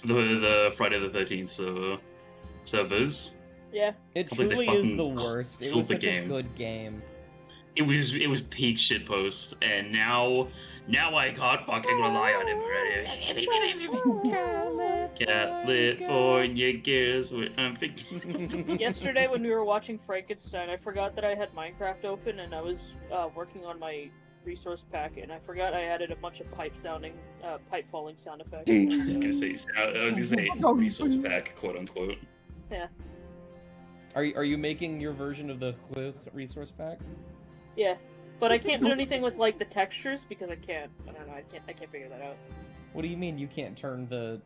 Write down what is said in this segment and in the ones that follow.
the Friday the 13th servers. Yeah. It I think they truly is fucking the worst. It killed was the such a game. good game. It was peak shitpost, and now I can't fucking rely on him. California girls. Yesterday when we were watching Frankenstein, I forgot that I had Minecraft open and I was working on my resource pack, and I forgot I added a bunch of pipe falling sound effects. I was gonna say resource pack, quote unquote. Yeah. Are you making your version of the resource pack? Yeah, but I can't do anything with like the textures because I don't know. I can't figure that out. What do you mean you can't turn the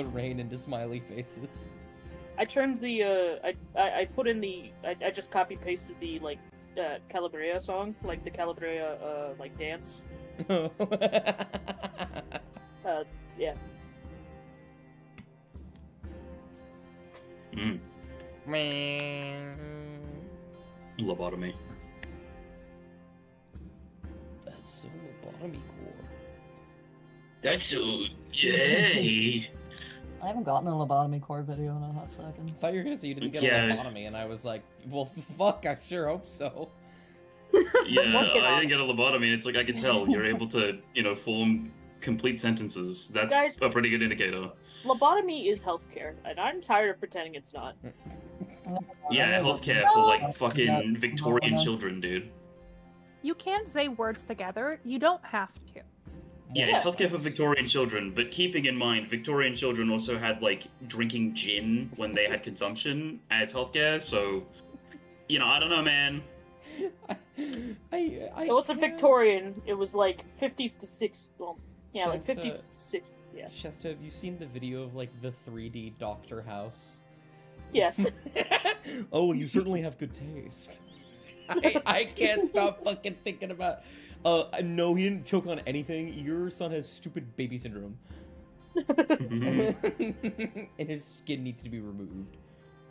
rain into smiley faces? I turned the I put in the I just copy pasted the like Calabria song, like the Calabria like dance. Yeah. Lobotomy. That's so lobotomy core. That's so yay. I haven't gotten a lobotomy core video in a hot second. I thought you were gonna say you didn't get Yeah. a lobotomy, and I was like, well, fuck, I sure hope so. Yeah, Working I on didn't get a lobotomy. It's like I can tell you're able to, form complete sentences. That's Guys- a pretty good indicator. Lobotomy is healthcare, and I'm tired of pretending it's not. Yeah, healthcare for like fucking Victorian children, dude. You can say words together. You don't have to. Yeah, Yeah. it's healthcare for Victorian children, but keeping in mind, Victorian children also had like drinking gin when they had consumption as healthcare. So, I don't know, man. I It wasn't can't- Victorian. It was like 50s to 60s. Well, yeah, like Shasta- 50s to 60s. Yeah. Shasta, have you seen the video of like the 3D Doctor House? Yes. Oh, you certainly have good taste. I can't stop fucking thinking about. No, he didn't choke on anything. Your son has stupid baby syndrome. And his skin needs to be removed.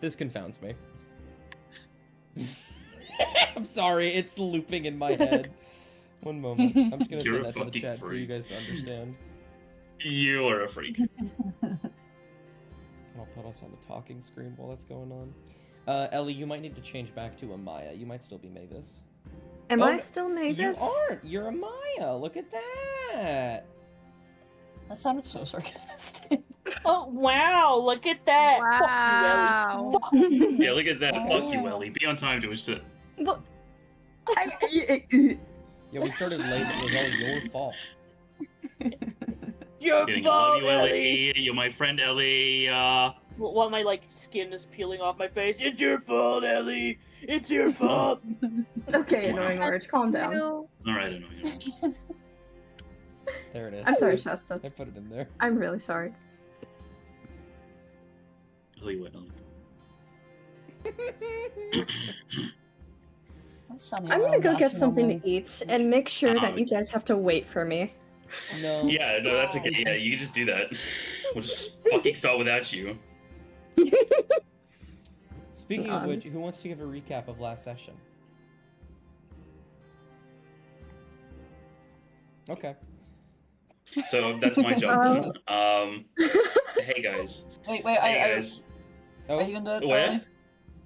This confounds me. I'm sorry, it's looping in my head. One moment. I'm just gonna You're send a that to the fucking chat for you freak. guys to understand. You are a freak. I'll put us on the talking screen while that's going on. Ellie, you might need to change back to a Maya. You might still be Mavis. Am Oh, I no, still Mavis? You aren't! You're a Maya! Look at that! That sounded so sarcastic. Oh, wow. Look at that. Wow. Fuck you, Ellie. Fuck. Yeah, look at that. Fuck you, Ellie. Be on time to his shit. But- Yeah, we started late. It was all your fault. Your Getting all fault, of you, Ellie. You're my friend, Ellie. While my like skin is peeling off my face. It's your fault, Ellie. It's your fault. Okay, annoying orange, calm down. All right, annoying. There it is. I'm sorry, Shasta. I put it in there. I'm really sorry. Ellie, what, Ellie? I'm gonna go get something to eat and make sure that you guys have to wait for me. No. Yeah, no, that's okay. Yeah, you can just do that. We'll just fucking start without you. Speaking of which, who wants to give a recap of last session? Okay. So that's my job. Hey guys. Wait, Hey guys. are you gonna do it, What? Ellie?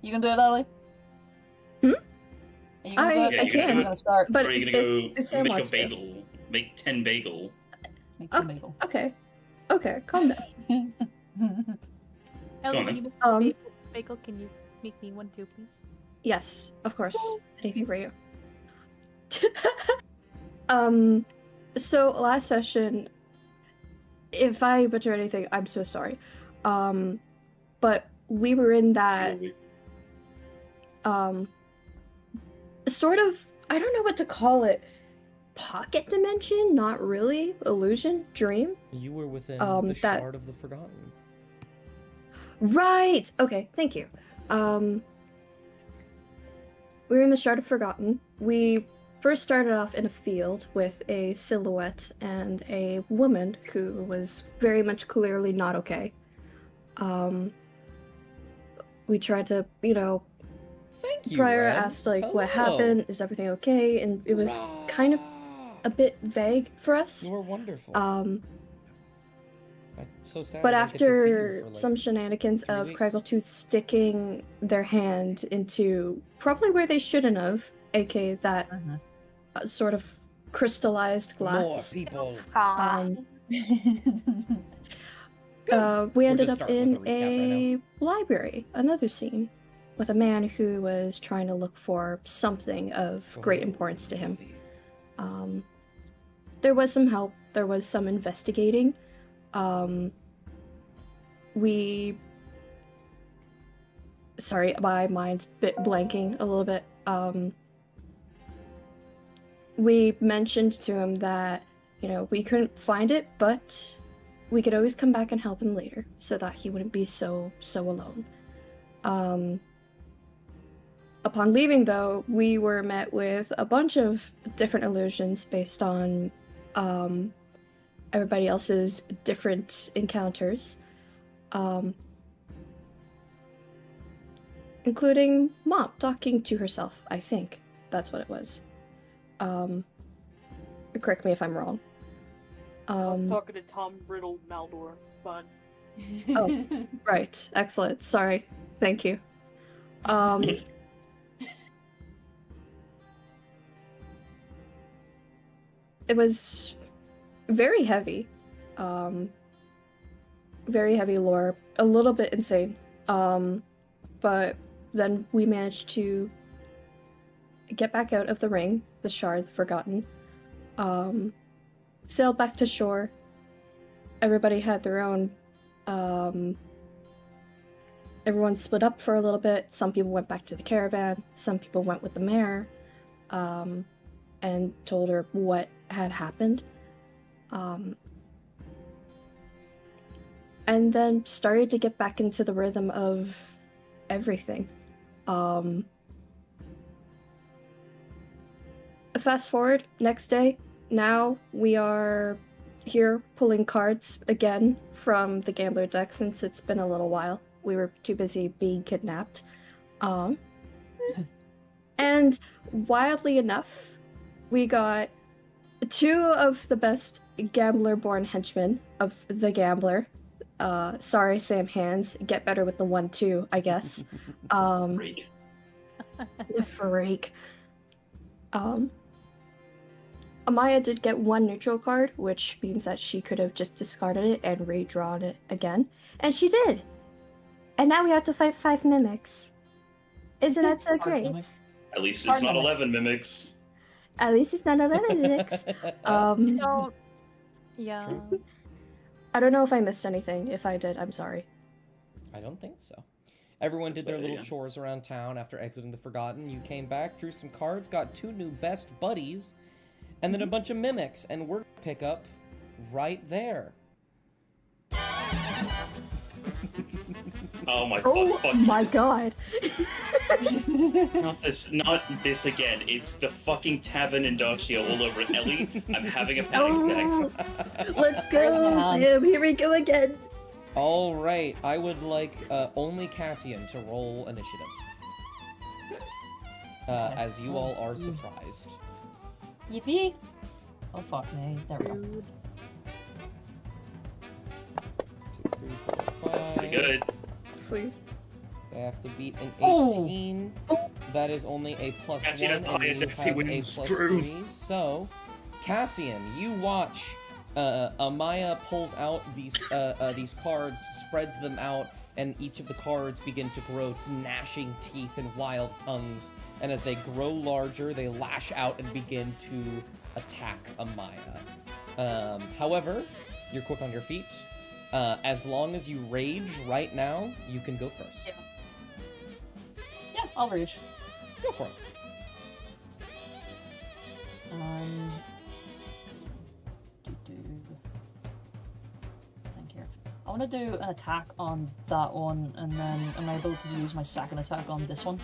You gonna do it, Ellie? Hmm? Are you gonna do it? Yeah, I you gonna can, do I'm gonna start. but Or are you if, gonna go if Sam make a wants to. bagel? Make 10 bagel. Make the bagel. Okay. Okay, calm down. Ellie, on when then. you make Um, bagel, can you make me one too, please? Yes, of course. Anything for you. So last session, if I butcher anything, I'm so sorry. But we were in that sort of, I don't know what to call it, pocket dimension? Not really. Illusion? Dream? You were within that- the Shard of the Forgotten. Right! Okay, thank you. We were in the Shard of Forgotten. We first started off in a field with a silhouette and a woman who was very much clearly not okay. We tried to, Thank you, Prior Red. asked, like, what Hello. happened? Is everything okay? And it was kind of a bit vague for us. You are wonderful. I'm so sad. But I don't get to see you after for, like, some shenanigans 3 of weeks. Craggletooth sticking their hand into probably where they shouldn't have, aka that sort of crystallized More glass, people. um, Good. we We're ended just up starting in with a recap right a library, another scene, with a man who was trying to look for something of great importance to him. There was some help, there was some investigating. Sorry, my mind's blanking a little bit. We mentioned to him that, we couldn't find it, but we could always come back and help him later, so that he wouldn't be so alone. Upon leaving, though, we were met with a bunch of different illusions based on everybody else's different encounters, including Mom talking to herself. I think that's what it was. Correct me if I'm wrong. I was talking to Tom Riddle Maldor. It's fun. Oh, right. Excellent. Sorry. Thank you. It was very heavy. Very heavy lore. A little bit insane. But then we managed to get back out of the ring, the shard, the Forgotten. Sailed back to shore. Everybody had their own. Everyone split up for a little bit. Some people went back to the caravan. Some people went with the mare, and told her what had happened. And then started to get back into the rhythm of everything. Fast forward, next day, now we are here pulling cards again from the gambler deck since it's been a little while. We were too busy being kidnapped. And wildly enough, we got 2 of the best gambler-born henchmen of the gambler. Sorry, Sam Hands. Get better with the 1-2, I guess. Freak. The freak. Amaya did get 1 neutral card, which means that she could have just discarded it and redrawn it again. And she did! And now we have to fight 5 mimics. Isn't that so great? At least it's Hard not mimics. 11 mimics. At least it's not 11 mimics. So, yeah. True. I don't know if I missed anything. If I did, I'm sorry. I don't think so. Everyone did their That's little right, yeah. chores around town after exiting the Forgotten. You came back, drew some cards, got 2 new best buddies, and then a bunch of mimics, and we're gonna pick up right there. Oh my Oh fuck. my god. Not this again. It's the fucking tavern industrial all over it. Ellie, I'm having a panic attack. Oh, let's go, hand. Sam. Here we go again. All right, I would like only Cassian to roll initiative, as you all are surprised. Yippee! Oh fuck me. There we go. 2, 3, 4, 5. Pretty good. Please. They have to beat an Oh. 18. That is only a +1, Cassian has and the highest you FC have a wins. +3. So, Cassian, you watch. Amaya pulls out these cards, spreads them out, and each of the cards begin to grow gnashing teeth and wild tongues. And as they grow larger, they lash out and begin to attack Amaya. However, you're quick on your feet. As long as you rage right now, you can go first. Yeah, I'll rage. Go for it. Think here. I want to do an attack on that one, and then am I able to use my second attack on this one?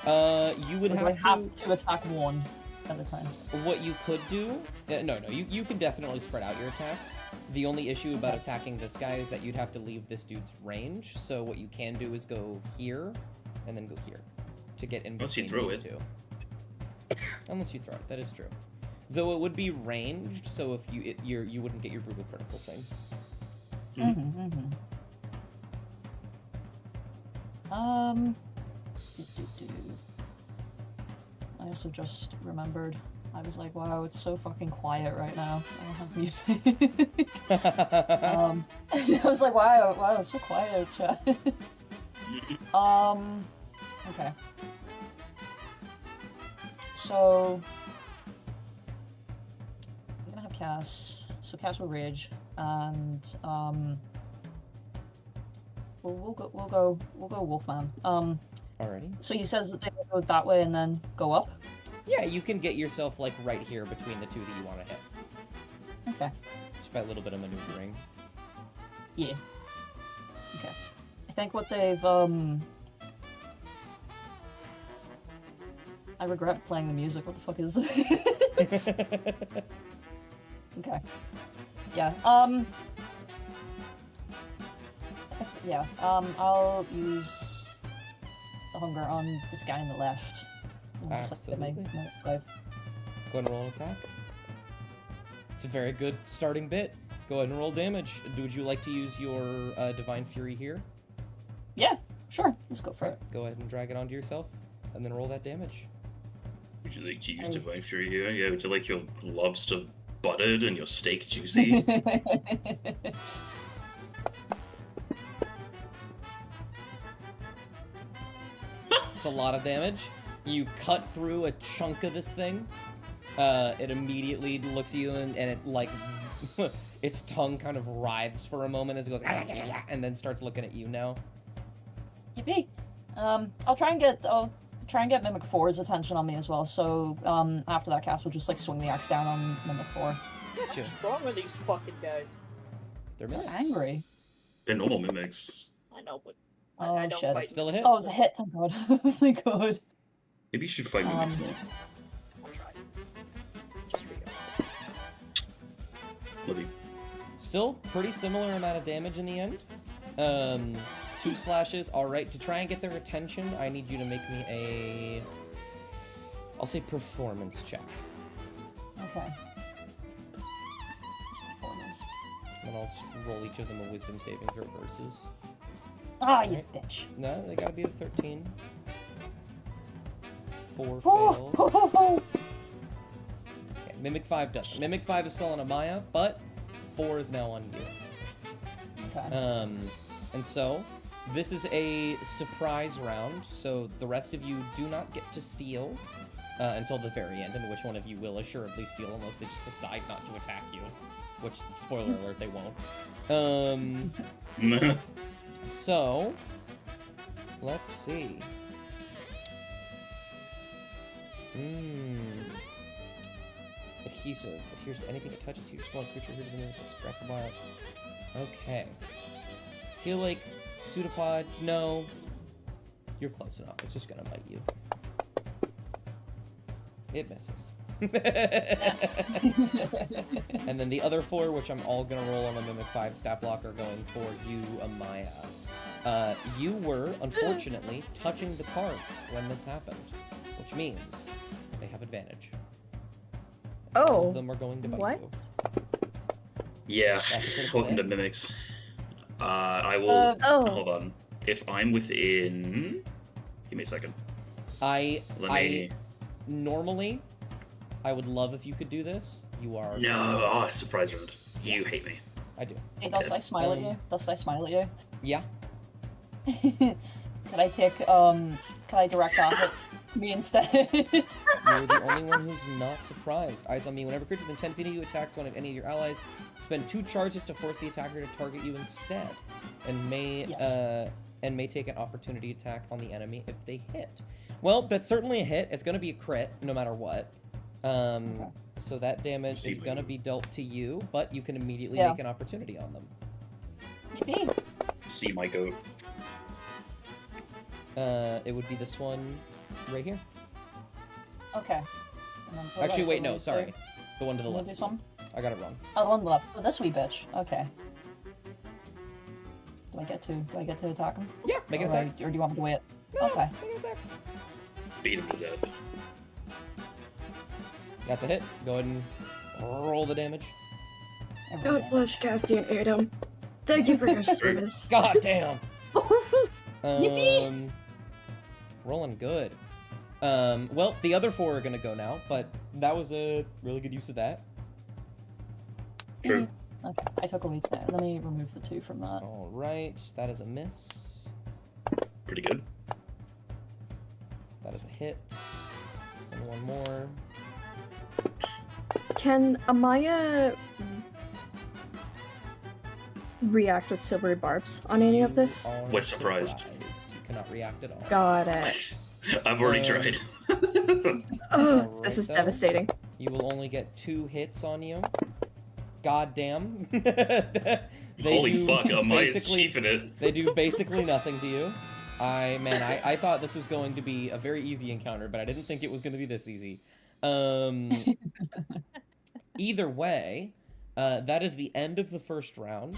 You would Or do have I have to attack one at a time? What you could do... no, you can definitely spread out your attacks. The only issue about attacking this guy is that you'd have to leave this dude's range, so what you can do is go here, and then go here, to get in Unless you between throw these it. two. Unless you throw it, that is true. Though it would be ranged, so if you wouldn't get your brutal critical thing. I also just remembered. I was like, wow, it's so fucking quiet right now. I don't have music. I was like, wow, it's so quiet, chat. Okay. So I'm gonna have Cass. So Cass will rage, and we'll go Wolfman. Alrighty. So he says that they will go that way and then go up. Yeah, you can get yourself like right here between the two that you want to hit. Okay. Just by a little bit of maneuvering. Yeah. Okay. I think what they've I regret playing the music. What the fuck is this? Okay. Yeah. Yeah. I'll use the hunger on this guy on the left. Absolutely. My life. Go ahead and roll an attack. It's a very good starting bit. Go ahead and roll damage. Would you like to use your Divine Fury here? Yeah, sure. Let's go for it. Go ahead and drag it onto yourself, and then roll that damage. Would you like to use Divine Fury here? Yeah, would you like your lobster buttered and your steak juicy? It's a lot of damage. You cut through a chunk of this thing. It immediately looks at you and it like its tongue kind of writhes for a moment as it goes and then starts looking at you now. Yippee! I'll try and get Mimic 4's attention on me as well. So after that cast, we'll just like swing the axe down on Mimic 4. Gotcha. What's wrong with these fucking guys? They're They're mimics. angry. They're normal mimics. I know, but Oh I don't shit! fight. Still a hit. Oh, it was a hit. Thank God. Thank God. Maybe you should fight mimics more. I'll try. Just for you. Love you. Still pretty similar amount of damage in the end. 2 slashes. Alright, to try and get their attention, I need you to make me a... I'll say performance check. Okay. Performance. And I'll just roll each of them a wisdom saving throw versus. Ah, you Right. bitch. No, they gotta be a 13. 4 Oh, fails. Okay, Mimic 5 doesn't. Mimic 5 is still on Amaya, but 4 is now on you. Okay. And so, this is a surprise round, so the rest of you do not get to steal until the very end, in which one of you will assuredly steal unless they just decide not to attack you. Which, spoiler alert, they won't. So, let's see. Adhesive. Adheres to anything it touches. You just want a creature here to the scrap the bar. Okay. Feel like pseudopod. No. You're close enough. It's just gonna bite you. It misses. And then the other 4, which I'm all gonna roll on a Mimic 5 stat block, are going for you, Amaya. You were, unfortunately, touching the cards when this happened, which means they have advantage. All Oh, of them are going to bite what? you. Yeah, That's a critical welcome to hit. mimics. I will. Oh. Hold on. If I'm within. Give me a second. Normally, I would love if you could do this. You are. No, someone else. oh, surprise round. You hate me. I do. Hey, does I smile at you? Does I smile at you? Yeah. Can I take, can I direct that hit to me instead? You're the only one who's not surprised. Eyes on me. Whenever a creature within 10 feet of you attacks one of any of your allies, spend 2 charges to force the attacker to target you instead, and may take an opportunity attack on the enemy if they hit. Well, that's certainly a hit. It's going to be a crit, no matter what. So that damage is going to be dealt to you, but you can immediately make an opportunity on them. Yippee! See my goat. It would be this one right here. Okay. And then what Actually, do I- wait, what do no, I sorry. do? The one to the Wanna left. do something? I got it wrong. Oh, the one left. Oh, this wee bitch. Okay. Do I get to attack him? Yeah, make an attack. Or do you want me to wait? No, Okay. make an attack. Beat him to death. That's a hit. Go ahead and roll the damage. God bless Cassian Adam. Thank you for your service. God damn. Yippee! Rolling good. Well, the other 4 are gonna go now, but that was a really good use of that. True. Okay, I took a week there. Let me remove the 2 from that. All right, that is a miss. Pretty good. That is a hit. And one more. Can Amaya react with silvery barbs on any of this? You are What surprised? You cannot react at all. Got it. I've already Um, tried. Oh, alright, this is though. devastating. You will only get 2 hits on you. God damn. They Holy do fuck, Amaya's basically- chiefing it. They do basically nothing to you. I thought this was going to be a very easy encounter, but I didn't think it was going to be this easy. Either way, that is the end of the first round,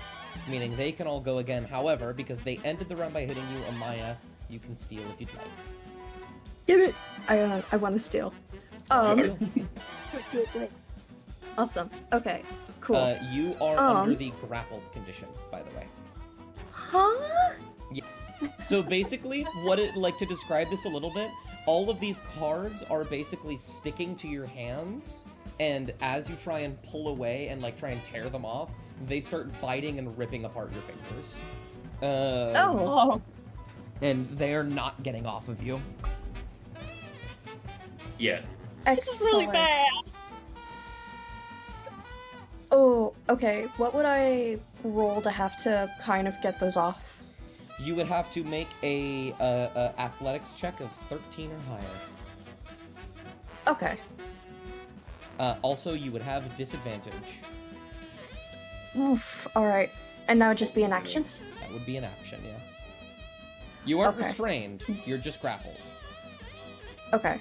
meaning they can all go again. However, because they ended the round by hitting you, Amaya, you can steal if you'd like. Give it. I want to steal. Steal. Do it. Awesome. Okay. Cool. You are under the grappled condition, by the way. Huh? Yes. So basically, to describe this a little bit, all of these cards are basically sticking to your hands, and as you try and pull away and try and tear them off, they start biting and ripping apart your fingers. Oh. And they are not getting off of you. Yeah. This is really Excellent. bad. Oh, okay. What would I roll to have to kind of get those off? You would have to make a athletics check of 13 or higher. Okay. Also, you would have disadvantage. Oof. All right. And that would just be an action? That would be an action, yes. You aren't Okay. restrained, you're just grappled. Okay.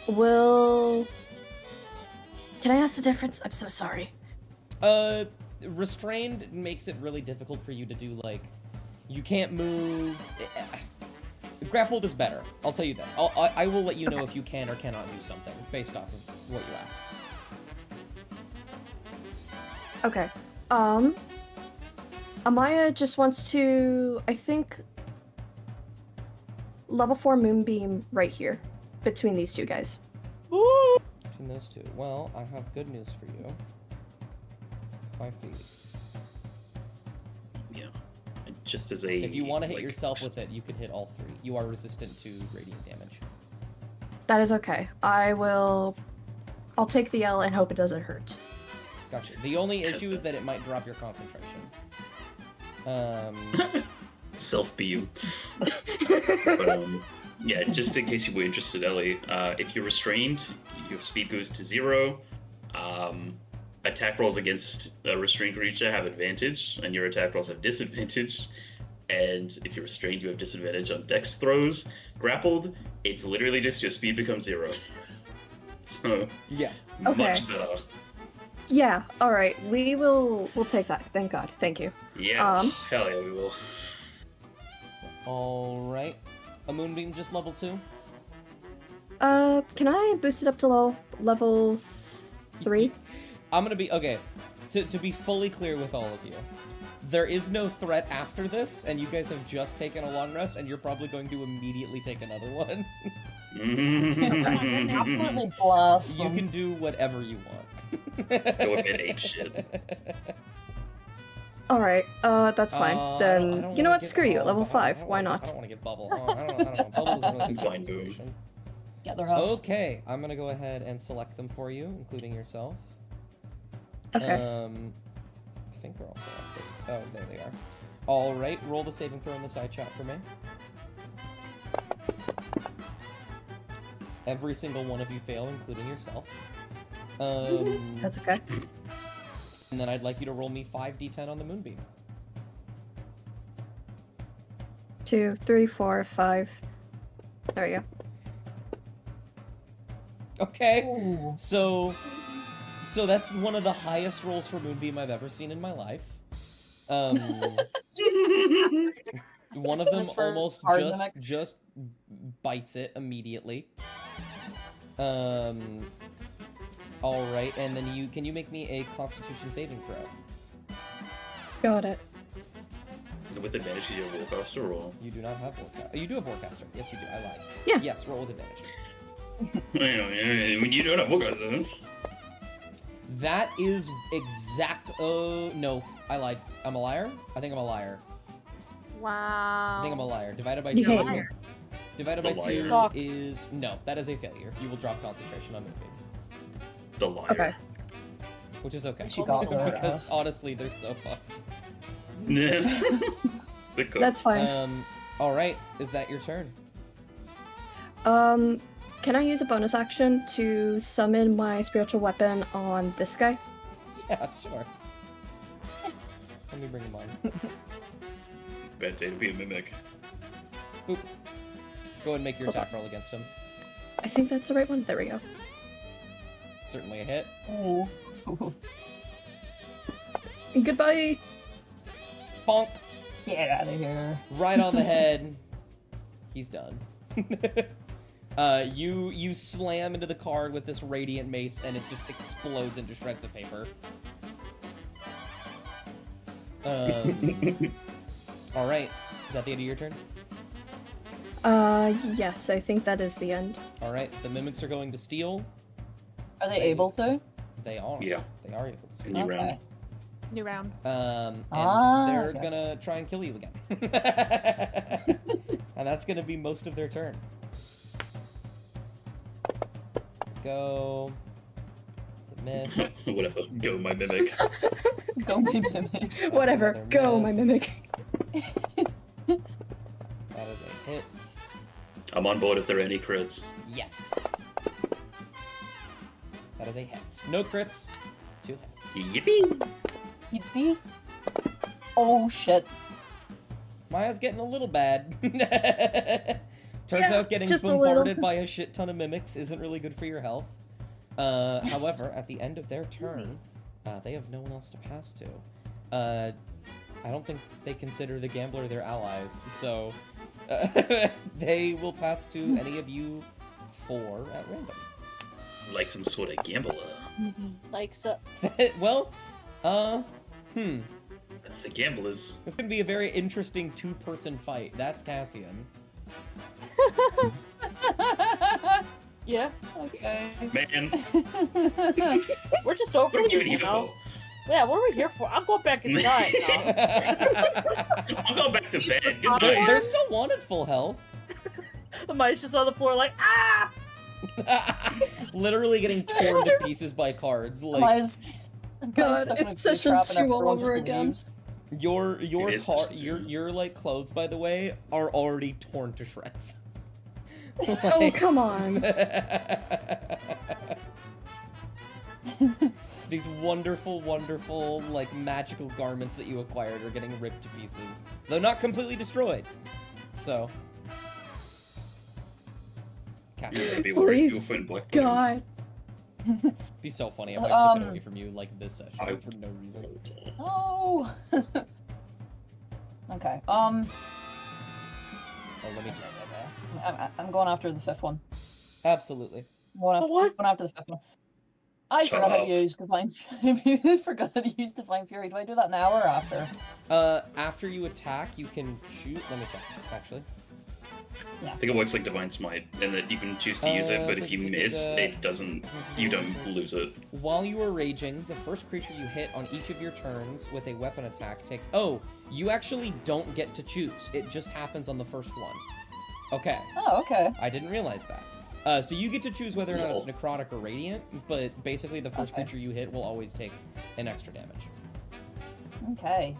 Can I ask the difference? I'm so sorry. Restrained makes it really difficult for you to do, you can't move. Grappled is better, I'll tell you this. I will let you know if you can or cannot do something, based off of what you ask. Okay. Amaya just wants to, I think, level 4 Moonbeam right here, between these two guys. Woo! Between those two. Well, I have good news for you. It's 5 feet. Yeah. Just as a. If you want to hit yourself with it, you can hit all 3. You are resistant to radiant damage. That is okay. I'll take the L and hope it doesn't hurt. Gotcha. The only issue is that it might drop your concentration. Self beam. But, yeah, just in case you were interested, Ellie, if you're restrained, your speed goes to 0. Attack rolls against a restrained creature have advantage, and your attack rolls have disadvantage. And if you're restrained, you have disadvantage on dex throws. Grappled, it's literally just your speed becomes 0. So, Yeah. Okay. much better. Yeah, alright. We'll take that. Thank God. Thank you. Yeah, hell yeah, we will. Alright. A Moonbeam just level 2? Can I boost it up to level 3? I'm gonna be... Okay. To be fully clear with all of you, there is no threat after this, and you guys have just taken a long rest, and you're probably going to immediately take another one. Absolutely blast You them. can do whatever you want. Go a bit ape shit. Alright, that's fine. I Then, don't you know wanna what? give- Screw you. I Level don't 5. wanna- Why I not? don't want to give Bubble. I don't know. Bubble doesn't really Fine, take boo. inspiration. Get their house. Okay, I'm gonna go ahead and select them for you, including yourself. Okay. I think they're all selected. Oh, there they are. Alright, roll the saving throw in the side chat for me. Every single one of you fail, including yourself. That's okay. And then I'd like you to roll me 5d10 on the Moonbeam. 2, 3, 4, 5. There we go. Okay, Ooh. so that's one of the highest rolls for Moonbeam I've ever seen in my life. One of them That's for almost hard mimics. just bites it immediately. All right, and then can you make me a Constitution saving throw? Got it. Is it with advantage to your Warcaster or? You do not have Warcaster. You do have Warcaster. Yes, you do. I lied. Yeah. Yes, roll with advantage. When you don't have Warcaster. That is exact. Oh no, I lied. I'm a liar. I think I'm a liar. Wow. I think I'm a liar. Divided by You 2. liar. Divided by The 2 liar. is no. That is a failure. You will drop concentration on moving, The liar. Okay. which is okay. She got there. Because honestly, they're so fucked. Yeah. The cook. That's fine. All right. Is that your turn? Can I use a bonus action to summon my spiritual weapon on this guy? Yeah, sure. Let me bring him on. Bad day to be a mimic. Boop. Go and make your attack roll against him. I think that's the right one. There we go. Certainly a hit. Ooh. Goodbye. Bonk. Get out of here. Right on the head. He's done. You slam into the card with this radiant mace, and it just explodes into shreds of paper. All right. Is that the end of your turn? Yes, I think that is the end. All right. The mimics are going to steal. Are they able to? They are. Yeah. They are able to steal. New round. New round. And they're okay. gonna try and kill you again. And that's gonna be most of their turn. Go. It's a miss. Whatever. Go, my mimic. Go me, mimic. Whatever. Another Go, my miss. mimic. That is a hit. I'm on board if there are any crits. Yes. That is a hit. No crits. 2 hits. Yippee! Yippee. Oh shit. Maya's getting a little bad. Turns Yeah, out getting just a bombarded little. by a shit ton of mimics isn't really good for your health. However, at the end of their turn, they have no one else to pass to. I don't think they consider the gambler their allies, so they will pass to any of you 4 at random. Like some sort of gambler. Like so. Well, That's the gamblers. it's gonna be a very interesting 2-person fight. That's Cassian. Yeah. Okay. Man, We're just over what are you here here now. for? Yeah, what are we here for? I'm going back inside now. I'm going back to bed. They're- they're, Goodbye. they're still wanted full health. Mine's just on the floor like, ah! Literally getting torn to pieces by cards. Like Maya's God, stuck in a it's glue session trap and 2 all everyone just over again. leaves. your It is car just- your like clothes, by the way, are already torn to shreds. Oh, Like- come on. These wonderful, wonderful, like magical garments that you acquired are getting ripped to pieces, though not completely destroyed. So, Cassian, Be worried Please, you'll find Black God. it'd be so funny if I took it Um, away from you like this session I- for no reason. No. Okay. Oh, let me just. I'm going after the 5th one. Absolutely. I'm going after, What? going after the 5th one. I Shut forgot how up. to use Divine. I forgot how to use Divine Fury. Do I do that now or after? After you attack, you can shoot. Let me check, actually. I think it works like Divine Smite, in that you can choose to use it, but if you miss, it doesn't. You don't lose it. While you are raging, the first creature you hit on each of your turns with a weapon attack takes. Oh, you actually don't get to choose. It just happens on the first one. Okay, Oh, okay. I didn't realize that. So you get to choose whether or not it's necrotic or radiant, but basically the first Okay. creature you hit will always take an extra damage. Okay.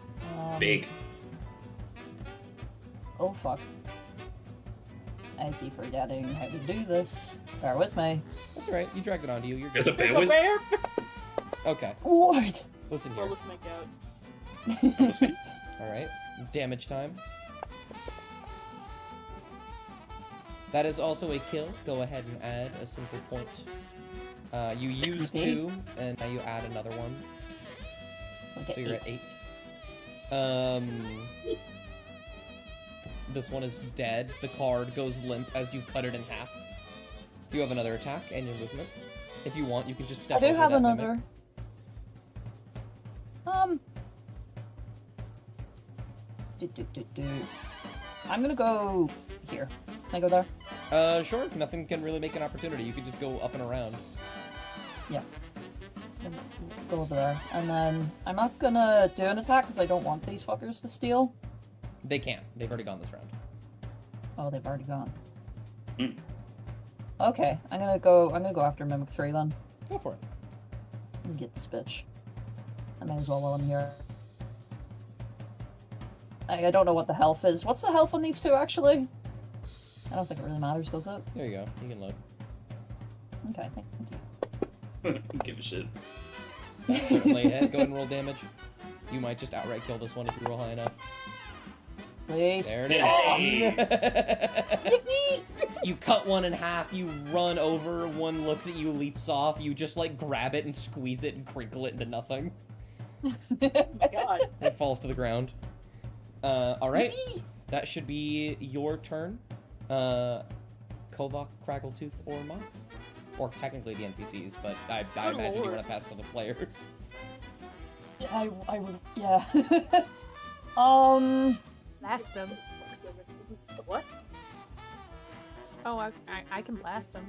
Big. Oh fuck. I keep forgetting how to do this. Bear with me. That's alright, you dragged it onto you. You're There's a good. There's a bear. bear! Okay, What? listen Well, here. let's make out. Alright, damage time. That is also a kill. Go ahead and add a simple point. You used Okay. 2, and now you add another one. Okay, So you're at 8. This one is dead. The card goes limp as you cut it in half. You have another attack and your movement. If you want, you can just step I do over have that mimic. another. I'm gonna go here. Can I go there? Sure. Nothing can really make an opportunity. You could just go up and around. Yeah. Go over there. And then I'm not gonna do an attack because I don't want these fuckers to steal. They can't. They've already gone this round. Oh, they've already gone. Mm. Okay, I'm gonna go after Mimic 3 then. Go for it. And get this bitch. I might as well while I'm here. I don't know what the health is. What's the health on these two, actually? I don't think it really matters, does it? There you go. You can load. Okay, thank you. Give a shit. Certainly. Go ahead and roll damage. You might just outright kill this one if you roll high enough. Please. There it Yay! is. You cut one in half, you run over, one looks at you, leaps off, you just like grab it and squeeze it and crinkle it into nothing. Oh my god. It falls to the ground. Alright. That should be your turn. Kovak, Craggletooth, or Mop. Or technically the NPCs, but I imagine you Lord. want to pass to the players. I would, yeah. Blast him. What? Oh, I can blast him.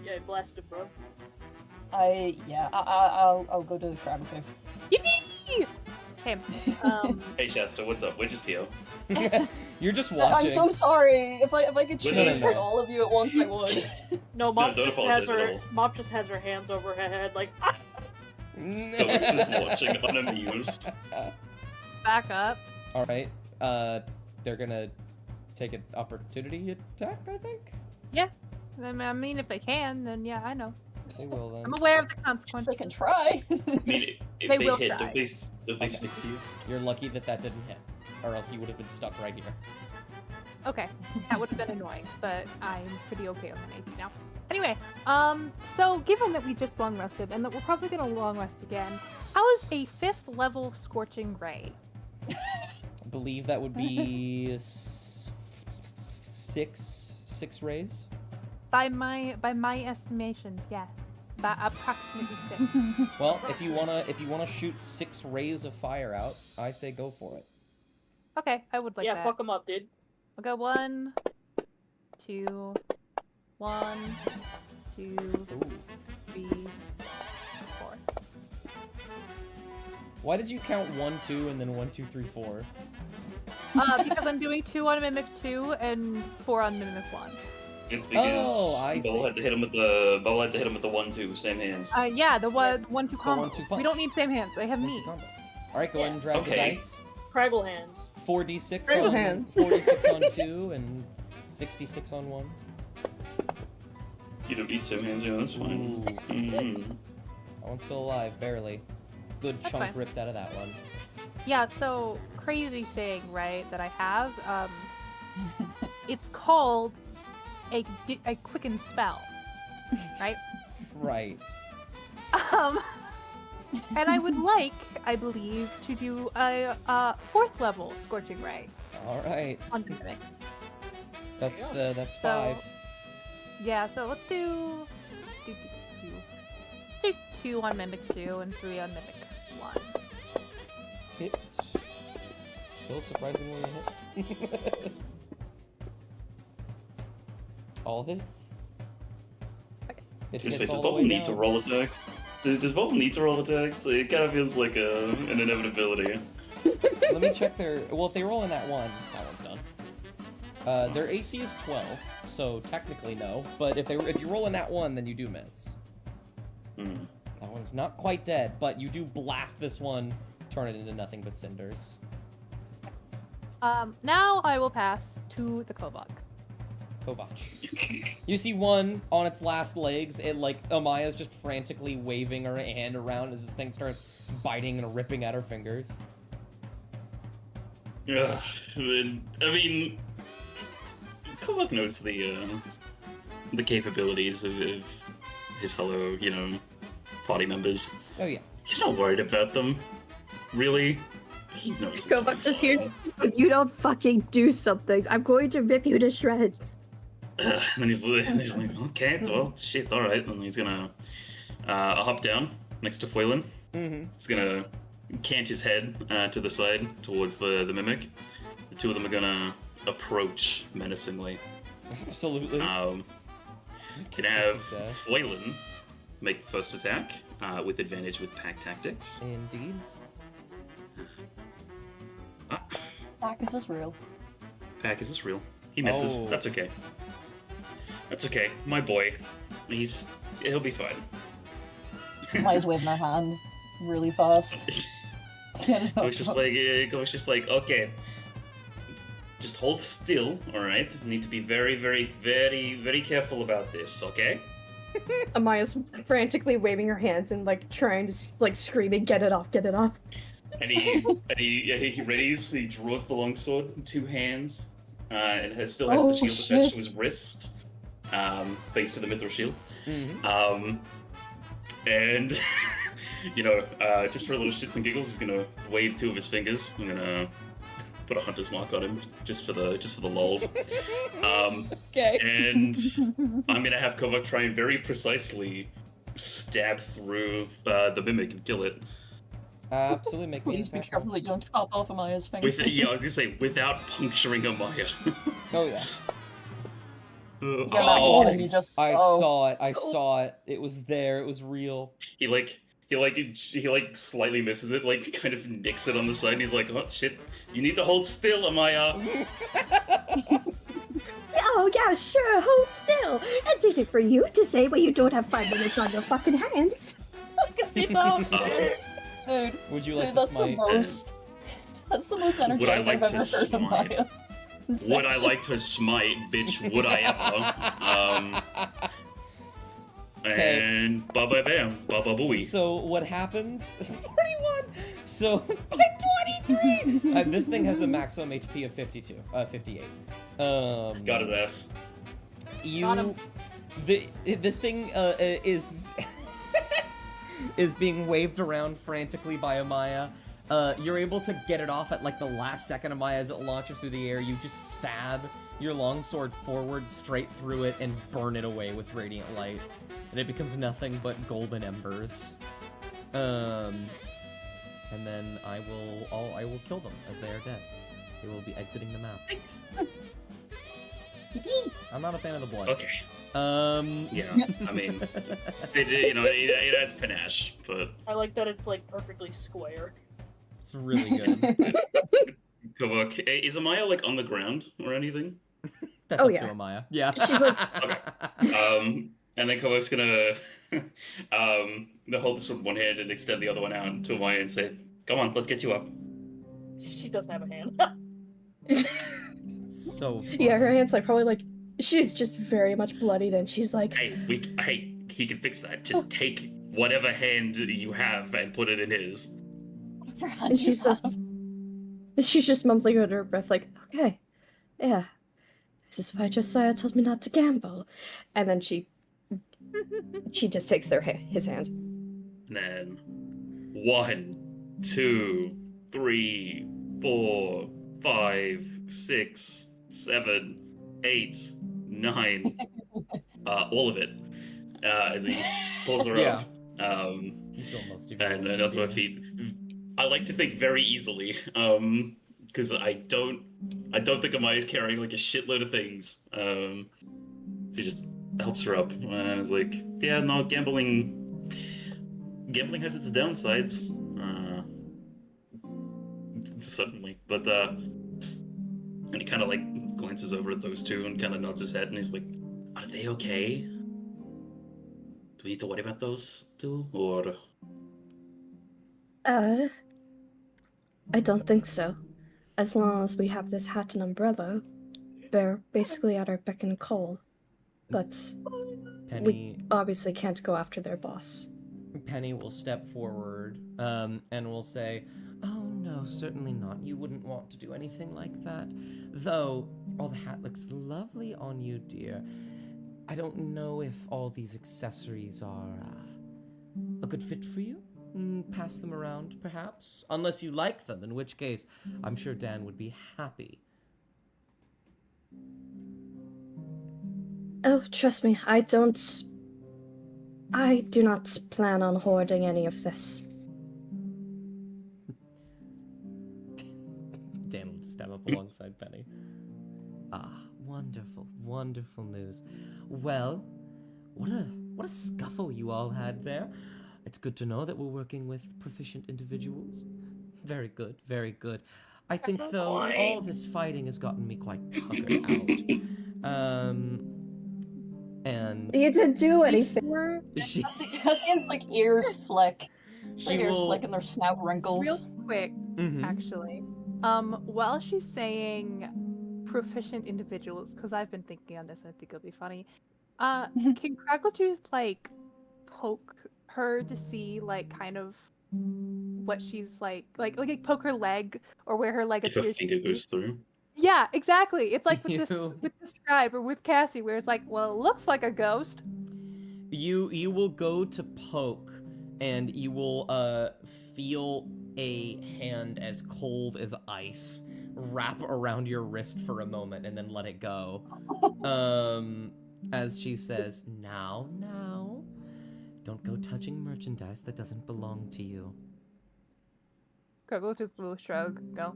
Yeah, blast him, bro. I'll go to the Crabbletooth. Yippee! Okay. Hey Shasta, what's up? We're just here. You're just watching. I'm so sorry. If I could No, no, choose no. like all of you at once, I would. No, Mop don't just apologize has at her all. Mop just has her hands over her head, like ah! So we're just watching unamused. Back up. Alright. They're gonna take an opportunity attack, I think? I mean, if they can, then yeah, I know. They will then. I'm aware of the They consequences. can try. I mean, if They they will hit, try. don't they Okay. stick to you? You're lucky that that didn't hit. Or else you would have been stuck right here. Okay, that would have been annoying, but I'm pretty okay with an AC now. Anyway, so given that we just long rested and that we're probably gonna long rest again, how is a 5th level Scorching Ray? I believe that would be six rays. By my estimations, yes, by approximately 6. Well, if you wanna shoot 6 rays of fire out, I say go for it. Okay, I would like yeah, that. fuck him up, dude. I'll go 1, 2, 1, 2, Ooh. 3, 4. Why did you count 1, 2, and then 1, 2, 3, 4? Because I'm doing 2 on Mimic 2 and 4 on Mimic 1. It's because Oh, I Bowl see. had to hit him with the 1-2, same hands. Yeah, the 1-2 combo. 1-2 We punch. don't need same hands. They have me. Alright, go ahead and drag the Okay. dice. Craggle hands. 4d6 Craggle on hands. 46 on 2 and 66 on 1. You don't need same hands, yeah, that's fine. Ooh. 66. Mhm. That one's still alive, barely. Good That's chunk fine. ripped out of that one. Yeah, so crazy thing, right, that I have, it's called a quicken spell, right? Right. And I would like, I believe, to do a 4th level Scorching Ray Alright. on Mimic. That's 5. Yeah, so let's do 2 on Mimic 2 and 3 on Mimic 1. Hit. Still surprisingly a hit. All hits? Okay. It's Just hits say, all does the Bubble way need to down. roll attacks? Does Bubble need to roll attacks? It kind of feels like an inevitability. Let me check their... Well, if they roll in that one, that one's done. Their AC is 12, so technically no. But if you roll in that one, then you do miss. Hmm. That one's not quite dead, but you do blast this one, turn it into nothing but cinders. Now I will pass to the Kovak. Kovac. You see one on its last legs, it like, Amaya's just frantically waving her hand around as this thing starts biting and ripping at her fingers. Yeah, I mean, Kovac knows the capabilities of his fellow, party members. Oh yeah. He's not worried about them, really. He knows. Go back just here. If you don't fucking do something, I'm going to rip you to shreds. And then he's like, okay, well, shit, all right. And he's gonna hop down next to Foylan. Mm-hmm. He's gonna cant his head to the side towards the mimic. two of them are gonna approach menacingly. Absolutely. Can have Flaylin make the first attack with advantage with pack tactics. Indeed. Pack, is this real? Pack, is this real? He misses. Oh. That's okay. That's okay. My boy. He'll be fine. Might as wave my hand really fast. Get it It was just like, okay. Just hold still, alright? You need to be very, very, very, very careful about this, okay? Amaya's frantically waving her hands and like trying to like screaming, "Get it off! Get it off!" And he readies, he draws the longsword in two hands, and still has the shield attached to his wrist, thanks to the mithril shield. Mm-hmm. And just for a little shits and giggles, he's gonna wave two of his fingers. I'm gonna put a hunter's mark on him just for the lols. Okay. And I'm gonna have Kovak try and very precisely stab through the mimic and kill it. Absolutely, make me Please be attack. careful that you don't chop off Amaya's finger. I was gonna say without puncturing Amaya. Oh yeah. You get that one and you just. I oh. saw it. I saw it. It was there. It was real. He slightly misses it, like kind of nicks it on the side. And he's like, "Oh shit! You need to hold still, Amaya." Oh yeah, sure. Hold still. It's easy for you to say when you don't have 5 minutes on your fucking hands. Gazebo! Dude, Would you like dude, to that's smite? the most. That's the most Would I energetic like I've to ever heard smite? Amaya. Would I like to smite, bitch? Would I ever? Okay. And bye bam, baba booey. So what happens? 41. So by 23. This thing has a maximum HP of 58. Got his ass. Got him. This thing is is being waved around frantically by Amaya. You're able to get it off at like the last second, Amaya, as it launches through the air. You just stab your longsword forward straight through it and burn it away with radiant light. And it becomes nothing but golden embers. And then I will kill them as they are dead. They will be exiting the map. I'm not a fan of the blood. Okay. Yeah, I mean, it adds panache, but I like that it's like perfectly square. It's really good. Kovak, is Amaya like on the ground or anything? That's Oh, up yeah. to Amaya. Yeah. She's like, And then Kovak's gonna hold this with one hand and extend the other one out to Amaya and say, "Come on, let's get you up." She doesn't have a hand. So fun. yeah, her hands like probably like she's just very much bloodied, and she's like, Hey, he can fix that. Just take whatever hand you have and put it in his. and she's just mumbling under her breath, like, "Okay, yeah, this is why Josiah told me not to gamble," and then she just takes his hand. And then 1, 2, 3, 4, 5, 6, 7, 8, 9. All of it. As he pulls her Yeah. up. You feel most of your And wounds, onto her yeah. feet. I like to think very easily. Because I don't think Amaya's carrying like a shitload of things. She just helps her up. I was like, yeah, no, gambling has its downsides. Certainly, but and he kind of like glances over at those two and kind of nods his head, and he's like, "Are they okay? Do we need to worry about those two, or?" I don't think so. As long as we have this hat and umbrella, they're basically at our beck and call. But Penny obviously can't go after their boss. Penny will step forward and will say, "Oh no, certainly not. You wouldn't want to do anything like that. Though, all the hat looks lovely on you, dear. I don't know if all these accessories are a good fit for you. Pass them around, perhaps? Unless you like them, in which case, I'm sure Dan would be happy." Oh, trust me, I do not plan on hoarding any of this. Dan will just step up alongside Penny. Ah, wonderful, wonderful news. Well, what a scuffle you all had there. It's good to know that we're working with proficient individuals. Very good, very good. I think, though, all this fighting has gotten me quite tuckered out. And You didn't do anything. she, Cassian's like ears flick. she Their ears will... flick and their snout wrinkles. Real quick, Mhm. actually. While she's saying proficient individuals, because I've been thinking on this and I think it'll be funny, can Crackletooth, like, poke her to see, like, kind of what she's like poke her leg or where her leg If a appears to finger be? goes through. Yeah, exactly. It's like with this You- with the scribe or with Cassie, where it's like, well, it looks like a ghost. You will go to poke, and you will feel a hand as cold as ice wrap around your wrist for a moment and then let it go. As she says, now, don't go touching merchandise that doesn't belong to you. Crackletooth will shrug, go.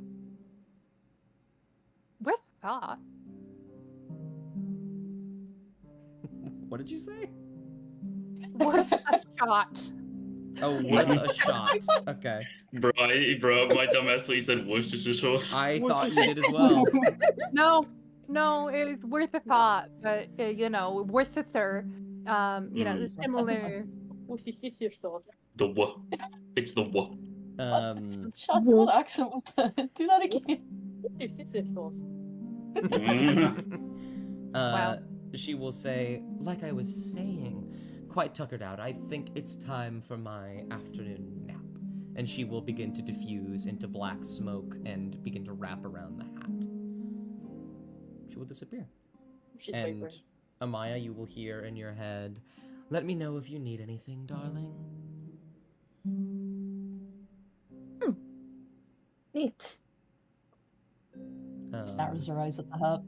With thought. What did you say? Worth a shot. Oh, worth a shot. Okay. Bro, my dumbass thought you said Worcestershire sauce. I thought you did as well. No, it's worth a thought, but you know, worth it, sir. You know, similar. What's your sister sauce? The what? It's the what? Shasta, what accent was that? Do that again. What's your sister sauce? Wow. She will say, like I was saying, quite tuckered out, I think it's time for my afternoon nap. And she will begin to diffuse into black smoke and begin to wrap around the hat. She will disappear. She's And vaping. Amaya, you will hear in your head, let me know if you need anything, darling. Neat. Snatters her eyes at the hat.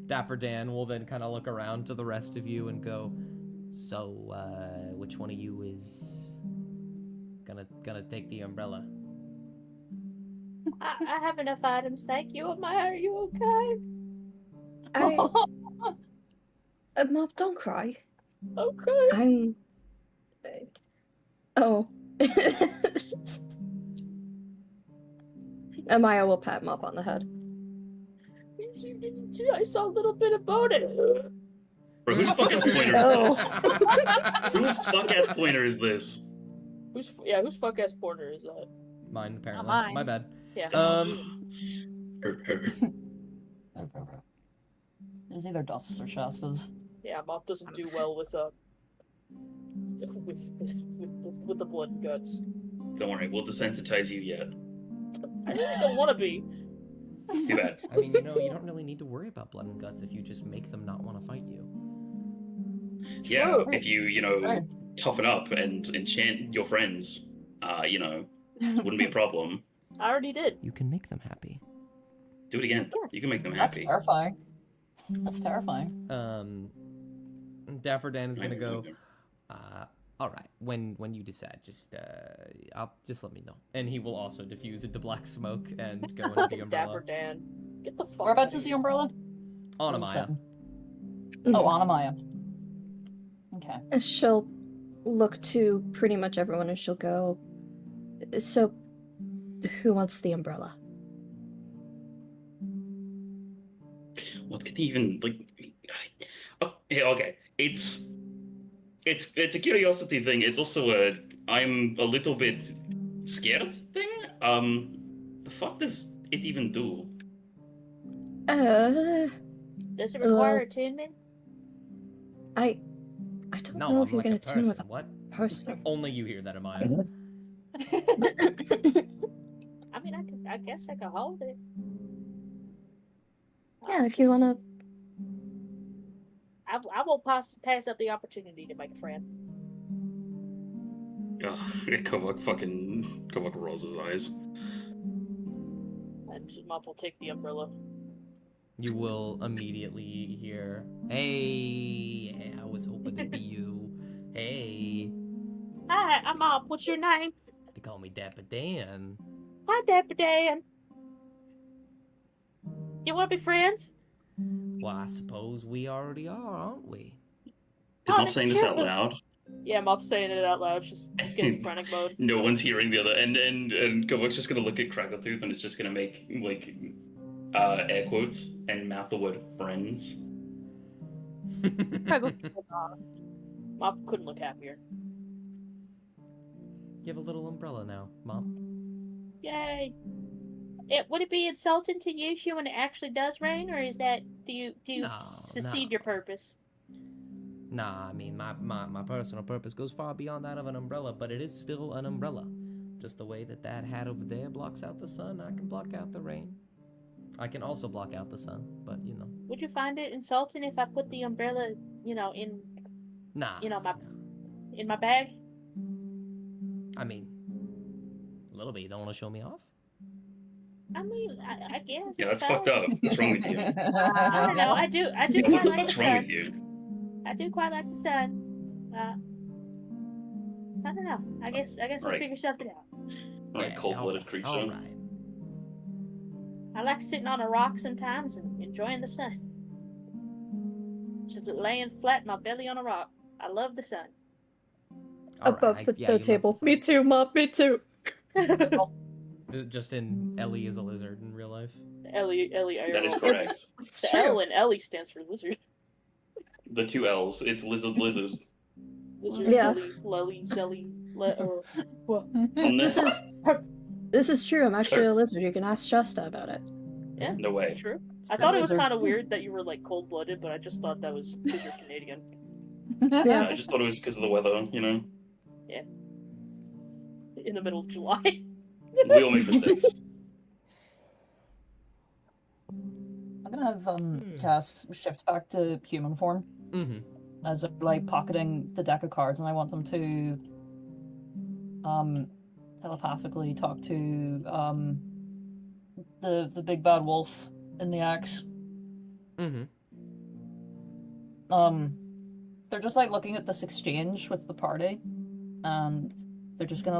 Dapper Dan will then kind of look around to the rest of you and go, so, which one of you is gonna take the umbrella? I have enough items, thank you. Amaya, are you okay? Mop, don't cry. Okay. I'm. Oh. Amaya will pat Mop on the head. I saw a little bit about it. Bro, whose fuck ass pointer is this? Whose fuck ass pointer is this? Whose fuck ass porter is that? Mine, apparently. mine. My bad. Yeah. There's either Dusts or Shastas. Yeah, Mop doesn't do well with the blood and guts. Don't worry, we'll desensitize you yet. I really don't want to be. Too bad. I mean, you know, you don't really need to worry about blood and guts if you just make them not want to fight you. Yeah, True. if you Right. toughen up and enchant your friends, wouldn't be a problem. I already did. You can make them happy. Do it again. You can make them That's happy. terrifying. That's terrifying. Dapper Dan is gonna go, all right, when you decide, just let me know. And he will also diffuse into black smoke and go into the umbrella. Dapper Dan. Get the fuck Whereabouts out is of the here. umbrella? On Where's it Amaya. sitting? Oh, on Amaya. Okay. She'll look to pretty much everyone and she'll go, so, who wants the umbrella? What can he even Oh, yeah, okay. It's a curiosity thing. It's also I'm a little bit scared thing. The fuck does it even do? Does it require attunement? I don't No, know I'm if you're like gonna a tune with person. What? a person. Only you hear that, Amaya. I mean, I guess I could hold it. Yeah, if you wanna. I won't pass up the opportunity to make a friend. Kovak rolls his eyes. And Mop will take the umbrella. You will immediately hear, hey, I was hoping it'd be you. Hey, Hi, I'm Mop. What's your name? they call me Dapper Dan. Hi, Dapper Dan. You want to be friends? Well, I suppose we already are, aren't we? Is Oh, Mop that's saying this out true. loud? Yeah, Mop's saying it out loud. It's just schizophrenic mode. No one's hearing the other, and Gobok's just gonna look at Crackletooth and it's just gonna make like air quotes and mouth the word friends. Mop couldn't look happier. You have a little umbrella now, Mom. Yay! Would it be insulting to use you when it actually does rain, or is that do you No, succeed no. your purpose? Nah, I mean, my personal purpose goes far beyond that of an umbrella, but it is still an umbrella. Just the way that hat over there blocks out the sun, I can block out the rain. I can also block out the sun, but you know. Would you find it insulting if I put the umbrella, in Nah. in my bag? I mean, a little bit. You don't want to show me off? I mean, I guess. Yeah, it's that's fucked fine. up. What's wrong with you? I don't know. I do quite What the like the fuck's wrong with sun. you? I do quite like the sun. I don't know. I guess we'll Right. figure something out. Alright, cold-blooded creature. All right. I like sitting on a rock sometimes and enjoying the sun. Just laying flat, my belly on a rock. I love the sun. All right, Above you the love table. sun. Me too, Mom. Me too. Just in Ellie is a lizard in real life. Ellie, That is Arrow. correct. It's The true. L in Ellie stands for lizard. The two L's. It's lizard. Lizard, Yeah. Lelly, Zelly, or well, On This this, this is true. I'm actually a lizard. You can ask Shasta about it. yeah, No way. it's true. It's I true. thought it was Lizard. kind of weird that you were like cold-blooded, but I just thought that was because you're Canadian. Yeah. I just thought it was because of the weather, you know? In the middle of July. We all make mistakes. I'm gonna have Cass shift back to human form Mm-hmm. as they're like pocketing the deck of cards, and I want them to telepathically talk to the big bad wolf in the axe. Mm-hmm. They're just like looking at this exchange with the party, and they're just gonna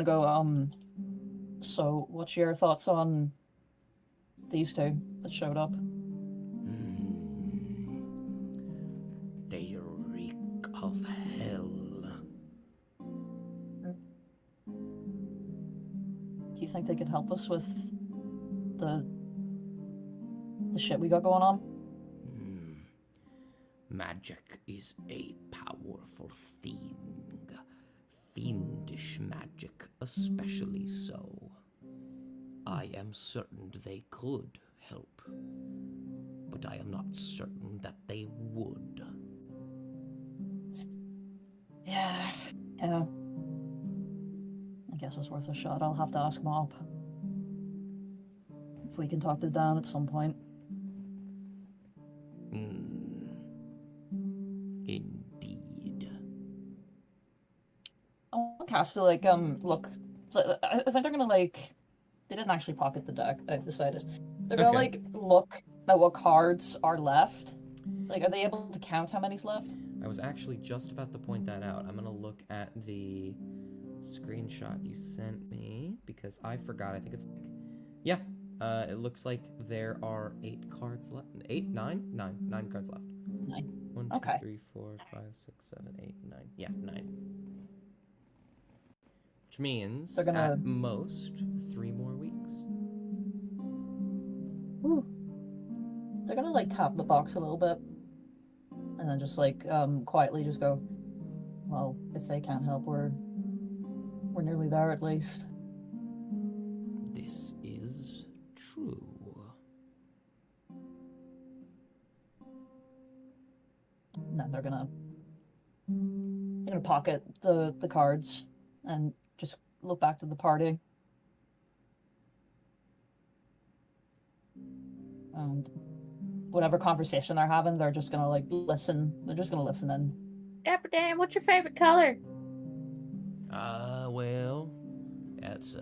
go, so what's your thoughts on these two that showed up? They reek of hell. Do you think they could help us with the shit we got going on? Magic is a powerful thing. Fiendish magic especially so. I am certain they could help, but I am not certain that they would. Yeah. I guess it's worth a shot. I'll have to ask Mop if we can talk to Dan at some point. Indeed. I want Cass to look. I think they're gonna they didn't actually pocket the deck. I've decided they're gonna Okay. look at what cards are left. Like, are they able to count how many's left? I was actually just about to point that out. I'm gonna look at the screenshot you sent me because I forgot. I think it's yeah. It looks like there are 8 cards left. 9 cards left. 9. 1, 2, Okay. 3, 4, 5, 6, 7, 8, 9. Yeah, 9. Which means They're gonna- at most 3 more weeks. Ooh. They're gonna tap the box a little bit, and then just quietly just go, well, if they can't help, we're nearly there at least. This is true. And then they're gonna pocket the cards and just look back to the party. And whatever conversation they're having, they're just gonna listen. They're just gonna listen in. Dapper Dan, what's your favorite color? Well, that's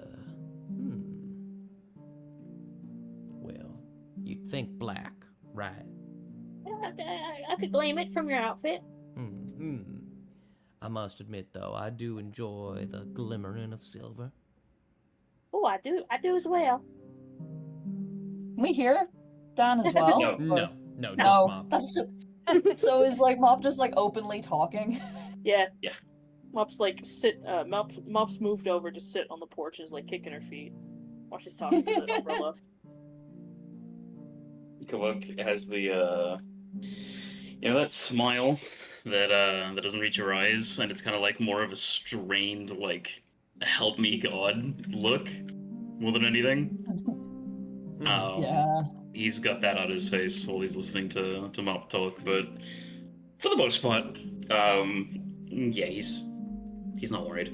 Well, you'd think black, right? I could glean it from your outfit. I must admit, though, I do enjoy the glimmering of silver. Oh, I do as well. Can we hear Dan as well? No. No, just No, Mop. that's so is like Mop just like openly talking? Yeah. Yeah. Mop's like Mop's moved over to sit on the porch and is like kicking her feet while she's talking to the umbrella. Kavuk has the that smile that doesn't reach your eyes, and it's kind of like more of a strained, like, help me God look more than anything. Yeah. He's got that on his face while he's listening to Mop talk, but for the most part, yeah, he's not worried.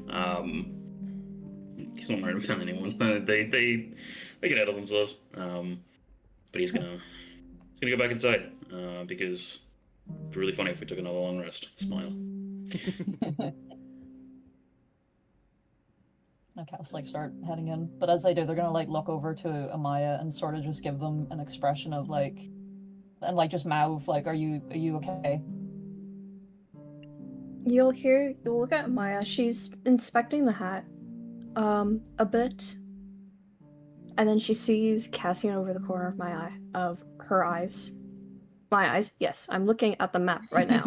He's not worried about anyone. They can handle themselves. But he's gonna go back inside because it'd be really funny if we took another long rest. Smile. Okay, let's like start heading in. But as they do, they're gonna like look over to Amaya and sort of just give them an expression of like, and like just mouth like, "Are you okay?" You'll look at Maya. She's inspecting the hat, a bit, and then she sees Cassian over the corner of her eyes. My eyes. Yes, I'm looking at the map right now.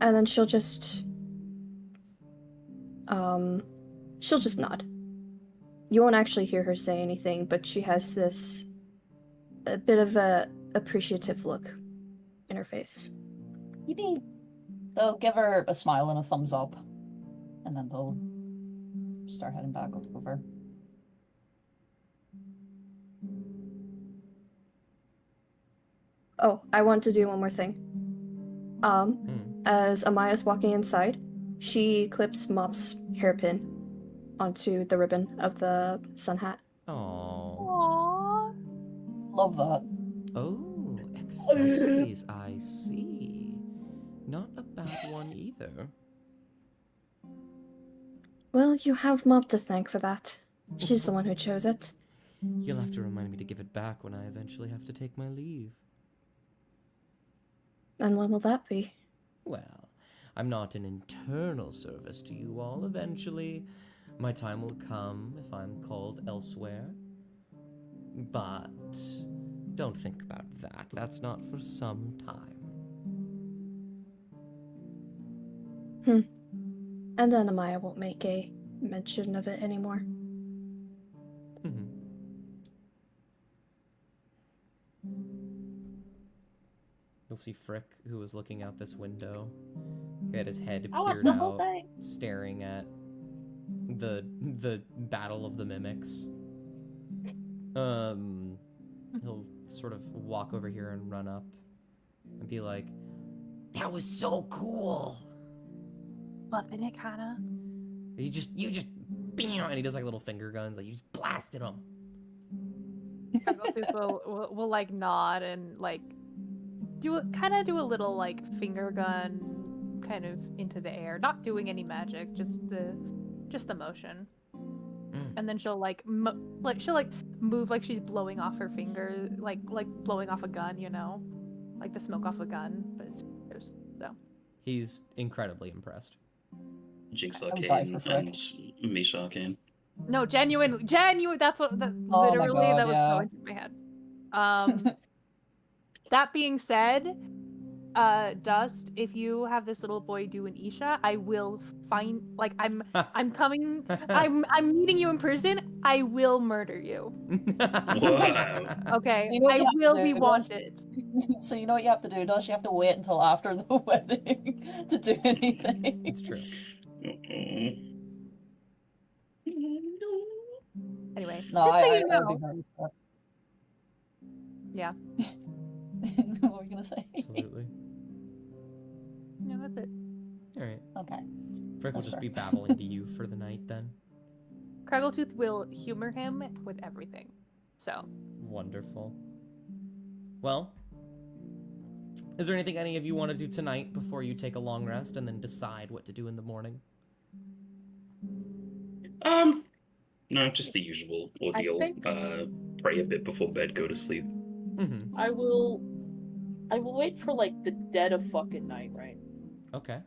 And then she'll just nod. You won't actually hear her say anything, but she has this a bit of a appreciative look in her face. Yippee! They'll give her a smile and a thumbs up, and then they'll start heading back over. Oh, I want to do one more thing. As Amaya's walking inside, she clips Mop's hairpin onto the ribbon of the sun hat. Aww. Aww. Love that. Oh, accessories, I see. Not a bad one either. Well, you have Mop to thank for that. She's the one who chose it. You'll have to remind me to give it back when I eventually have to take my leave. And when will that be? Well, I'm not in internal service to you all eventually. My time will come if I'm called elsewhere. But don't think about that. That's not for some time. And then Amaya won't make a mention of it anymore. You'll see Frick, who was looking out this window. He had his head I watched peered the whole out, thing. staring at the battle of the mimics. He'll sort of walk over here and run up and be like, "That was so cool." Loving it, kinda. You just, and he does like little finger guns, like you just blasted him. will like nod and like do a little like finger gun kind of into the air, not doing any magic, just the motion. And then she'll move like she's blowing off her finger, like blowing off a gun, you know, like the smoke off a gun, but it's fingers. So He's incredibly impressed. Jinx I'm Arcane dying for Frick. and Misha Arcane. no, genuine. That's what Oh my literally God, that was yeah. going through my head. That being said, Dust, if you have this little boy do an Isha, I will find I'm coming. I'm meeting you in prison. I will murder you. Wow. Okay, You know what I you have to will do, be Dust? wanted. So you know what you have to do, Dosh? You have to wait until after the wedding to do anything. It's true. Anyway, No, just so you I would be know. very upset. Yeah. What were you gonna say? Absolutely. No, that's it. All right. Okay. Frick will That's just fair. be babbling to you for the night then. Craggletooth will humor him with everything. So. Wonderful. Well, is there anything any of you want to do tonight before you take a long rest and then decide what to do in the morning? No, just the usual ordeal. think- Pray a bit before bed, go to sleep. Mm-hmm. I will wait for like the dead of fucking night, right? Okay.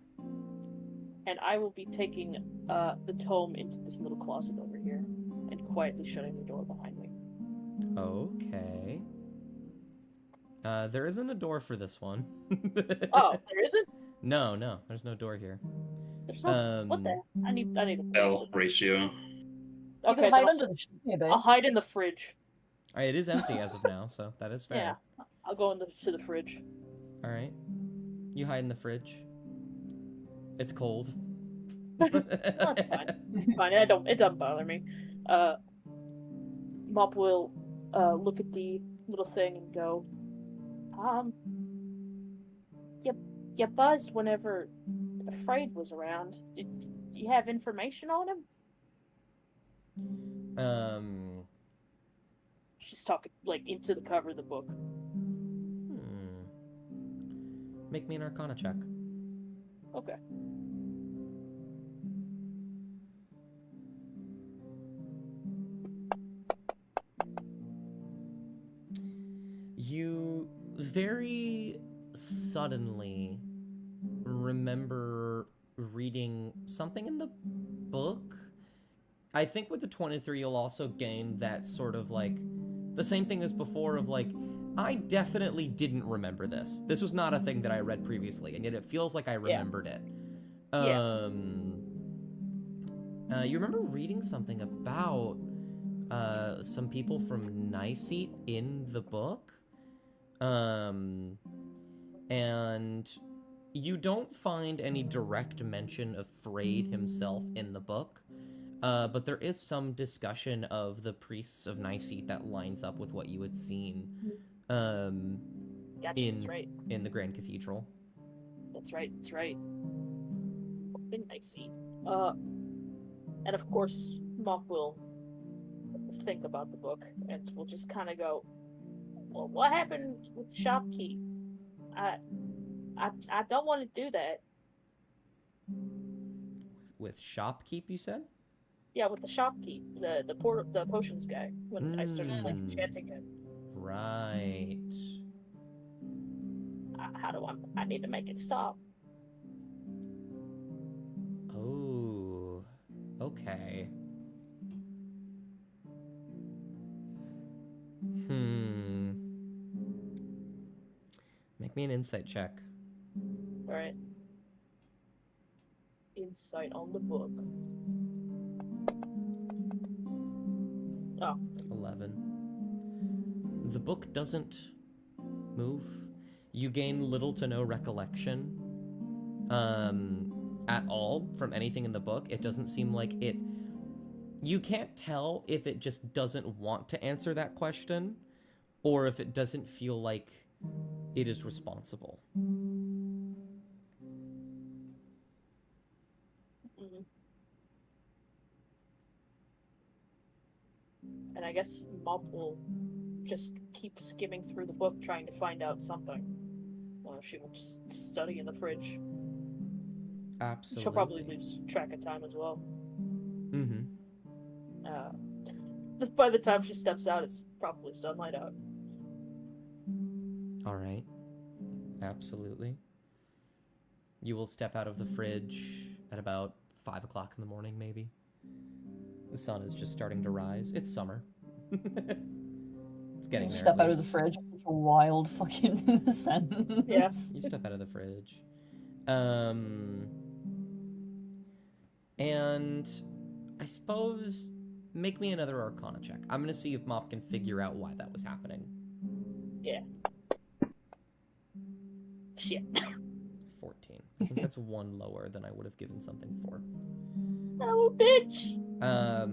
and I will be taking the tome into this little closet over here and quietly shutting the door behind me. Okay. There isn't a door for this one. Oh, there isn't? No, there's no door here. There's no. What the? I need a L ratio. You Okay, can hide then under the sheet, maybe. I'll hide in the fridge. It is empty as of now, so that is fair. Yeah, I'll go to the fridge. All right. You hide in the fridge. It's cold. That's fine. It's fine. It doesn't bother me. Mop will look at the little thing and go, you buzzed whenever Afraid was around. Do you have information on him? She's talking like into the cover of the book. Make me an Arcana check. Okay. You very suddenly remember reading something in the book. I think with the 23 you'll also gain that sort of like the same thing as before of like, I definitely didn't remember this. This was not a thing that I read previously, and yet it feels like I remembered it. You remember reading something about some people from Niceet in the book? And you don't find any direct mention of Frayed himself in the book, but there is some discussion of the priests of Niceet that lines up with what you had seen Gotcha, that's right. in the Grand Cathedral. That's right. In Niceet. And of course, Mop will think about the book, and we'll just kind of go, well, what happened with Shopkeep? I don't want to do that. With Shopkeep, you said? Yeah, with the Shopkeep, the potions guy, when I started like chanting him. Right. How do I need to make it stop? Oh, okay. Make me an insight check. Alright. Insight on the book. Oh. 11. The book doesn't move. You gain little to no recollection at all from anything in the book. It doesn't seem like it... You can't tell if it just doesn't want to answer that question or if it doesn't feel like it is responsible. And I guess Mop will just keep skimming through the book trying to find out something. Well, she will just study in the fridge. Absolutely. She'll probably lose track of time as well. By the time she steps out, it's probably sunlight out. All right. Absolutely. You will step out of the fridge at about 5 o'clock in the morning, maybe. The sun is just starting to rise. It's summer. It's getting there. Step out of the fridge. Such a wild fucking sentence. Yeah. You step out of the fridge. And I suppose make me another Arcana check. I'm gonna see if Mop can figure out why that was happening. Yeah. Shit. 14. I think that's one lower than I would have given something for. Oh, bitch! I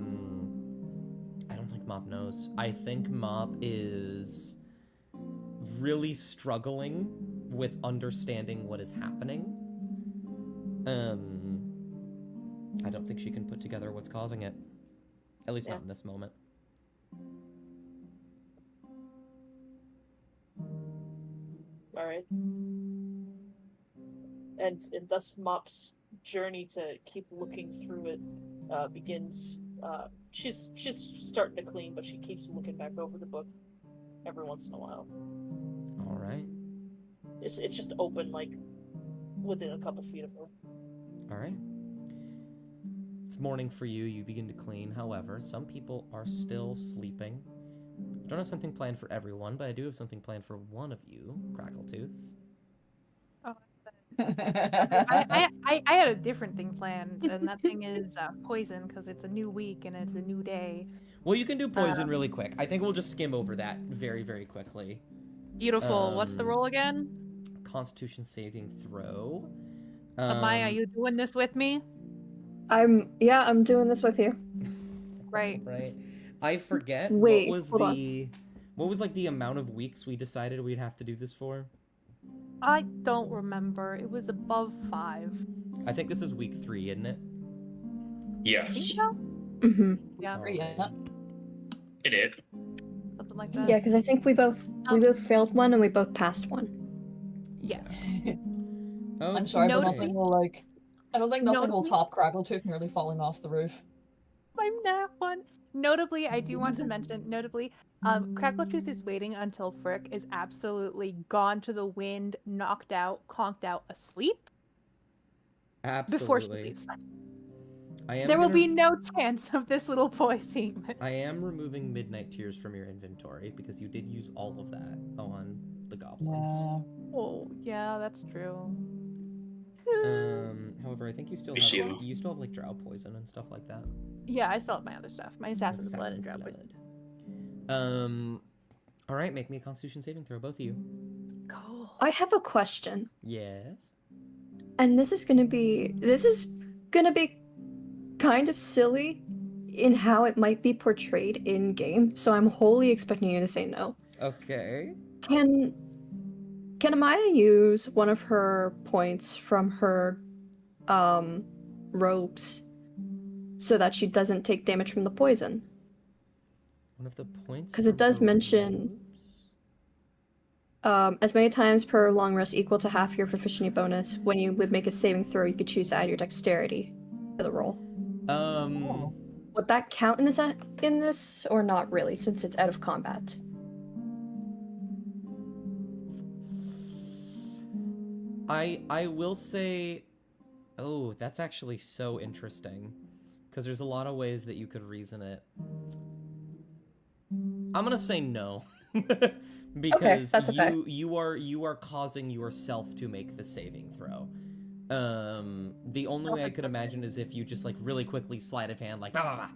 don't think Mop knows. I think Mop is really struggling with understanding what is happening. I don't think she can put together what's causing it. At least not in this moment. Alright. And thus Mop's journey to keep looking through it begins. She's starting to clean, but she keeps looking back over the book every once in a while. All right. It's just open, like, within a couple feet of her. All right. morning for you. You begin to clean. However, some people are still sleeping. I don't have something planned for everyone, but I do have something planned for one of you, Crackletooth. Oh, I had a different thing planned, and that thing is poison, because it's a new week and it's a new day. Well, you can do poison really quick. I think we'll just skim over that very, very quickly. Beautiful. What's the roll again? Constitution saving throw. Amaya, are you doing this with me? I'm doing this with you. Right. Right. I forget Wait, what was like the amount of weeks we decided we'd have to do this for? I don't remember. It was above 5. I think this is week 3, isn't it? Yes, Think so? Mm-hmm. Yeah, Yeah. it is. something like that. Yeah, because I think we both failed one and we both passed one. Yes. I'm sorry, but Notably- nothing will like. I don't think nothing will Notably- top Crackletooth nearly falling off the roof. I'm that one. Notably, I do want to mention, Crackletooth is waiting until Frick is absolutely gone to the wind, knocked out, conked out, asleep, before she Absolutely. leaves. There will be no chance of this little boy seeing this. I am removing Midnight Tears from your inventory because you did use all of that on the goblins. Yeah. Oh, yeah, that's true. However, I think you still Luchinia. have like drow poison and stuff like that. Yeah, I still have my other stuff. My assassin's blood and drow poison. All right, make me a Constitution saving throw, both of you. Cool. I have a question, Yes. and this is gonna be kind of silly in how it might be portrayed in game. So I'm wholly expecting you to say no. Okay. Can Amaya use one of her points from her robes so that she doesn't take damage from the poison? One of the points. 'Cause it does for mention- robes? As many times per long rest equal to half your proficiency bonus. When you would make a saving throw, you could choose to add your dexterity to the roll. Oh. Would that count in this or not really, since it's out of combat? I will say, oh, that's actually so interesting, because there's a lot of ways that you could reason it. I'm gonna say no, because that's okay. you are causing yourself to make the saving throw. The only way I could imagine is if you just like really quickly sleight of hand, like blah blah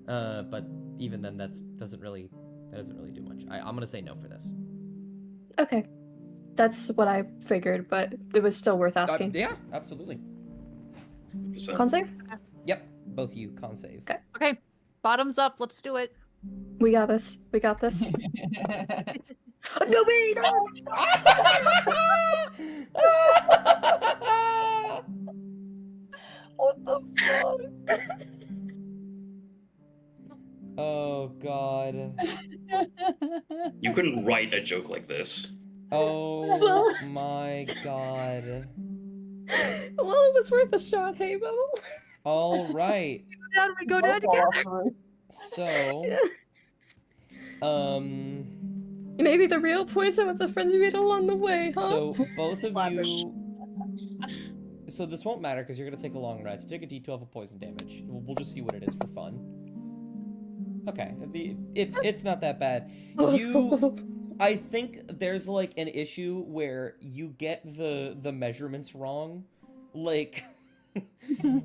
blah. But even then, that doesn't really do much. I'm gonna say no for this. Okay. That's what I figured, but it was still worth asking. Yeah, absolutely. Con save? Yep, both you con save. Okay. Okay, bottoms up. Let's do it. We got this. We got this. No, wait! No! What the fuck? Oh god. You couldn't write a joke like this. Oh my god. Well, it was worth a shot, hey, Bubble. All right. Down we go down together. So, Maybe the real poison was the friends we made along the way, huh? so both of Lavish. you. So this won't matter because you're gonna take a long rest. You take a D12 of poison damage. We'll just see what it is for fun. Okay, it's not that bad. I think there's like an issue where you get the measurements wrong. Like,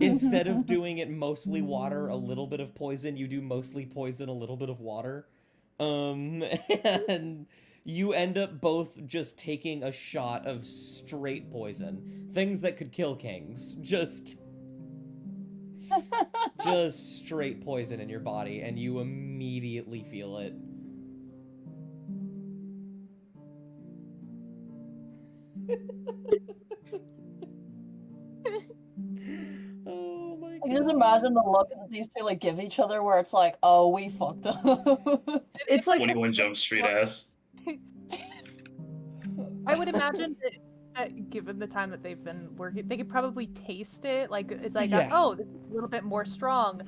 instead of doing it mostly water, a little bit of poison, you do mostly poison, a little bit of water. And you end up both just taking a shot of straight poison. Things that could kill kings. Just straight poison in your body, and you immediately feel it. Oh my god. I can just imagine the look that these two like give each other where it's like, oh, we fucked up. It's like 21 Jump Street ass. I would imagine that given the time that they've been working, they could probably taste it. Like it's like, Yeah. oh, this is a little bit more strong,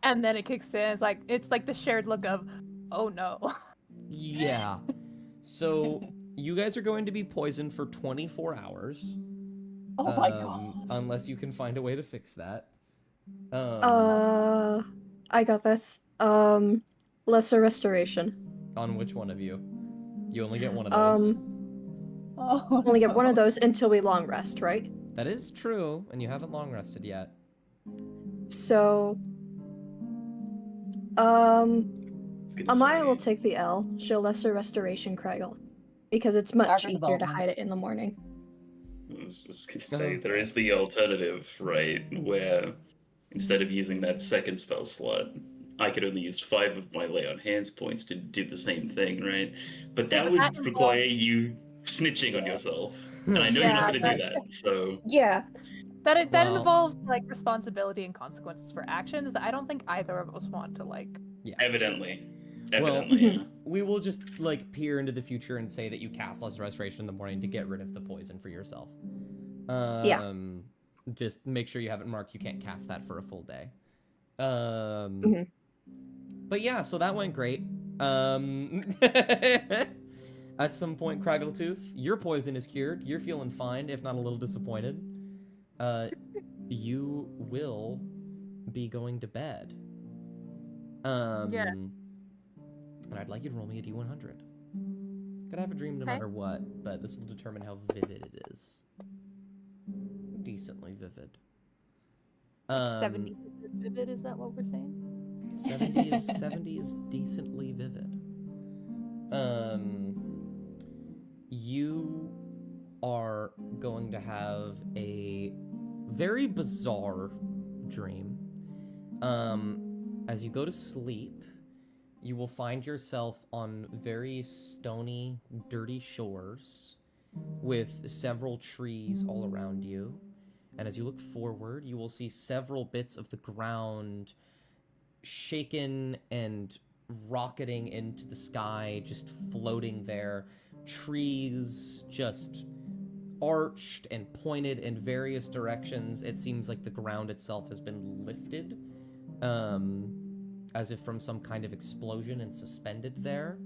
and then it kicks in. It's like the shared look of, oh no. Yeah. So, you guys are going to be poisoned for 24 hours. Oh my god. Unless you can find a way to fix that. I got this. Lesser restoration. On which one of you? You only get one of those. Oh, Only get one of no. those until we long rest, right? That is true, and you haven't long rested yet. So, It's gonna Amaya will say- take the L. She'll lesser restoration Craigle. Because it's much Character easier to development. hide it in the morning. I was just gonna say, there Okay. is the alternative, right, where instead of using that second spell slot, I could only use 5 of my lay on hands points to do the same thing, right? But Yeah, that but would that require involves- you snitching on yourself. And I know you're Yeah, not gonna do that- that, so Yeah. That Well- involves like responsibility and consequences for actions that I don't think either of us want to like. evidently. Well, Evidently, yeah. we will just like peer into the future and say that you cast less restoration in the morning to get rid of the poison for yourself. Yeah. Just make sure you have it marked. You can't cast that for a full day. Mhm. But yeah, so that went great. At some point, Craggletooth, your poison is cured. You're feeling fine, if not a little disappointed. You will be going to bed. Yeah. And I'd like you to roll me a d100. Could have a dream no Okay. matter what, but this will determine how vivid it is. Decently vivid. 70 vivid, is that what we're saying? 70 is decently vivid. You are going to have a very bizarre dream. As you go to sleep, you will find yourself on very stony, dirty shores with several trees all around you. And as you look forward, you will see several bits of the ground shaken and rocketing into the sky, just floating there. Trees just arched and pointed in various directions. It seems like the ground itself has been lifted, as if from some kind of explosion and suspended there.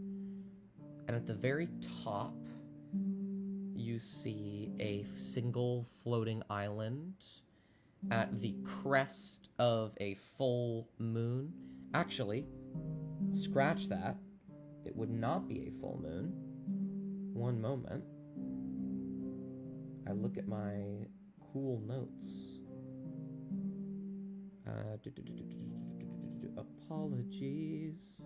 And at the very top, you see a single floating island at the crest of a full moon. Actually, scratch that. It would not be a full moon. One moment. I look at my cool notes. Apologies.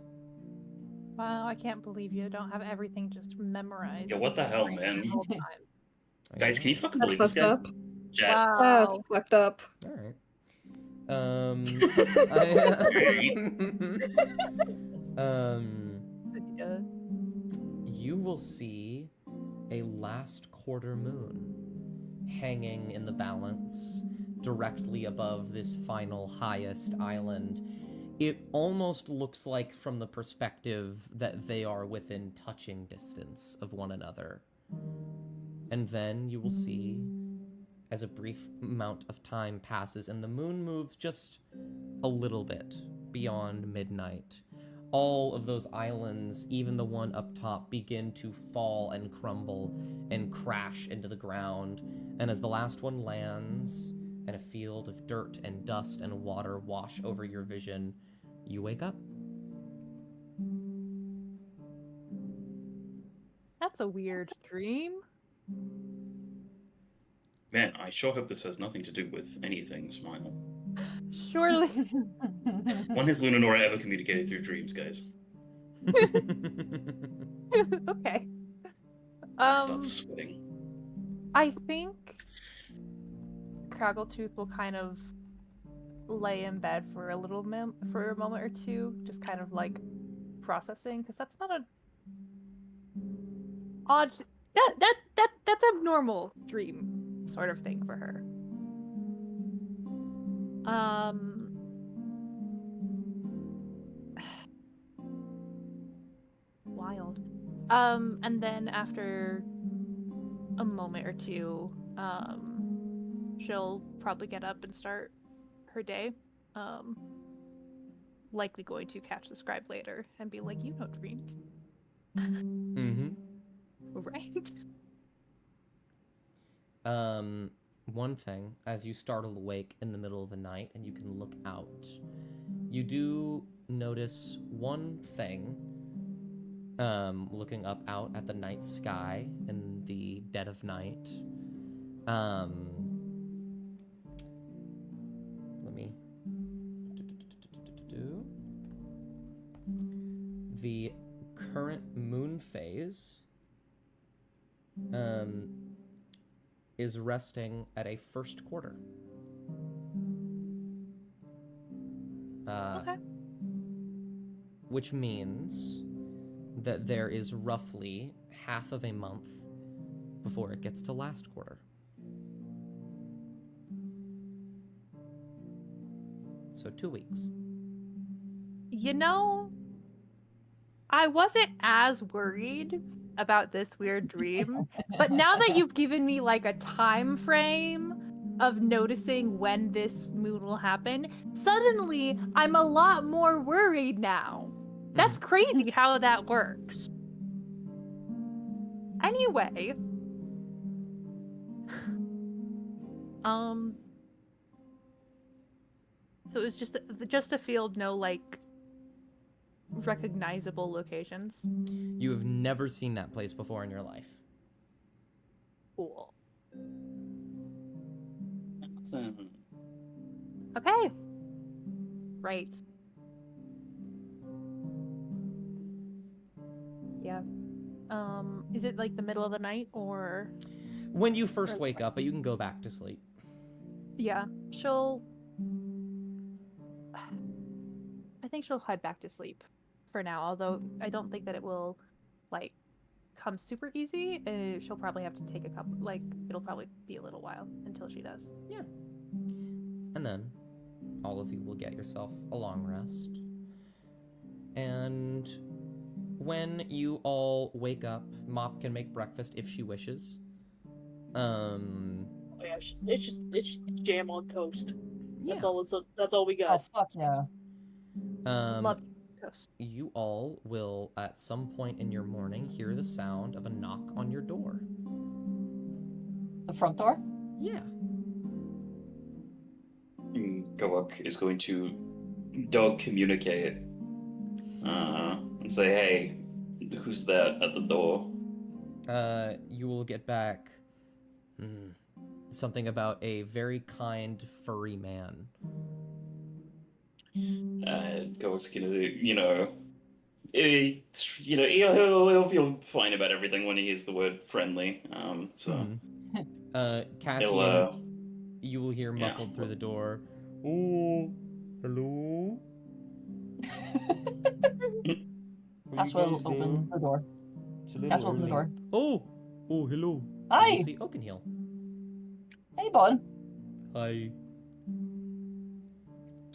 Wow, I can't believe you don't have everything just memorized. Yeah, what the hell, man? All the time. Guys, can you fucking That's believe this fucked guy? up. Chat. Wow. That's fucked up. All right. You will see a last quarter moon hanging in the balance directly above this final highest island. It almost looks like from the perspective that they are within touching distance of one another. And then you will see, as a brief amount of time passes and the moon moves just a little bit beyond midnight, all of those islands, even the one up top, begin to fall and crumble and crash into the ground. And as the last one lands and a field of dirt and dust and water wash over your vision, you wake up. That's a weird dream. Man, I sure hope this has nothing to do with anything, Smile. Surely. When has Lunanora ever communicated through dreams, guys? Okay. I start sweating. I think Craggletooth will kind of lay in bed for a little for a moment or two, just kind of like processing, because that's not a odd that's a normal dream sort of thing for her. Wild. And then after a moment or two, she'll probably get up and start her day. Likely going to catch the scribe later and be like, you know dreams. Mm-hmm. Right? one thing, as you startle awake in the middle of the night and you can look out, you do notice one thing, looking up out at the night sky in the dead of night. Let me... The current moon phase is resting at a first quarter. Okay. Which means that there is roughly half of a month before it gets to last quarter. So 2 weeks. You know, I wasn't as worried about this weird dream, but now that you've given me like a time frame of noticing when this moon will happen, suddenly I'm a lot more worried now. That's crazy how that works. Anyway, so it was just a field, no like recognizable locations. You have never seen that place before in your life. Cool. Awesome. Okay. Right. Yeah. Is it like the middle of the night or? When you first wake up, but you can go back to sleep. Yeah. I think she'll head back to sleep for now, although I don't think that it will, like, come super easy. She'll probably have to take a couple, like, it'll probably be a little while until she does. Yeah. And then all of you will get yourself a long rest. And when you all wake up, Mop can make breakfast if she wishes. Oh yeah, it's just jam on toast. Yeah. That's all we Oh, got. fuck yeah. Love toast. You all will, at some point in your morning, hear the sound of a knock on your door. The front door? Yeah. Gowok is going to dog communicate and say, "Hey, who's that at the door?" You will get back something about a very kind furry man. Gowok's gonna, he'll feel fine about everything when he hears the word friendly. Cassian, you will hear muffled through the door. Oh, hello. Cass will open the door. Cass will open the door. Oh, hello. Hi. You see Oakenhill. Hey, bud. Hi.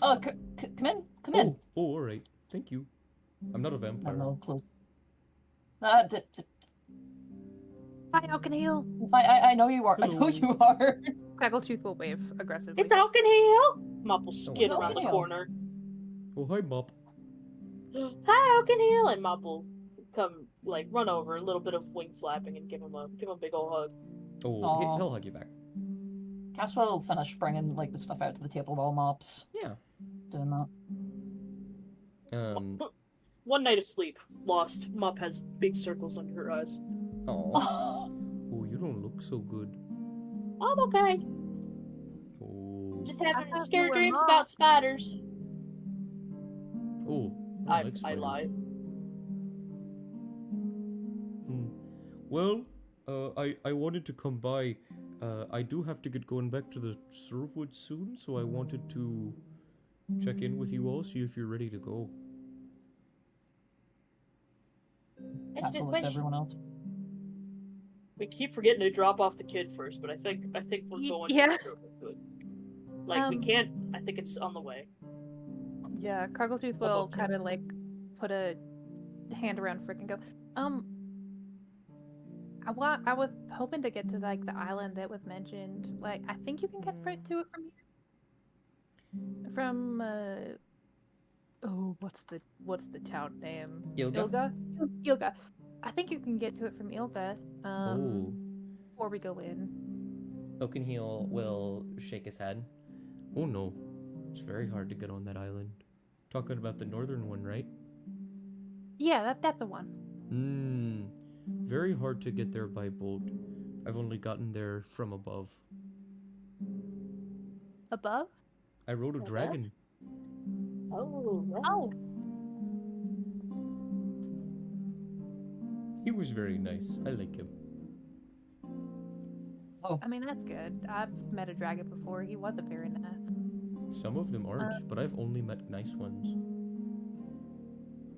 Oh, come in. Come in. Oh, all right. Thank you. I'm not a vampire. No, close. Hi, Alkenhill. I know you are. Hello. I know you are. Craggletooth will wave aggressively. It's Alkenhill. Mop will skid Oh, around the Alkenhill. corner. Oh, hi, Mop. Hi, Alkenhill, and Mop will come run over, a little bit of wing flapping, and give him a big old hug. Oh, Aw. he'll hug you back. Cass will finish bringing the stuff out to the table while Mop's Yeah. doing that. One night of sleep lost. Mop has big circles under her eyes. Oh. Oh, Oh, you don't look so good. I'm okay. Oh. Just I having thought scary you were dreams Mop. about spiders. Oh. I like spiders. lied. Well, I wanted to come by. I do have to get going back to the Cirwood soon, so I wanted to check in with you all, see if you're ready to go. That's a Cass good will look at question. everyone else. We keep forgetting to drop off the kid first, but I think we're going Yeah. to the circle. We can't. I think it's on the way. Yeah, Craggletooth What will about kind of put a hand around Frick and go, I was hoping to get to the island that was mentioned. I think you can get to it from here. From what's the town name? Ilga? Ilga. I think you can get to it from Ilga. Oh. Before we go in. Oakenheel will shake his head. Oh no, it's very hard to get on that island. Talking about the northern one, right? Yeah, that's the one. Very hard to get there by boat. I've only gotten there from above. Above? I rode a Above? dragon. Oh, right. Oh, He was very nice. I like him. Oh, I mean, that's good. I've met a dragon before. He was a very nice. Some of them aren't, but I've only met nice ones.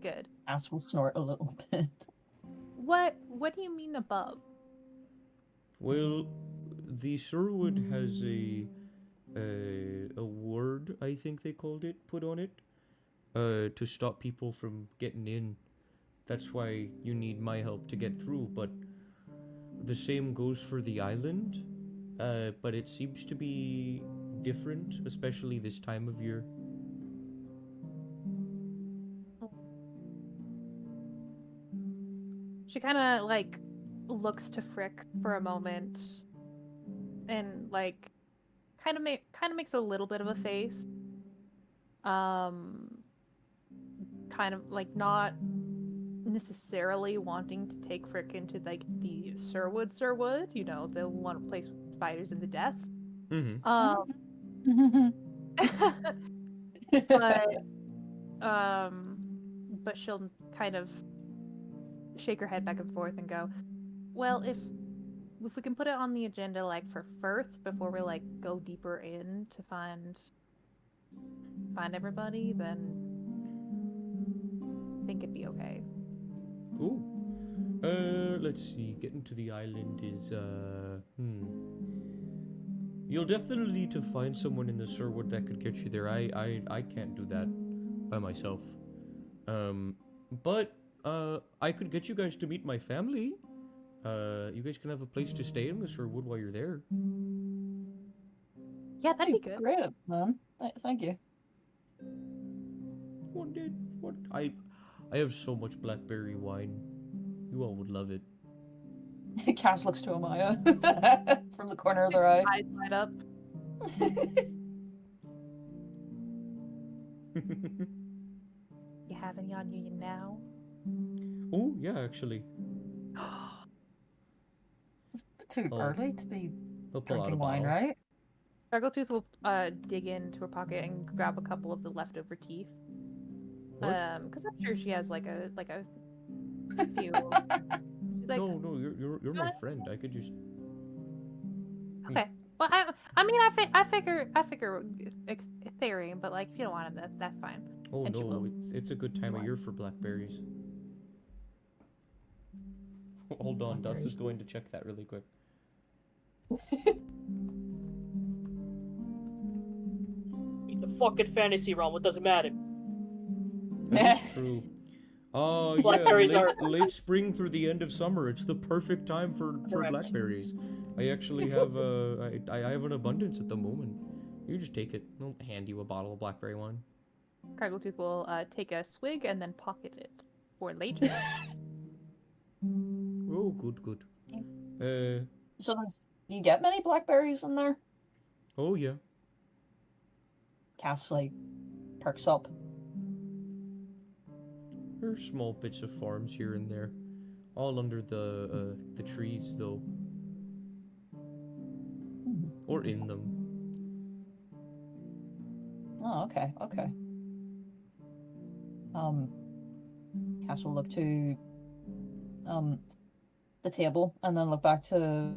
Good. Ass will snort a little bit. What do you mean above? Well, the Cirwood has a word, I think they called it, put on it, to stop people from getting in. That's why you need my help to get through, but the same goes for the island, but it seems to be different, especially this time of year. She kind of like looks to Frick for a moment, and like kind of makes a little bit of a face. Kind of like not necessarily wanting to take Frick into like the Cirwood, you know, the one place with spiders and the death. Mm-hmm. But she'll kind of shake her head back and forth and go, well, if we can put it on the agenda like for Firth before we like go deeper in to find everybody, then I think it'd be okay. Ooh. Let's see. Getting to the island is, You'll definitely need to find someone in the Cirwood that could get you there. I can't do that by myself. But I could get you guys to meet my family. You guys can have a place to stay in the Cirwood while you're there. Yeah, that'd be good. Great, man. Thank you. What? I have so much blackberry wine. You all would love it. Cass looks to Amaya from the corner of their eye. Eyes light up. You have any on you now? Oh, yeah, actually. It's too Oh. early to be They'll pull out a drinking wine, bottle. right? Struggletooth will dig into her pocket and grab a couple of the leftover teeth. What? Because I'm sure she has like a few. She's like, No, you're my friend. I could just. okay. Well, I mean, I figure Ethereum, but like if you don't want them, that's fine. Oh And she no, will. it's a good time of What? year for blackberries. Hold on, Dust is Blackberries. going to check that really quick. In the fucking fantasy realm, it doesn't matter. That's true. Oh yeah, Blackberries are- late spring through the end of summer. It's the perfect time for Correct. blackberries. I actually have I have an abundance at the moment. You just take it. I'll hand you a bottle of blackberry wine. Struggletooth will take a swig and then pocket it for later. Oh, good. So, do you get many blackberries in there? Oh yeah. Cass like perks up. There are small bits of farms here and there, all under the trees though, or in them. Oh, okay. Cass will look to the table and then look back to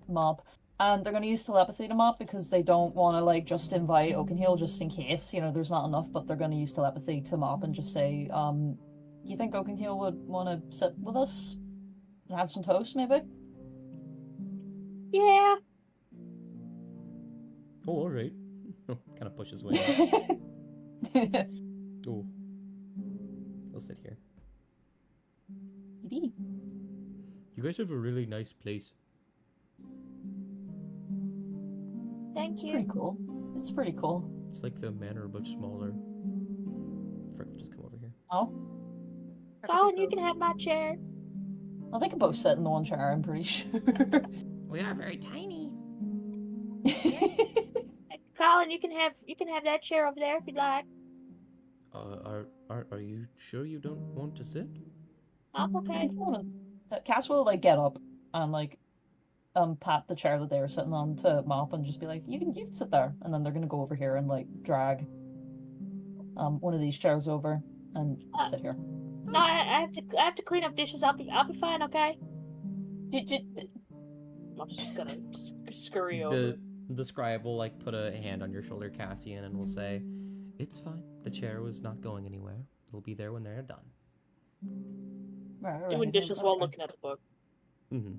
Mop. And they're going to use telepathy to Mop because they don't want to like just invite Oakenhill just in case, you know, there's not enough, but they're going to use telepathy to Mop and just say, you think Oakenhill would want to sit with us and have some toast maybe? Yeah. Oh, all right. Kind of pushes away. Oh, I'll sit here. Maybe. You guys have a really nice place. Thank It's you. pretty cool. It's pretty cool. It's like the manor but smaller. Frick, just come over here. Oh, Colin, you can have my chair. well, they can both sit in the one chair, I'm pretty sure. We are very tiny. Colin, you can have that chair over there if you'd like. Are you sure you don't want to sit? I'm okay. Cass will like get up and like pat the chair that they were sitting on to Mop and just be like, you can sit there, and then they're gonna go over here and like drag one of these chairs over and sit here. No, I have to clean up dishes. I'll be fine. Okay. I'm just gonna scurry over. The scribe will like put a hand on your shoulder, Cassian, and will say, "It's fine. The chair was not going anywhere. It'll be there when they're done." Right, Doing dishes while looking at the book. Mm-hmm.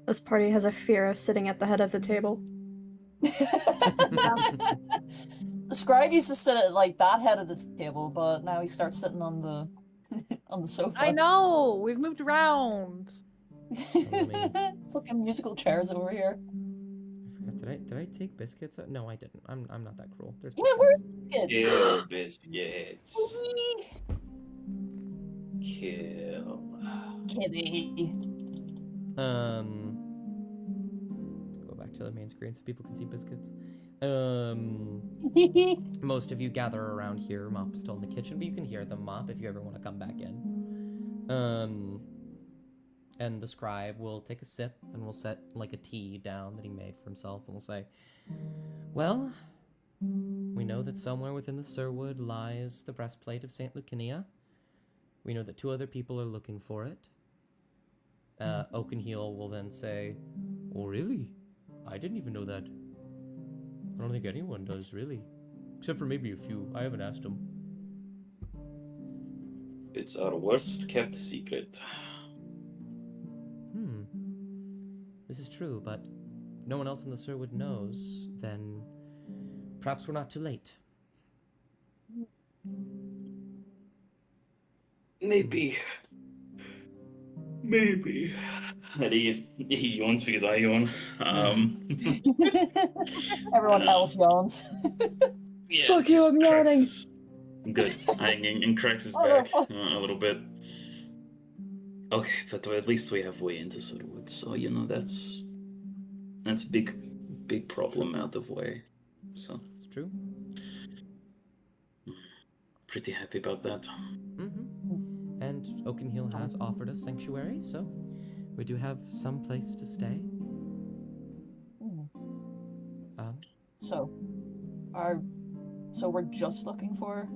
This party has a fear of sitting at the head of the table. The scribe used to sit at like that head of the table, but now he starts sitting on the on the sofa. I know! We've moved around. Fucking musical chairs over here. I forgot. Did I take biscuits? No, I didn't. I'm not that cruel. There's Yeah, where's biscuits. kids? Kill biscuits. Kill. Kitty. Go back to the main screen so people can see biscuits. Most of you gather around here. Mop's still in the kitchen, but you can hear them. Mop, if you ever want to come back in. And the scribe will take a sip and will set like a tea down that he made for himself and will say, "Well, we know that somewhere within the Cirwood lies the breastplate of St. Luchinia. We know that 2 other people are looking for it." Oakenheel will then say, "Oh, really? I didn't even know that. I don't think anyone does, really. Except for maybe a few. I haven't asked them." It's our worst kept secret. This is true, but if no one else in the Cirwood knows, then perhaps we're not too late. Maybe. And he yawns because I yawn. Everyone else yawns. Yeah, Fuck you, I'm yawning. Good. And cracks his back a little bit. Okay, but at least we have way into Cirwood, so you know that's a big problem out of way. So It's true. pretty happy about that. And Oakenheel has offered us sanctuary, so we do have some place to stay. So we're just looking for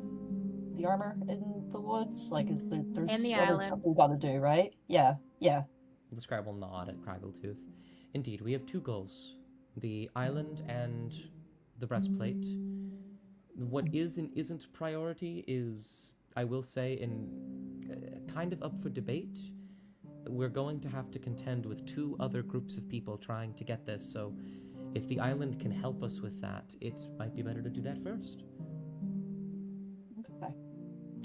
the armor in the woods? Like, there's And the other island. stuff we gotta do, right? Yeah. The scribe will nod at Craggletooth. Indeed, we have 2 goals. The island and the breastplate. What is and isn't priority is, I will say, kind of up for debate. We're going to have to contend with 2 other groups of people trying to get this, so if the island can help us with that, it might be better to do that first. Okay.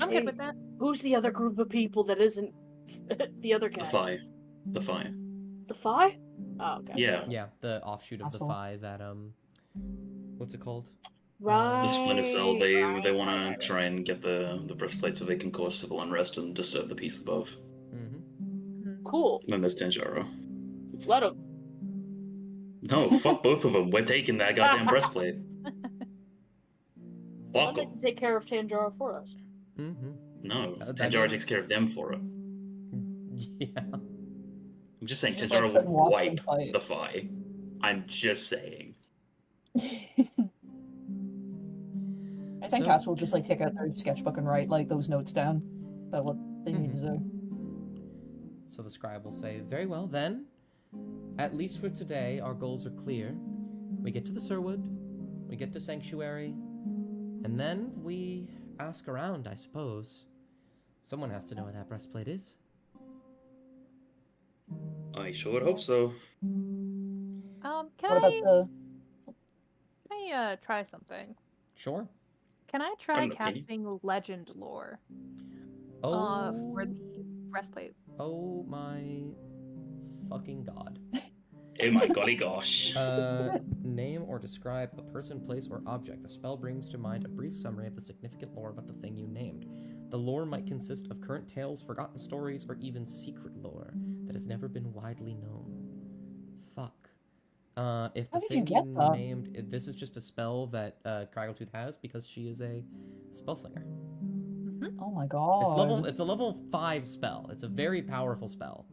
I'm good with that. Who's the other group of people that isn't the other guy? The Fi. The Fi? Oh, okay. Yeah. Yeah, the offshoot of the Asshole. Phi that, what's it called? Right. The Splinter Cell, they right, want right. to try and get the breastplate so they can cause civil unrest and disturb the peace above. Cool. Then there's Tanjaro. Let him. No, fuck both of them. We're taking that goddamn breastplate. Well, Fuck they 'em. can take care of Tanjaro for us. No, that Tanjaro means- takes care of them for it. Yeah. I'm just saying Just like Tanjaro sit and will watch wipe them fight. the Fi. I'm just saying. I think So- Cass will just like take out their sketchbook and write like those notes down about what they need to do. So the scribe will say, "Very well, then. At least for today, our goals are clear. We get to the Cirwood, we get to Sanctuary, and then we ask around, I suppose. Someone has to know where that breastplate is." I sure would hope so. Can What about the? I try something? Sure. Can I try I'm not kidding. casting legend lore Oh, for the breastplate? oh my fucking god. Oh my golly gosh. Name or describe a person, place, or object. The spell brings to mind a brief summary of the significant lore about the thing you named. The lore might consist of current tales, forgotten stories, or even secret lore that has never been widely known. Fuck. If How the did you thing get that? named, this is just a spell that Craggletooth has because she is a spellslinger. Oh my god. It's a level 5 spell. It's a very powerful spell.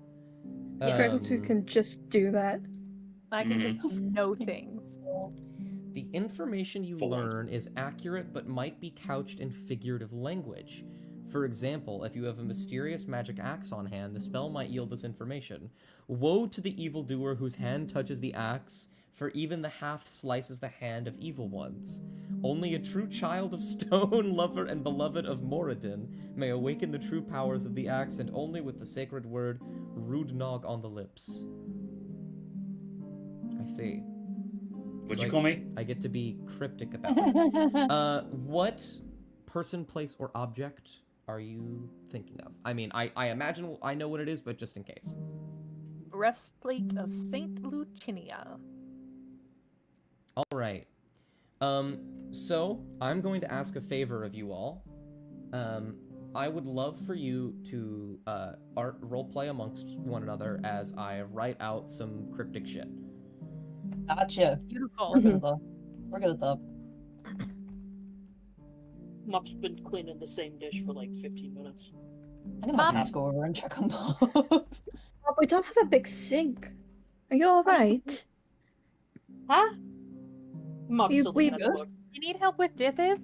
Yeah. Craggletooth can just do that. I can just know things. The information you For once. learn is accurate but might be couched in figurative language. For example, if you have a mysterious magic axe on hand, the spell might yield this information. Woe to the evildoer whose hand touches the axe, for even the haft slices the hand of evil ones. Only a true child of stone, lover and beloved of Moradin, may awaken the true powers of the axe, and only with the sacred word Rudnog on the lips. I see. What'd So you call me? I get to be cryptic about it. What person, place, or object are you thinking of? I mean, I imagine I know what it is, but just in case. Breastplate of St. Luchinia. All right. So I'm going to ask a favor of you all. I would love for you to art roleplay amongst one another as I write out some cryptic shit. Gotcha. Beautiful. We're good at that. We're good at that. Mop's been cleaning the same dish for like 15 minutes. I'm gonna have Cass go over and check on both. Oh, we don't have a big sink. Are you alright? Huh? Mop's still we looking at the good? book. You need help with Dithith?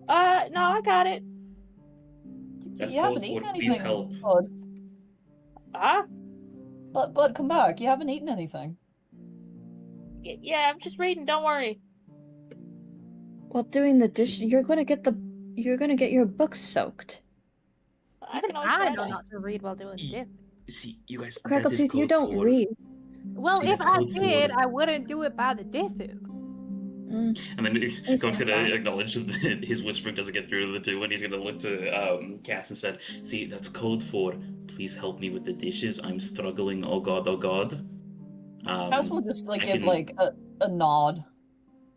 No, I got it. That's You haven't code eaten for please anything, help. Bud. Huh? Bud, come back. You haven't eaten anything. Yeah, I'm just reading, don't worry. While doing the dish, you're gonna get your book soaked. I Even can always I try. know not to read while doing Dith. See, you guys. that is Craggletooth, you code don't for- read. Well, See, if that's I code for- did, I wouldn't do it by the Dithu. Mm. And then It's God's gonna fine. acknowledge that his whispering doesn't get through to the two, and he's gonna look to Cass and said, "See, that's code for please help me with the dishes. I'm struggling. Oh God, oh God." Cass will just like I give can- like a nod.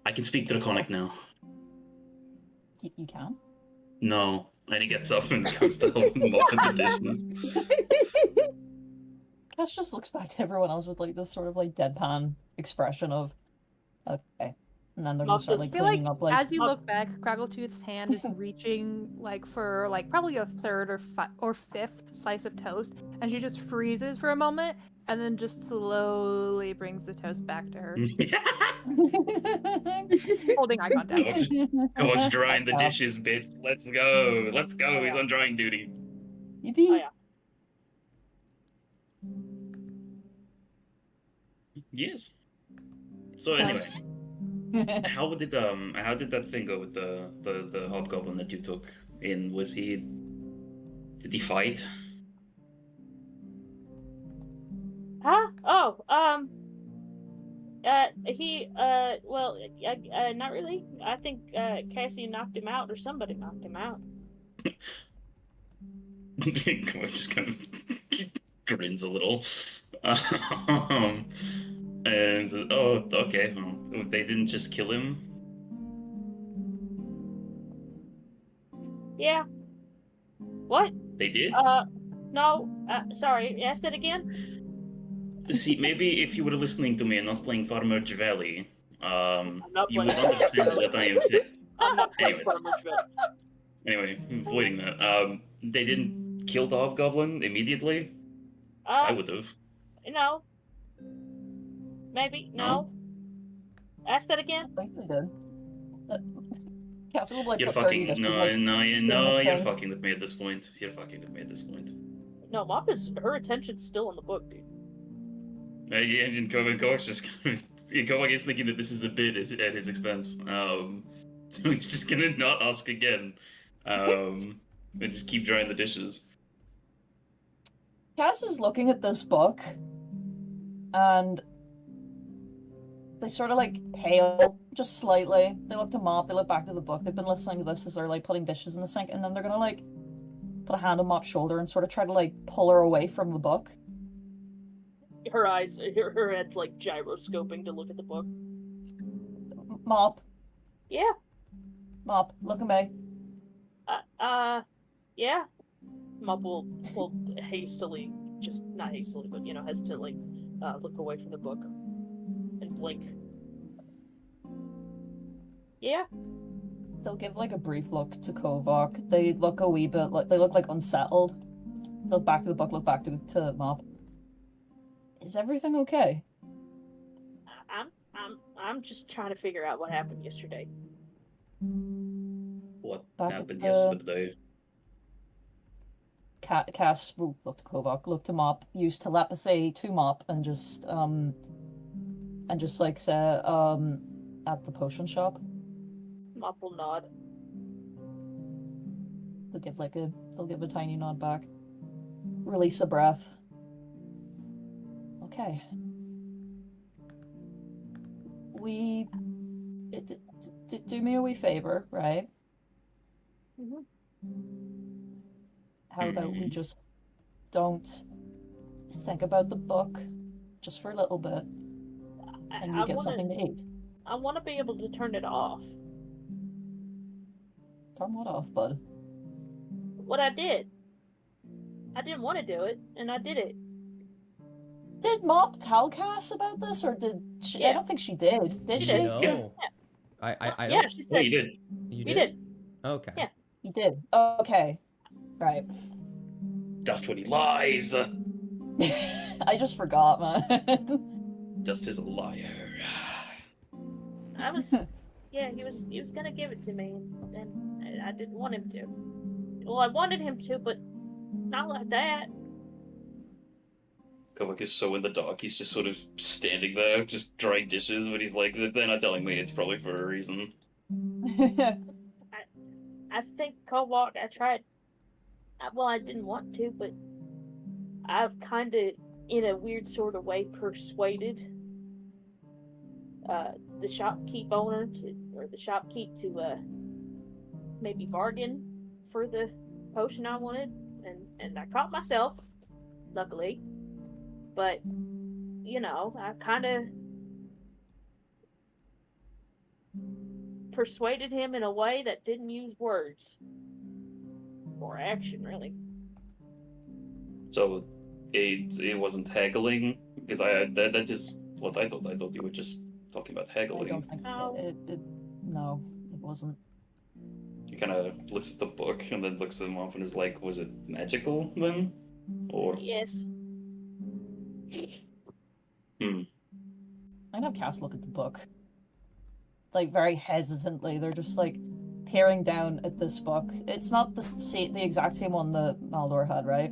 I can speak Draconic now. You can. No, and he gets up and comes to help him mop the dishes. Cass just looks back to everyone else with like this sort of like deadpan expression of, okay, and then they're gonna Mop start does- like I feel like cleaning up like. as you look back, Craggletooth's hand is reaching like for like probably a third or fifth slice of toast, and she just freezes for a moment and then just slowly brings the toast back to her, holding eye contact. Go watch drying the dishes, bitch. Let's go. Let's go. Oh, He's yeah. on drying duty. Yippee. Oh, yeah. Yes. So anyway, how did that thing go with the hobgoblin that you took in? Did he fight? Huh? Oh, well, not really. I think, Cassie knocked him out, or somebody knocked him out. Just kind of grins a little, and says, "Oh, okay. Well, they didn't just kill him." Yeah. What? They did. No, sorry, ask that again? See, maybe if you were listening to me and not playing Farmer Javelli, not you would playing understand what I am saying. I'm not playing Anyway. Farmer Vet. Anyway, avoiding that. They didn't kill the hobgoblin immediately. I would have. No. Maybe, no. Ask that again? I think they did. Cass will like You're put dirty fucking dishes, no, like, no, in no. the You're thing. fucking with me at this point. You're fucking with me at this point. No, her attention's still on the book, dude. Yeah, and Kovacs just kind of, Kovac is thinking that this is a bit at his expense. So he's just gonna not ask again, and just keep drying the dishes. Cass is looking at this book, and they sort of like pale just slightly. They look to Mop, they look back to the book. They've been listening to this as they're like putting dishes in the sink, and then they're gonna like put a hand on Mop's shoulder and sort of try to like pull her away from the book. Her eyes, her head's like gyroscoping to look at the book. Mop, Yeah, Mop, look at me. yeah. Mop will hastily, just not hastily, but hesitantly, look away from the book. and blink. Yeah. They'll give like a brief look to Kovok. They look a wee bit like they look like unsettled. Look back to the book, look back to Mop. Is everything okay? I'm just trying to figure out what happened yesterday. What Back at happened the- yesterday? Cass will look to Kovok, look to Mop, use telepathy to Mop, and just like say at the potion shop. Mop will nod. They'll give a tiny nod back. Release a breath. Okay. Do me a wee favor, right? Mhm. How about we just don't think about the book just for a little bit, and you get something to eat. I want to be able to turn it off. Turn what off, bud? What I did. I didn't want to do it, and I did it. Did Mop tell Cass about this, or did she? Yeah. I don't think she did. Did She she? did. No. Yeah. I Yeah, don't. she Oh, said. you did. You We did? did. Okay. Yeah. He did. Okay. Right. Dust when he lies. I just forgot, man. Dust is a liar. I was. Yeah, he was gonna give it to me, and I didn't want him to. Well, I wanted him to, but not like that. Kovak is so in the dark, he's just sort of standing there, just drying dishes, but he's like, they're not telling me, it's probably for a reason. I think Cobalt. I tried. Well, I didn't want to, but I've kind of, in a weird sort of way, persuaded the shopkeep owner or the shopkeep to maybe bargain for the potion I wanted, and I caught myself, luckily. But you know, I kind of persuaded him in a way that didn't use words or action, really. So, it wasn't haggling? Because that is what I thought. I thought you were just talking about I haggling. don't think No. no, it wasn't. He kind of looks at the book and then looks at him up and is like, was it magical then? Or... Yes. I'd have Cass look at the book. Like, very hesitantly. They're just, like, peering down at this book. It's not the exact same one that Maldor had, right?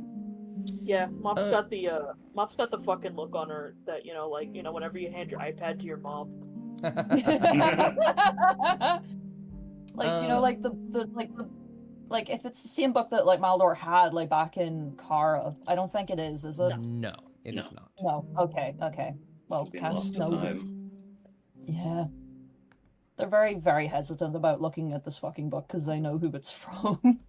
Yeah, Mop's got the fucking look on her that, whenever you hand your iPad to your mom. Like, do you know, like, like, if it's the same book that, like, Maldor had, like, back in Kara, I don't think it is it? No, it is No. not. No, okay. Well, It's been Cass lots of knows time. it's... Yeah. They're very, very hesitant about looking at this fucking book because they know who it's from.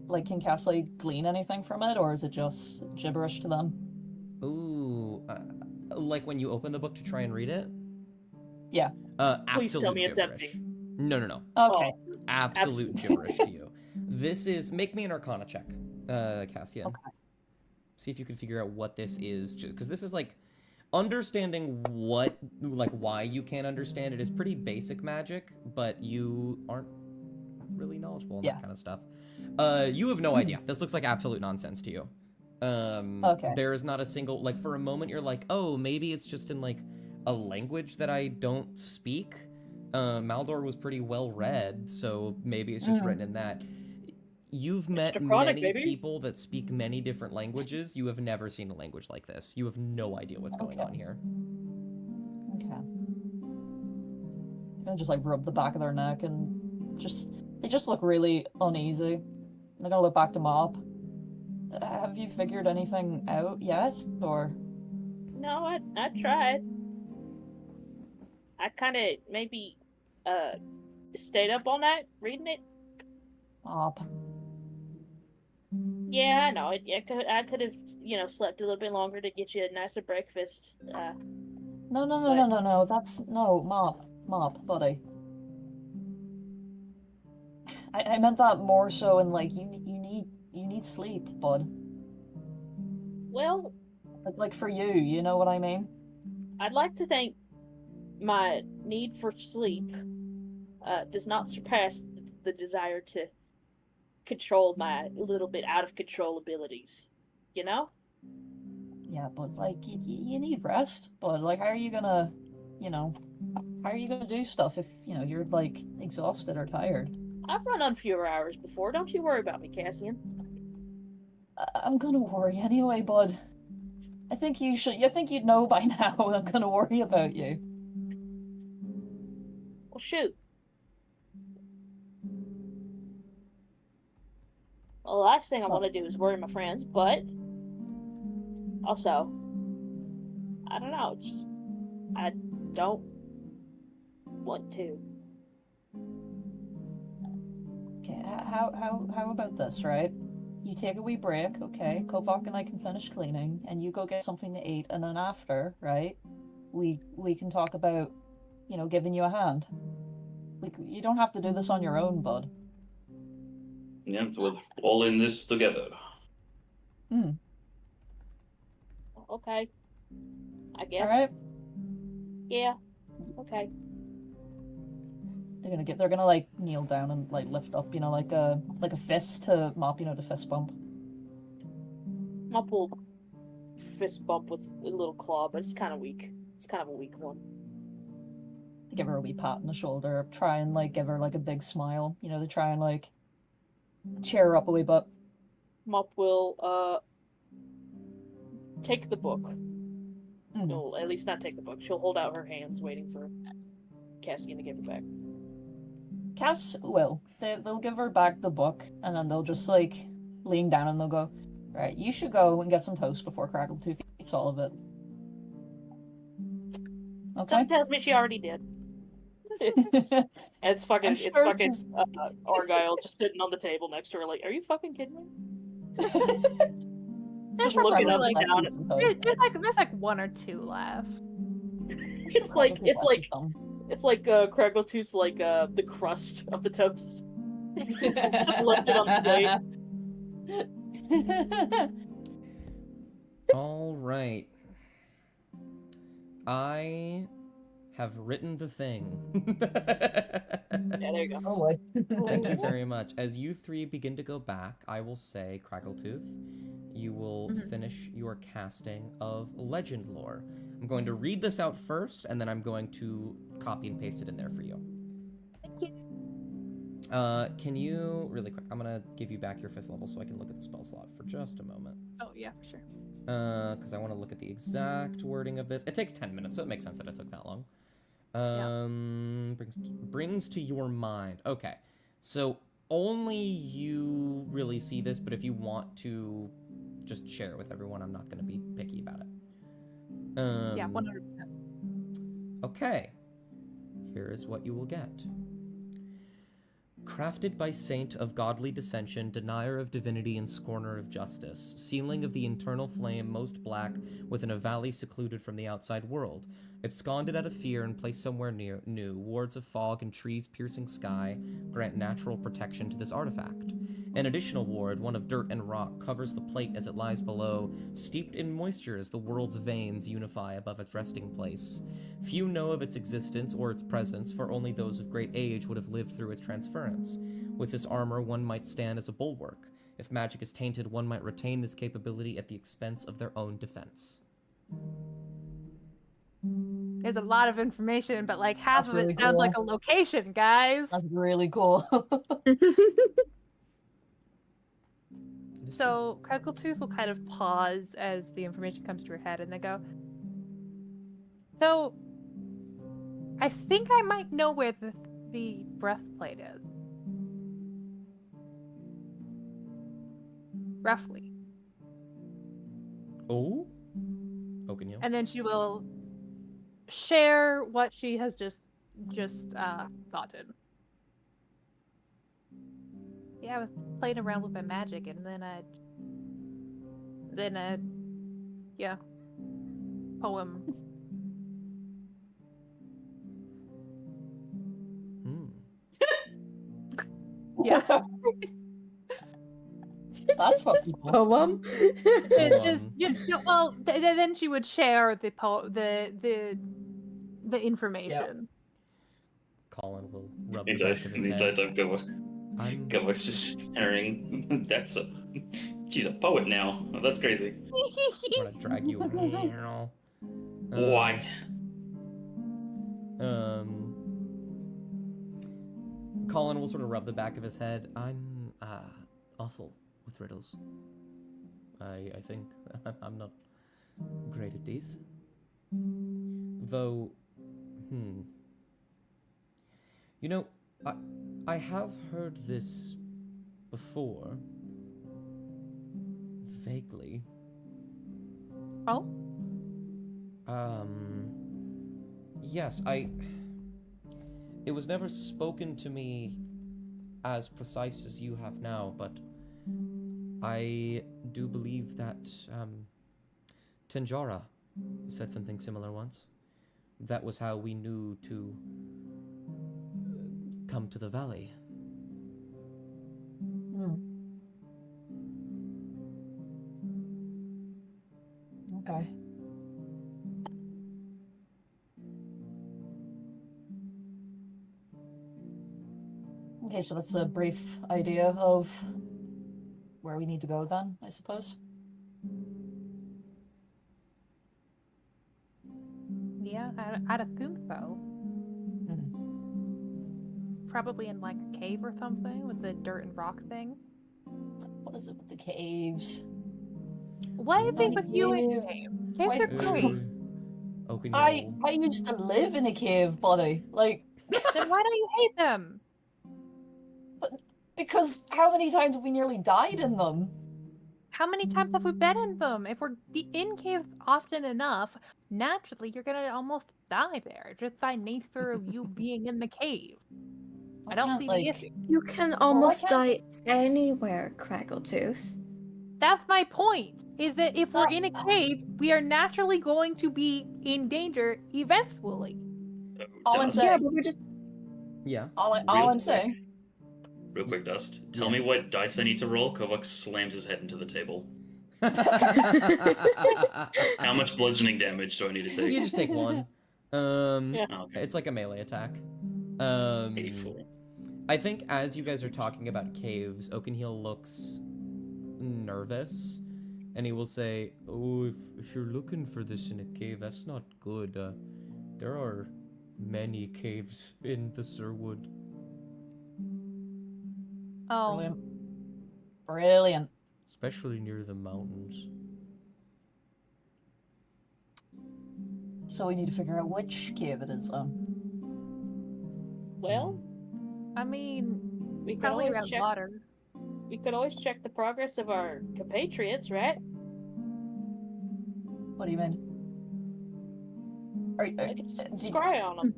Like, can Cass, like, glean anything from it, or is it just gibberish to them? Ooh, like when you open the book to try and read it? Yeah. Please tell Absolute me it's gibberish. empty. No. Okay. Absolute gibberish to you. This is... Make me an Arcana check, Cassian. Okay. See if you can figure out what this is, because this is, like, understanding why you can't understand it is pretty basic magic, but you aren't really knowledgeable in that kind of stuff. You have no idea. This looks like absolute nonsense to you. Okay. There is not a single, like, for a moment you're like, oh, maybe it's just in, like, a language that I don't speak. Maldor was pretty well read, so maybe it's just written in that. You've met Draconic, many baby. people that speak many different languages. You have never seen a language like this. You have no idea what's going on here. Okay. Gonna just, like, rub the back of their neck and they just look really uneasy. They're gonna look back to Mop. Have you figured anything out yet, or? No, I tried. I kind of maybe stayed up all night reading it. Mop. Yeah, I know. I could have slept a little bit longer to get you a nicer breakfast. No. That's no Mop, buddy. I meant that more so in, like, you need sleep, bud. Well, Like for you know what I mean? I'd like to think my need for sleep does not surpass the desire to control my little bit out of control abilities. You know? Yeah, but like you need rest. But like, how are you gonna, how are you gonna do stuff if you're like exhausted or tired? I've run on fewer hours before. Don't you worry about me, Cassian. I'm gonna worry anyway, bud. I think you should. I think you'd know by now I'm gonna worry about you. Well, shoot. Well, the last thing I want to do is worry my friends, but also, I don't know. Just I don't want to. Okay, how about this, right? You take a wee break, okay? Kovac and I can finish cleaning, and you go get something to eat, and then after, right? We can talk about, giving you a hand. You don't have to do this on your own, bud. Yeah, we're all in this together. Hmm. Okay. I All guess. right. Yeah. Okay. They're gonna like kneel down and like lift up, like a fist to mop, the fist bump. Mop will fist bump with a little claw, but it's kind of weak. It's kind of a weak one. They give her a wee pat on the shoulder, try and like give her like a big smile. They try and like cheer her up a wee bit. Mop will take the book. Mhm. No, at least not take the book. She'll hold out her hands, waiting for Cassian to give it back. Cass will. They'll give her back the book, and then they'll just like lean down and they'll go, "Right, you should go and get some toast before Crackletooth eats all of it." Okay. Something tells me she already did. It's fucking, I'm it's sure fucking she's- Argyle just sitting on the table next to her, like, are you fucking kidding me? There's Just looking probably up like, and down. there's like one or two left. It's like Crackletooth's like the crust of the toast. It's just lifted on the plate. All right. I have written the thing. Yeah, there you go. Oh boy. Thank you very much. As you three begin to go back, I will say, Crackletooth, you will finish your casting of Legend Lore. I'm going to read this out first, and then I'm going to copy and paste it in there for you. Thank you. Can you, really quick, I'm gonna give you back your 5th level so I can look at the spell slot for just a moment. Oh yeah, for sure. Because I want to look at the exact wording of this. It takes 10 minutes, so it makes sense that it took that long. Brings to your mind. Okay, so only you really see this, but if you want to just share it with everyone, I'm not going to be picky about it. Yeah, 100%. Okay, here is what you will get. Crafted by saint of godly dissension, denier of divinity and scorner of justice, sealing of the internal flame most black within a valley secluded from the outside world, absconded out of fear and placed somewhere new, wards of fog and trees piercing sky grant natural protection to this artifact. An additional ward, one of dirt and rock, covers the plate as it lies below, steeped in moisture as the world's veins unify above its resting place. Few know of its existence or its presence, for only those of great age would have lived through its transference. With this armor, one might stand as a bulwark. If magic is tainted, one might retain this capability at the expense of their own defense. There's a lot of information, but like half That's of really it sounds cool. like a location, guys. That's really cool. So Crackletooth will kind of pause as the information comes to her head, and then go, so I think I might know where the breastplate is. Roughly. Oh? Open you. And then she will share what she has just gotten. Yeah, I was playing around with my magic, and then yeah, poem. Hmm. Yeah. That's what Just his people- poem. It's just Um, well, then she would share the information. Colin will rub the Anytime, back of his anytime head. I'm Gavok's just staring. She's a poet now. Oh, that's crazy. I'm gonna drag you. What? Colin will sort of rub the back of his head. I'm awful with riddles. I think I'm not great at these. Though, you know, I have heard this before. Vaguely. Oh? Yes, it was never spoken to me as precise as you have now, but I do believe that, Tanjara said something similar once. That was how we knew to come to the valley. Okay. Okay, so that's a brief idea of where we need to go then, I suppose. Yeah, I'd assume so. Probably in like a cave or something with the dirt and rock thing. What is it with the caves? What is it with you and Cave. cave? Caves Why- are great. I used to live in a cave, buddy. Like, Then why don't you hate them? because how many times have we nearly died in them? How many times have we been in them? If we're in caves often enough, naturally you're gonna almost die there just by nature of you being in the cave. I don't see the issue. You can almost die anywhere, Craggletooth. That's my point. Is that if we're in a cave, we are naturally going to be in danger eventually. All I'm Dust, saying. Yeah, but we're just. Yeah. All Real I'm saying. Real quick, Dust. Tell Yeah. me what dice I need to roll. Kovak slams his head into the table. How much bludgeoning damage do I need to take? You just take one. Yeah. Oh, okay. It's like a melee attack. 84. I think as you guys are talking about caves, Oakenheel looks nervous, and he will say, "Oh, if you're looking for this in a cave, that's not good. There are many caves in the Cirwood." Oh, Brilliant. Brilliant. Especially near the mountains. So we need to figure out which cave it is. Well, I mean, we could probably always around check. water. We could always check the progress of our compatriots, right? What do you mean? I could scry on them.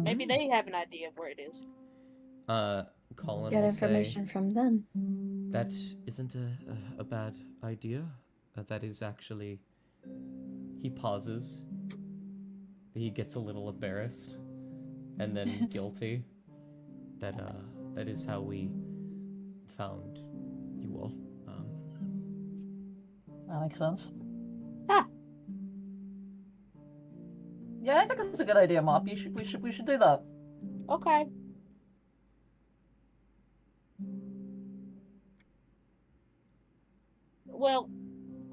Maybe they have an idea of where it is. Colin Get will information from them. say, "That isn't a bad idea. That is actually..." He pauses. He gets a little embarrassed, and then guilty. That is how we found you all. That makes sense. Ah. Yeah, I think it's a good idea, Mop. We should do that. Okay. Well,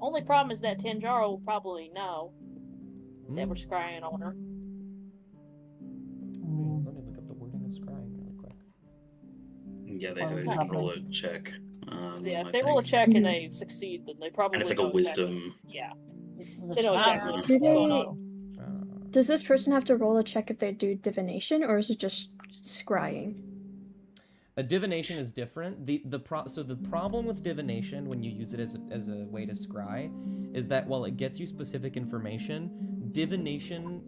only problem is that Tanjaro will probably know that we're scrying on her. Let me look up the wording of scrying really quick. Yeah, they Well, do. it's They not can roll a check. Yeah, I if they roll a think. check and they succeed, then they probably And it's like a know exactly- wisdom. Yeah. This is a They know chance. exactly what's Do going they- on. Does this person have to roll a check if they do divination, or is it just scrying? A divination is different. So the problem with divination when you use it as a way to scry is that while it gets you specific information, divination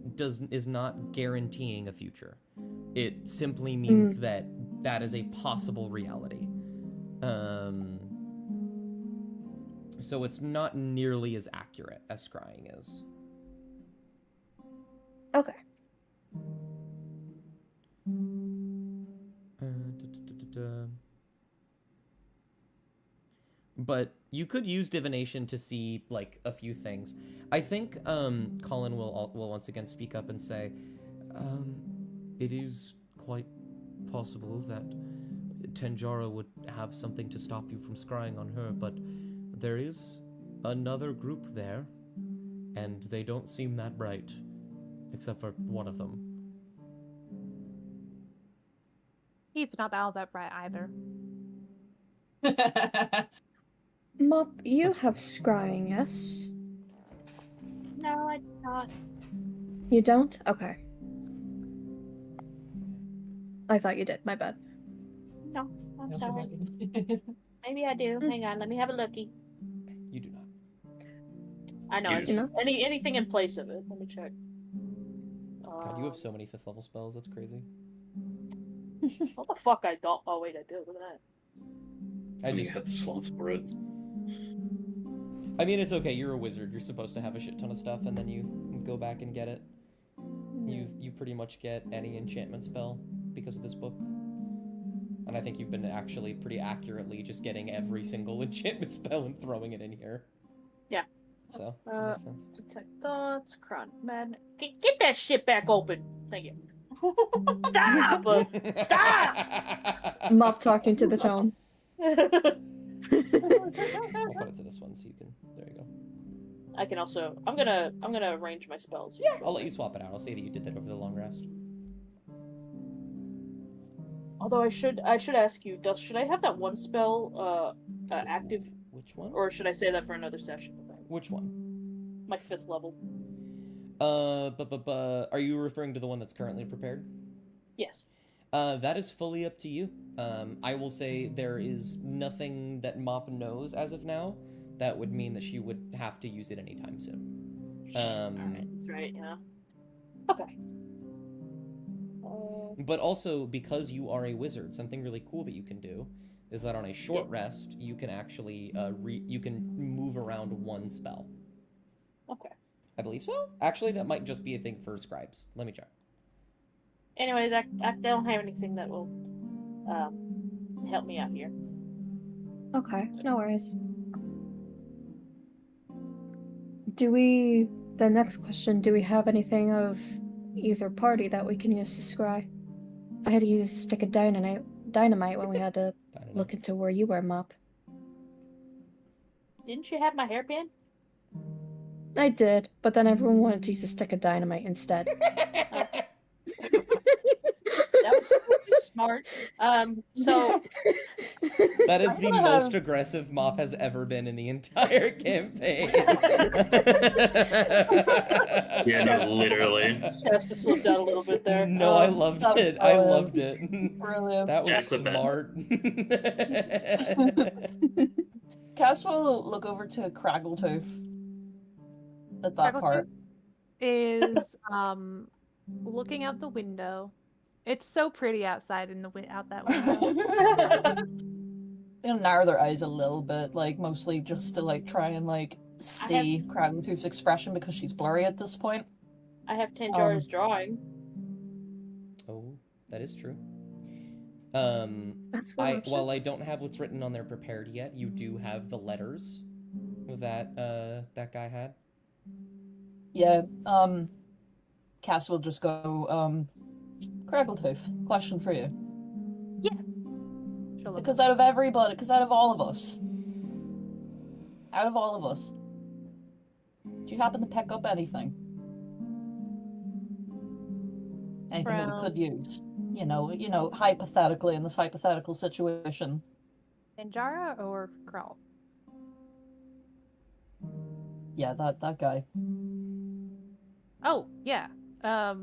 is not guaranteeing a future. It simply means that is a possible reality. So it's not nearly as accurate as scrying is. Okay. but you could use divination to see like a few things. I think Colin will once again speak up and say, it is quite possible that Tenjara would have something to stop you from scrying on her, but there is another group there, and they don't seem that bright, except for one of them. He's not all that bright either. Mop, you have scrying, yes? No, I not. You don't? Okay. I thought you did, my bad. No, I'm No, sorry. forget. Maybe I do. Hang on, let me have a looky. You do not. I know. You It's know? anything in place of it. Let me check. God, you have so many 5th level spells, that's crazy. What the fuck? I don't. Oh wait, I do. Look at that. You have the slots for it. I mean, it's okay, you're a wizard, you're supposed to have a shit ton of stuff, and then you go back and get it. You pretty much get any enchantment spell because of this book. And I think you've been actually pretty accurately just getting every single enchantment spell and throwing it in here. Yeah. So, that makes sense. Detect thoughts. Cron man. Get that shit back open. Thank you. Stop! Stop! Mop talking to the tone. I'll put it to this one so you can. There you go. I can also. I'm gonna arrange my spells. Yeah, I'll let you swap it out. I'll say that you did that over the long rest. Although I should ask you, should I have that one spell active, Which one? or should I say that for another session? Which one? My 5th level. Are you referring to the one that's currently prepared? Yes. That is fully up to you. I will say there is nothing that Mop knows as of now that would mean that she would have to use it anytime soon. Alright, that's right, yeah. Okay. But also, because you are a wizard, something really cool that you can do is that on a short rest, you can actually you can move around one spell. Okay. I believe so. Actually, that might just be a thing for scribes. Let me check. Anyways, I don't have anything that will help me out here. Okay, no worries. The next question, do we have anything of either party that we can use to scry? I had to use a stick of dynamite when we had to look into where you were, Mop. Didn't you have my hairpin? I did, but then everyone wanted to use a stick of dynamite instead. That was smart. So That is the most aggressive Mop has ever been in the entire campaign. Yeah, no, literally. Shasta slipped out a little bit there. No, I loved that was it. I brilliant. loved it. Brilliant. That was Yeah, clip that. smart. Cass will look over to Craggletooth at that part. Is looking out the window. It's so pretty outside out that window. They'll narrow their eyes a little bit, like mostly just to like try and like see Craggletooth's expression because she's blurry at this point. I have Tanjara's drawing. Oh, that is true. That's one option. While I don't have what's written on there prepared yet, you do have the letters that that guy had. Yeah, Cass will just go, Craggletooth, question for you. Because out of all of us, do you happen to pick up anything? Anything that we could use? You know, hypothetically, in this hypothetical situation. Tanjara or Krell? Yeah, that guy. Oh, yeah. I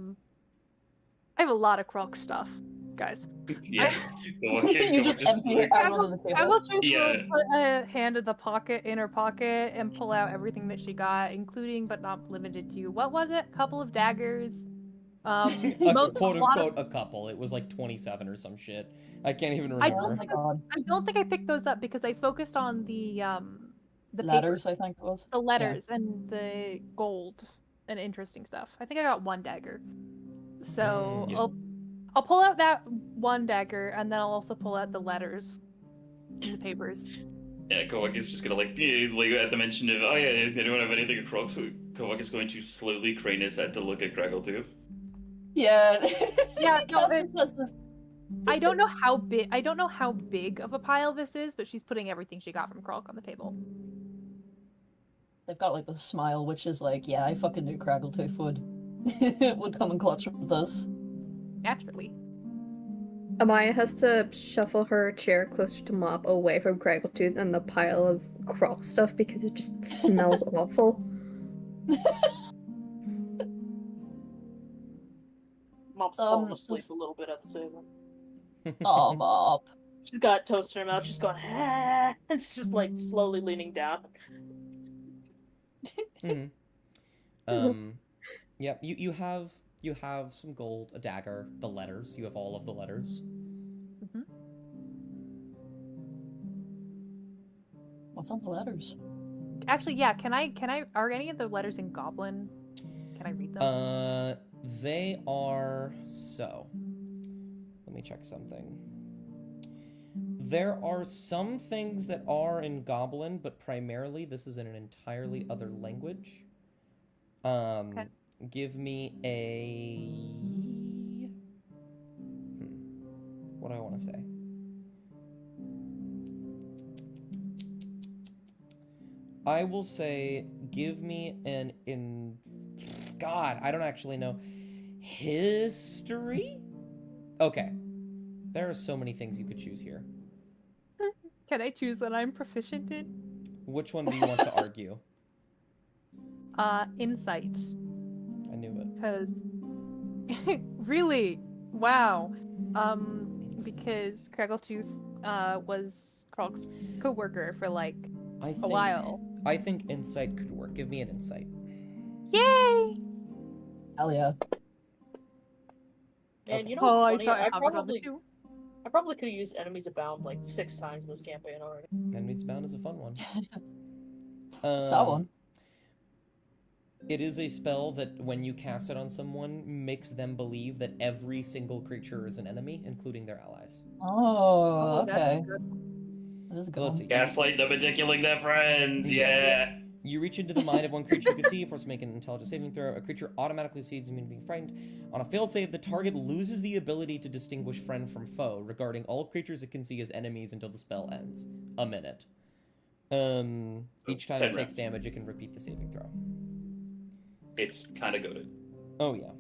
have a lot of Krell stuff, guys. Yeah. Go on, kid, You go on, just empty it out onto the I will table. put a hand in the inner pocket, and pull out everything that she got, including but not limited to, what was it? A couple of daggers. Quote unquote a couple. It was like 27 or some shit. I can't even remember. Oh my god. I don't think I picked those up because I focused on the Letters, paper, I think it was. the letters and the gold and interesting stuff. I think I got one dagger. So Yeah. I'll pull out that one dagger, and then I'll also pull out the letters and the papers. Yeah, Kowak is just gonna like at the mention of, oh yeah, does anyone have anything across? So Kowak is going to slowly crane his head to look at Graggletooth. Yeah. Yeah, no, Cassian does this. I don't know how big. I don't know how big of a pile this is, but she's putting everything she got from Krulk on the table. They've got like the smile, which is like, yeah, I fucking knew Craggletooth would come and clutch with this. Naturally. Amaya has to shuffle her chair closer to Mop away from Craggletooth and the pile of Krulk stuff because it just smells awful. Mom's falling asleep a little bit at the table. Aw, Mop. She's got toast in her mouth. She's going, ah, and she's just like slowly leaning down. Yeah, you have some gold, a dagger, the letters. You have all of the letters. Mm-hmm. What's on the letters? Actually, yeah. Can I? Are any of the letters in Goblin? Can I read them? They are so. Let me check something. There are some things that are in Goblin, but primarily this is in an entirely other language. Okay. Give me a... What do I want to say? I will say, give me an God, I don't actually know. History? Okay. There are so many things you could choose here. Can I choose what I'm proficient in? Which one do you want to argue? Insight. I knew it. Because really, wow. Because Craggletooth was Krulk's co-worker for like a while. I think insight could work. Give me an insight. Yay! Hell yeah. And Okay. you know what's funny? I I have it on the probably two. could have used Enemies Abound like 6 times in this campaign already. Enemies Bound is a fun one. Saw one. It is a spell that when you cast it on someone, makes them believe that every single creature is an enemy, including their allies. Oh, that's okay. good. That is a good Let's one. see. Gaslight them into killing their friends, yeah! You reach into the mind of one creature you can see, force to make an intelligence saving throw. A creature automatically sees immune to being frightened. On a failed save, the target loses the ability to distinguish friend from foe, regarding all creatures it can see as enemies until the spell ends. A minute. Each time 10 it takes rounds. damage, it can repeat the saving throw. It's kind of goated. Oh yeah.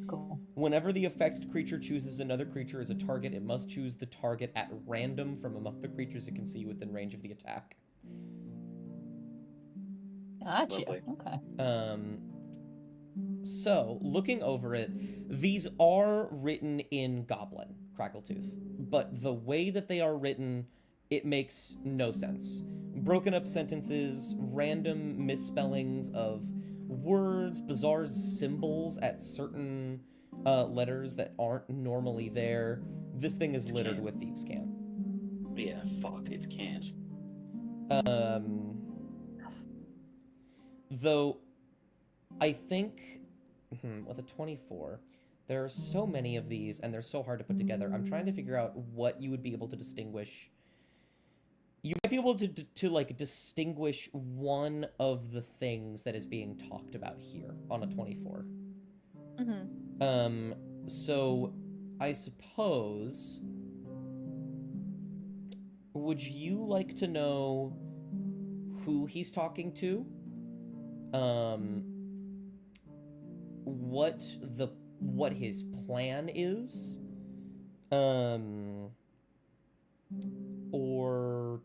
Cool. Whenever the affected creature chooses another creature as a target, it must choose the target at random from among the creatures it can see within range of the attack. Gotcha. Lovely. Okay. So, looking over it, these are written in Goblin, Craggletooth, but the way that they are written, it makes no sense. Broken up sentences, random misspellings of words, bizarre symbols at certain letters that aren't normally there. This thing is littered with thieves' cant. Yeah, fuck, it's can't. Though, I think, with a 24, there are so many of these, and they're so hard to put together. I'm trying to figure out what you would be able to distinguish. You might be able to like, distinguish one of the things that is being talked about here on a 24. Mm-hmm. So, I suppose, would you like to know who he's talking to? What his plan is, or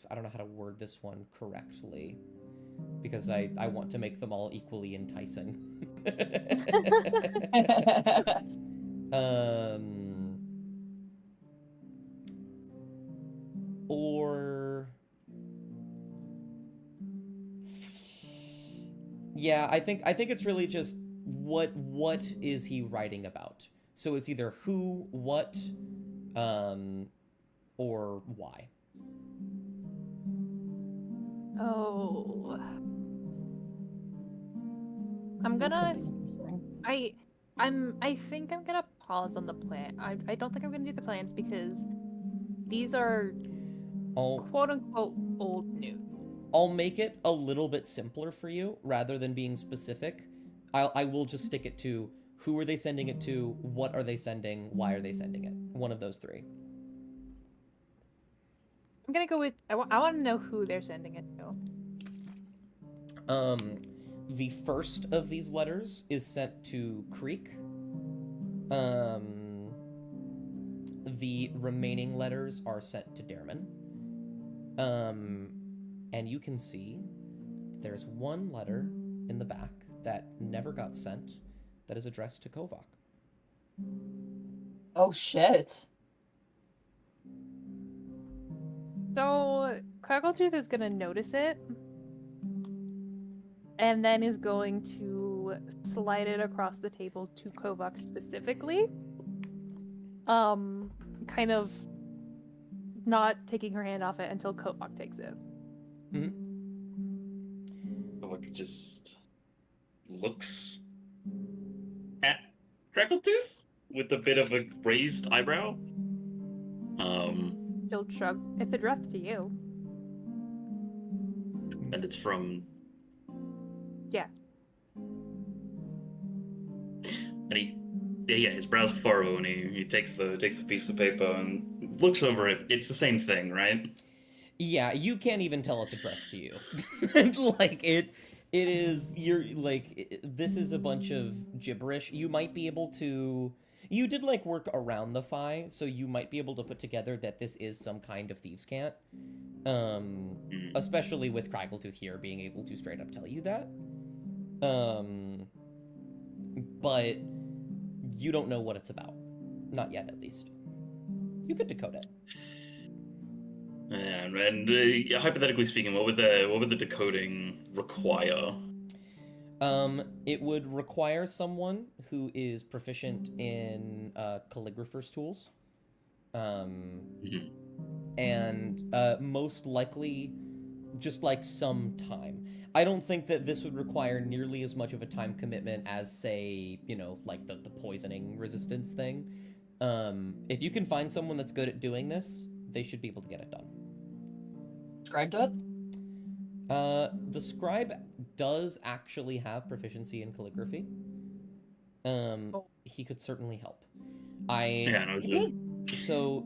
I don't know how to word this one correctly, because I want to make them all equally enticing. Or yeah, I think it's really just what is he writing about? So it's either who, what, or why. Oh. That could be interesting. I think I'm gonna pause on the plan. I don't think I'm gonna do the plans because these are I'll quote-unquote old news. I'll make it a little bit simpler for you rather than being specific. I will just stick it to who are they sending it to, what are they sending, why are they sending it. One of those three. I'm gonna go with I want to know who they're sending it to. The first of these letters is sent to Creek. The remaining letters are sent to Dareman. And you can see there's one letter in the back that never got sent that is addressed to Kovak. Oh shit. So Crackletooth is gonna notice it, and then is going to slide it across the table to Kovak specifically. Kind of not taking her hand off it until Kovak takes it. Kovak just looks at Crackletooth with a bit of a raised eyebrow. She'll shrug. It's addressed to you. And it's from... Yeah. And his brows furrow, and he takes the piece of paper and looks over it. It's the same thing, right? Yeah, you can't even tell it's addressed to you. Like it is this is a bunch of gibberish. You might be able to you did like work around the Phi, so you might be able to put together that this is some kind of thieves' cant. Especially with Crackletooth here being able to straight up tell you that. But you don't know what it's about. Not yet, at least. You could decode it. And hypothetically speaking, what would the decoding require? It would require someone who is proficient in calligrapher's tools. And most likely just like some time. I don't think that this would require nearly as much of a time commitment as, say, like the poisoning resistance thing. If you can find someone that's good at doing this, they should be able to get it done. Scribe do it? The scribe does actually have proficiency in calligraphy. He could certainly help. So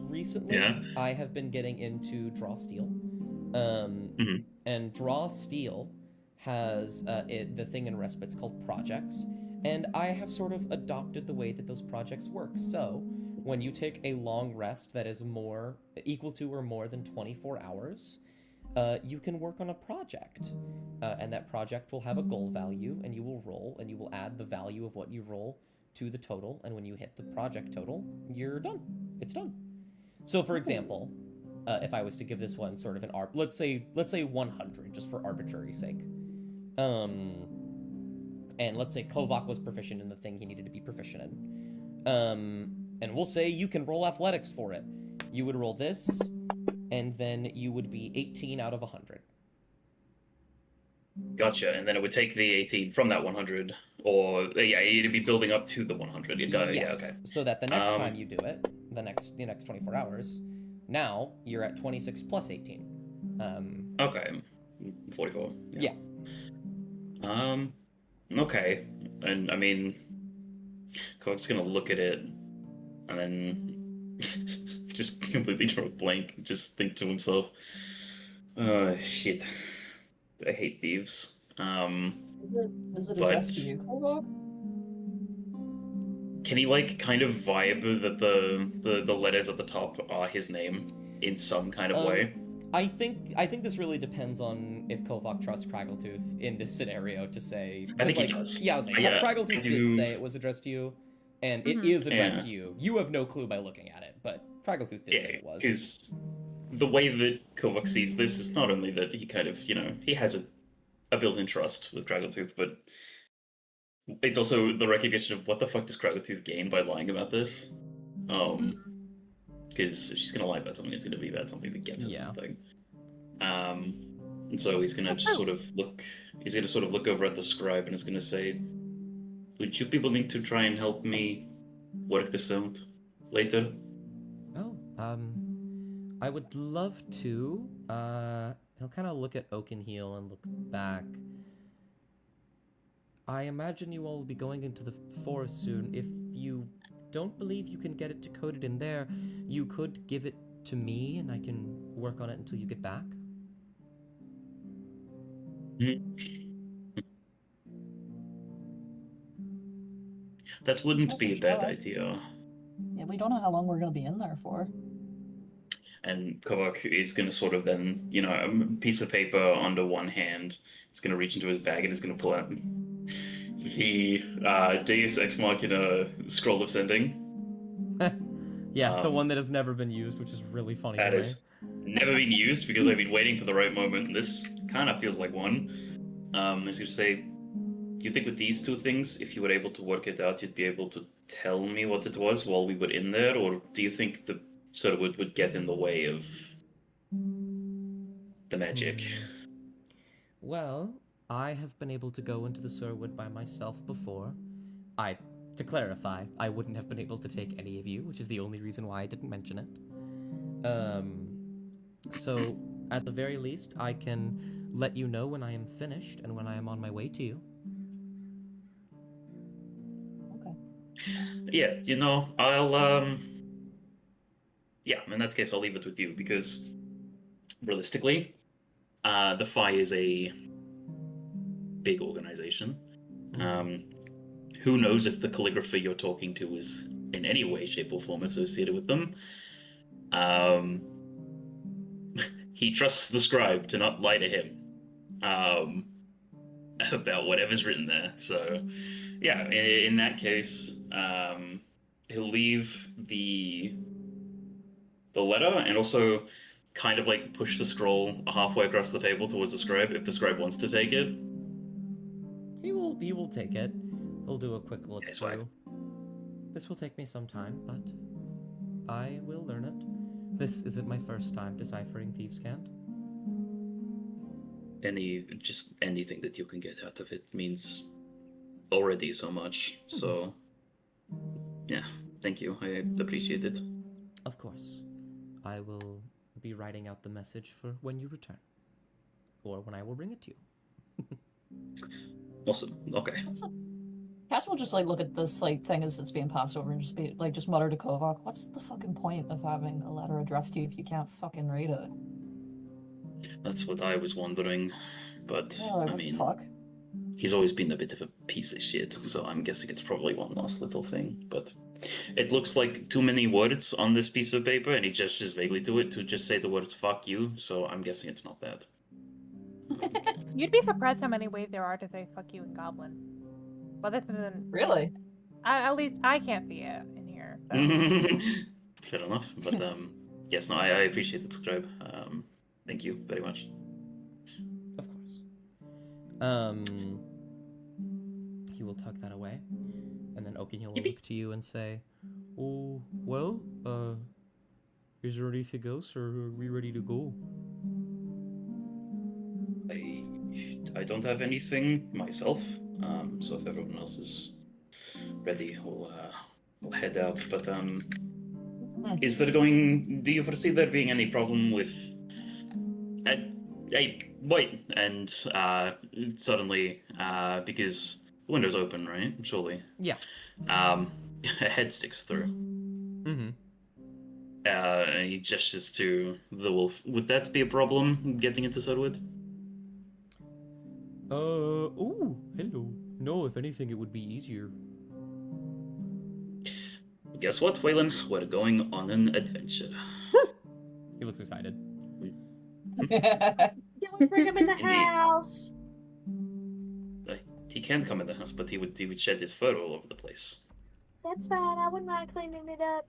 recently, yeah. I have been getting into Draw Steel. And Draw Steel has the thing in Respite's called projects, and I have sort of adopted the way that those projects work. So when you take a long rest that is equal to or more than 24 hours, you can work on a project, and that project will have a goal value, and you will roll, and you will add the value of what you roll to the total, and when you hit the project total, you're done. It's done. So, for example, if I was to give this one sort of an let's say 100, just for arbitrary sake, and let's say Kovak was proficient in the thing he needed to be proficient in, and we'll say you can roll athletics for it. You would roll this, and then you would be 18 out of 100. Gotcha, and then it would take the 18 from that 100, or it'd be building up to the 100. Yes. Yeah, okay. So that the next time you do it, the next 24 hours, now you're at 26 plus 18. Okay, 44. Yeah. Okay, and I mean, Cook's gonna look at it, and then just completely draw a blank, just think to himself, "Oh shit, I hate thieves." Is it addressed to you, Kovak? Can he kind of vibe that the letters at the top are his name in some kind of way? I think this really depends on if Kovak trusts Crackletooth in this scenario to say. I think he does. Yeah, I was like, Crackletooth did say it was addressed to you, and it is addressed to you. You have no clue by looking at it, but Crackletooth did say it was. Because the way that Kovak sees this is not only that he kind of, he has a built-in trust with Crackletooth, but it's also the recognition of what the fuck does Crackletooth gain by lying about this? Because if she's gonna lie about something, it's gonna be about something that gets her something. And so he's gonna just sort of look. He's gonna sort of look over at the scribe and is gonna say, "Would you be willing to try and help me work this out later?" Oh, I would love to. He'll kind of look at Oakenheel and look back. I imagine you all will be going into the forest soon. If you don't believe you can get it decoded in there, you could give it to me and I can work on it until you get back. That wouldn't be a bad idea. Yeah, we don't know how long we're gonna be in there for. And Kovak is going to sort of then, you know, a piece of paper under one hand. He's going to reach into his bag and he's going to pull out the Deus Ex Machina scroll of sending. Yeah, the one that has never been used, which is really funny. That to me. has never been used because I've been waiting for the right moment. And this kind of feels like one. As you say, do you think with these two things, if you were able to work it out, you'd be able to tell me what it was while we were in there? Or do you think the Cirwood would get in the way of the magic? Well, I have been able to go into the Cirwood by myself before. To clarify, I wouldn't have been able to take any of you, which is the only reason why I didn't mention it. So, at the very least, I can let you know when I am finished and when I am on my way to you. Okay. Yeah, you know, yeah, in that case, I'll leave it with you because, realistically, the FI is a big organization. Who knows if the calligrapher you're talking to is in any way, shape, or form associated with them? He trusts the scribe to not lie to him about whatever's written there. So, yeah, in that case, he'll leave the letter and also kind of like push the scroll halfway across the table towards the scribe if the scribe wants to take it. He will take it. He'll do a quick look Yes, through. right. This will take me some time, but I will learn it. This isn't my first time deciphering Thieves' Cant. Anything that you can get out of it means already so much. So, yeah, thank you. I appreciate it. Of course. I will be writing out the message for when you return. Or when I will bring it to you. Awesome. Okay. So, Cass will just like look at this like thing as it's being passed over and just be like, just mutter to Kovak, "What's the fucking point of having a letter addressed to you if you can't fucking read it?" That's what I was wondering, but Yeah, like, I what mean, the fuck? he's always been a bit of a piece of shit, so I'm guessing it's probably one last little thing. But it looks like too many words on this piece of paper, and he gestures vaguely to it to just say the words "fuck you." So I'm guessing it's not that. You'd be surprised how many ways there are to say "fuck you" in Goblin. But this isn't Really? At least I can't see it in here. So. Fair enough, but yes, no, I appreciate the subscribe. Thank you very much. Of course. He will tuck that away, and then Oakenhill will look to you and say, "Oh, well, is there anything else, or are we ready to go?" I don't have anything myself, so if everyone else is ready, we'll head out. But do you foresee there being any problem with? Hey, wait! And suddenly, because the window's open, right? Surely. Yeah. A head sticks through. Mm-hmm. And he gestures to the wolf. Would that be a problem getting into Cirwood? Oh, hello. No, if anything, it would be easier. Guess what, Waylon? We're going on an adventure. He looks excited. Can we bring him in the Indeed. house? He can come in the house, but he would shed his fur all over the place. That's fine. I wouldn't mind cleaning it up.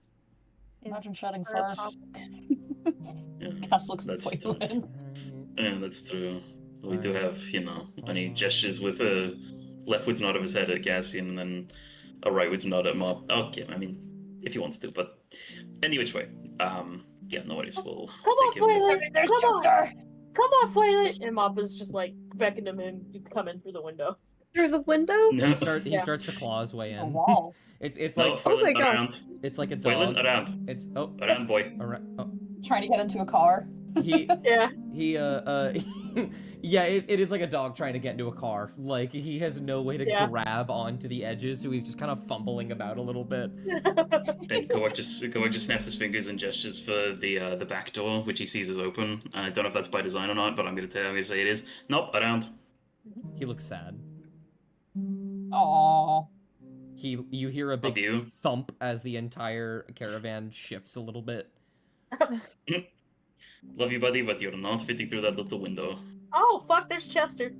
Imagine shedding Or fur. pop- Yeah, Cass looks at that's true. Waylon. Yeah, that's true. We do have, and he gestures with a leftwards nod of his head at Cassian and then a rightwards nod at Mop. Okay, I mean, if he wants to, but any which way. Yeah, no worries. We'll Come on, take him. Flaylin! There's Come on! Jetstar! Come on, Flaylin! And Mop is just like beckoning him to come in through the window. Through the window? No, He Yeah. starts to claw his way A in. wall. It's no, like Oh my God. around. it's like a Waylon, dog. around. It's Around, boy. around. Oh, trying to get into a car. He Yeah. yeah, it is like a dog trying to get into a car. Like, he has no way to Yeah. grab onto the edges, so he's just kind of fumbling about a little bit. And Kowak just snaps his fingers and gestures for the back door, which he sees is open. I don't know if that's by design or not, but I'm gonna say it is. Nope, around. He looks sad. Aww. You hear a Love big you. thump as the entire caravan shifts a little bit. Love you, buddy, but you're not fitting through that little window. Oh fuck! There's Chester.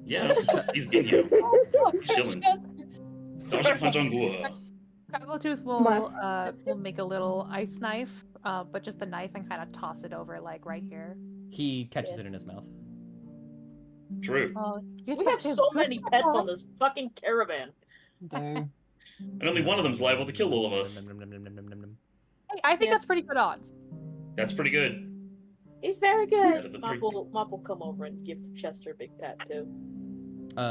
Yeah, he's getting you. Oh, fuck, He's chilling. Chester. Cockletooth will make a little ice knife, but just a knife and kind of toss it over like right here. He catches it in his mouth. True. Oh, We have so many pets on this fucking caravan. Dude. And only one of them's liable to kill all of us. Hey, I think Yeah. that's pretty good odds. That's pretty good. He's very Out good. of the Mop three. will come over and give Chester a big pat too.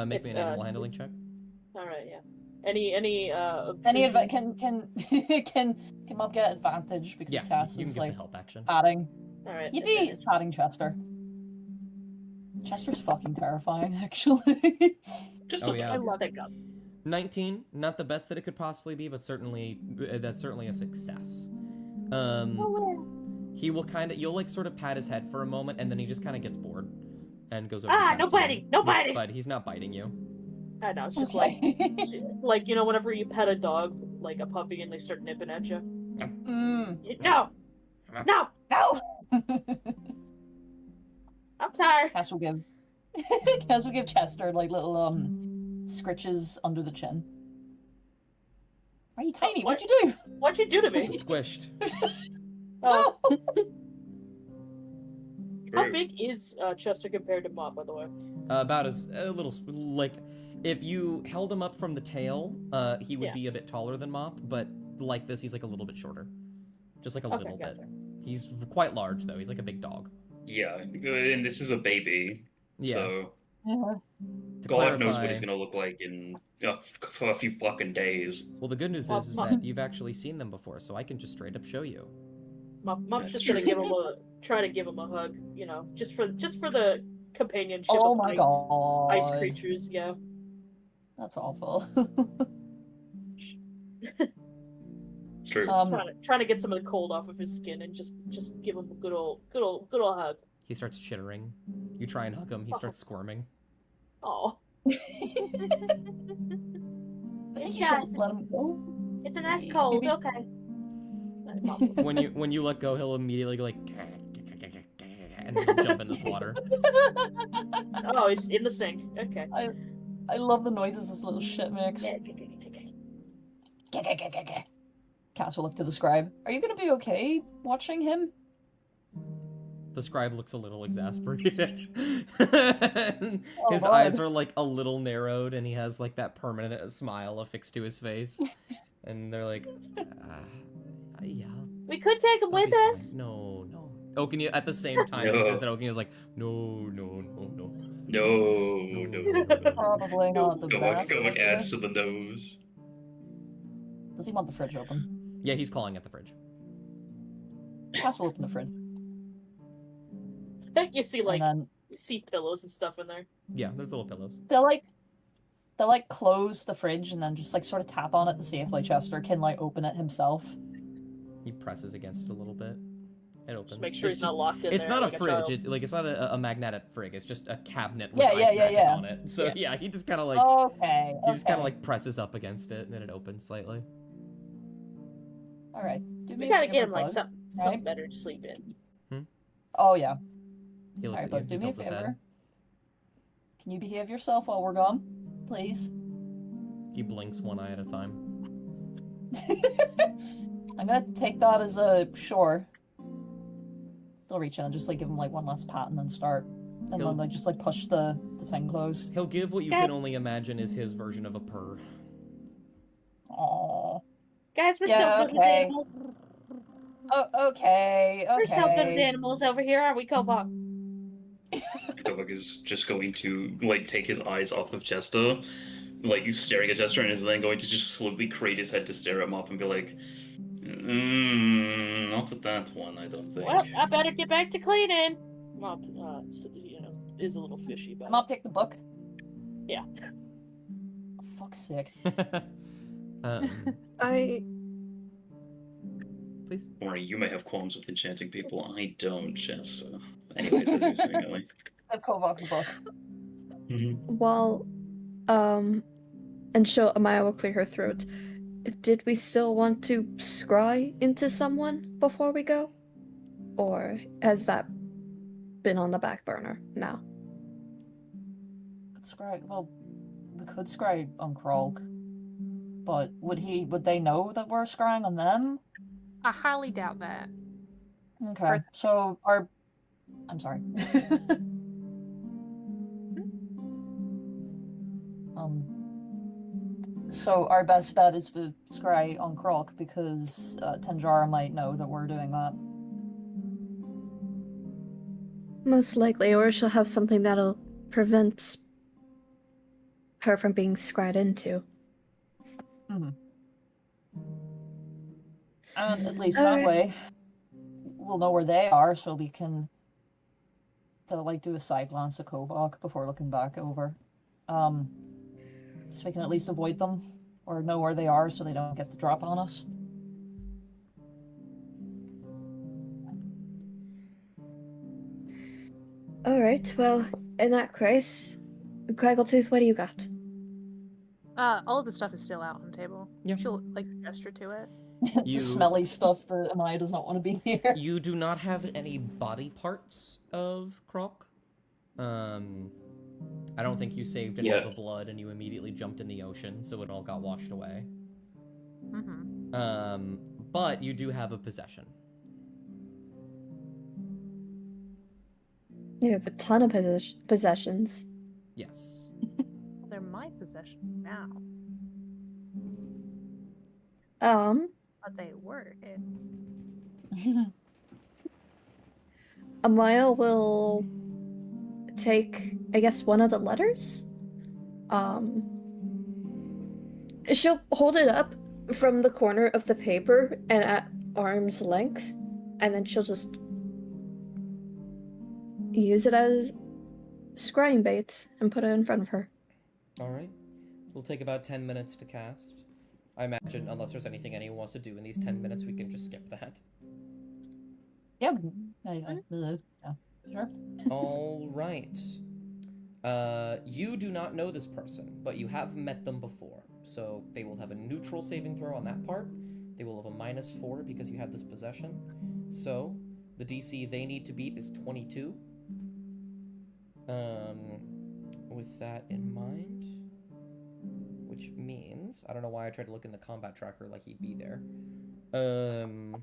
Make If, me an animal handling check. All right, yeah. Any Can Mob get advantage because Yeah, Cass you can is give like the help action. patting? All right. Yippee! It's patting Chester. Chester's fucking terrifying, actually. Just Oh, a yeah. I love it. 19, not the best that it could possibly be, but certainly that's certainly a success. He will you'll like sort of pat his head for a moment, and then he just kind of gets bored and goes over. to No Cassian. biting, no biting. But he's not biting you. I know. It's just Okay. like you know, whenever you pet a dog, like a puppy, and they start nipping at you. No, no, No! I'm tired. Cass will give Chester like little scritches under the chin. Are you tiny? What? What'd you do? What'd you do to me? Squished. Oh, how True. big is Chester compared to Mop, by the way? About as a little like if you held him up from the tail, he would Yeah. be a bit taller than Mop, but like this, he's like a little bit shorter, just like a little bit. Gotcha. He's quite large though. He's like a big dog. Yeah, and this is a baby. Yeah. So Yeah. To God knows what clarify- he's gonna look like in for a few fucking days. Well, the good news is that you've actually seen them before, so I can just straight up show you. Mop's That's just true. gonna try to give him a hug, you know, just for the companionship Oh of my god. ice creatures. Yeah. That's awful. True. Trying to get some of the cold off of his skin and just give him a good old hug. He starts chittering. You try and hug him. He starts squirming. Oh, You shouldn't let him go. it's a nice Maybe- cold. maybe- Okay. When you let go, he'll immediately go like and he'll jump in this water. Oh, he's in the sink. Okay. I love the noises this little shit makes. Cass will look to the scribe. Are you gonna be okay watching him? The scribe looks a little exasperated. His Lord. eyes are like a little narrowed, and he has like that permanent smile affixed to his face. And they're like, yeah. We could take him I'll with be us. fine." No. Okanya, at the same time he No. says that, Okanya's like, no. No. Probably not the best. Go idea. adds to the nose. Does he want the fridge open? Yeah, he's calling at the fridge. Cass will open the fridge. You see And then you see pillows and stuff in there. Yeah, there's little pillows. they'll close the fridge and then just like sort of tap on it to see if like Chester can like open it himself. He presses against it a little bit. It opens. Just make sure It's he's not just- locked in It's there. not like a fridge. child. It's not a magnetic frig. It's just a cabinet with Yeah, ice yeah, magic yeah. on it. So Yeah. yeah, he just kind of like Okay. he just kind of okay. like presses up against it, and then it opens slightly. All right. Do me We a gotta favor, get him like bud. something right? better to sleep in. Oh yeah. He All looks right, at but you. do He me a tilts his head. favor. Can you behave yourself while we're gone, please? He blinks one eye at a time. I'm gonna take that as a sure. They'll reach in and just like give him like one last pat and then start, and He'll- then like just like push the thing closed. He'll give what you Guys- can only imagine is his version of a purr. Aww. Guys, we're Yeah, so good with okay. animals. Oh, okay. We're so good with Okay. animals over here, aren't we, Kobach? Kobak is just going to like take his eyes off of Chester, like he's staring at Chester, and is then going to just slowly crane his head to stare at Mop and be like, Not with that one, I don't think. Well, I better get back to cleaning. Mop, is a little fishy about Mom, take the book. Yeah. For fuck's sake. I Please. Or you may have qualms with enchanting people. I don't, Jess. So. Anyways, as you're saying, Ellie. I've Kovok the book. while and show Amaya will clear her throat. Did we still want to scry into someone before we go? Or has that been on the back burner now? Well, we could scry on Krog. But would they know that we're scrying on them? I highly doubt that. Okay, so I'm sorry. So our best bet is to scry on Krog because Tenjara might know that we're doing that. Most likely, or she'll have something that'll prevent her from being scryed into. And at least that way, we'll know where they are, so we can do a side glance at Kovok before looking back over. So we can at least avoid them or know where they are so they don't get the drop on us. Alright, well, in that case, Craggletooth, what do you got? All of the stuff is still out on the table. Yeah. She'll gesture to it. You- The smelly stuff that Amaya does not want to be here. You do not have any body parts of Croc. I don't think you saved any of the blood and you immediately jumped in the ocean, so it all got washed away. But you do have a possession. You have a ton of possessions. Yes. They're my possession now. But they were it. Amaya will take, I guess, one of the letters. She'll hold it up from the corner of the paper and at arm's length, and then she'll just use it as scrying bait and put it in front of her. Alright. We'll take about 10 minutes to cast. I imagine, unless there's anything anyone wants to do in these 10 minutes, we can just skip that. Yeah, sure. Alright. You do not know this person, but you have met them before. So they will have a neutral saving throw on that part. They will have a -4 because you have this possession. So the DC they need to beat is 22. With that in mind, which means, I don't know why I tried to look in the combat tracker like he'd be there. Krog,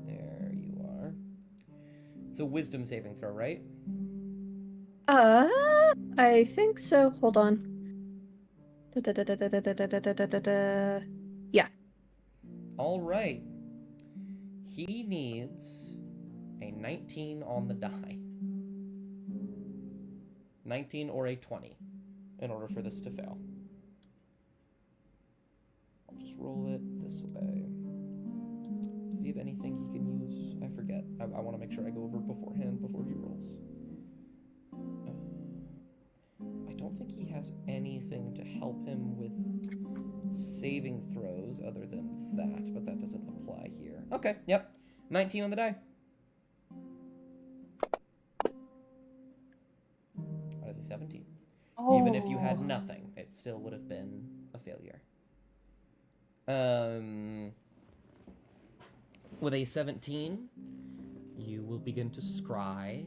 there you are. It's a wisdom saving throw, right? I think so. Hold on. Yeah. All right. He needs a 19 on the die. 19 or a 20 in order for this to fail. I'll just roll it this way. Does he have anything he can use? I forget. I want to make sure I go over beforehand before he rolls. I don't think he has anything to help him with saving throws other than that, but that doesn't apply here. Okay, yep. 19 on the die. What is he, 17? Oh. Even if you had nothing, it still would have been a failure. With a 17, you will begin to scry,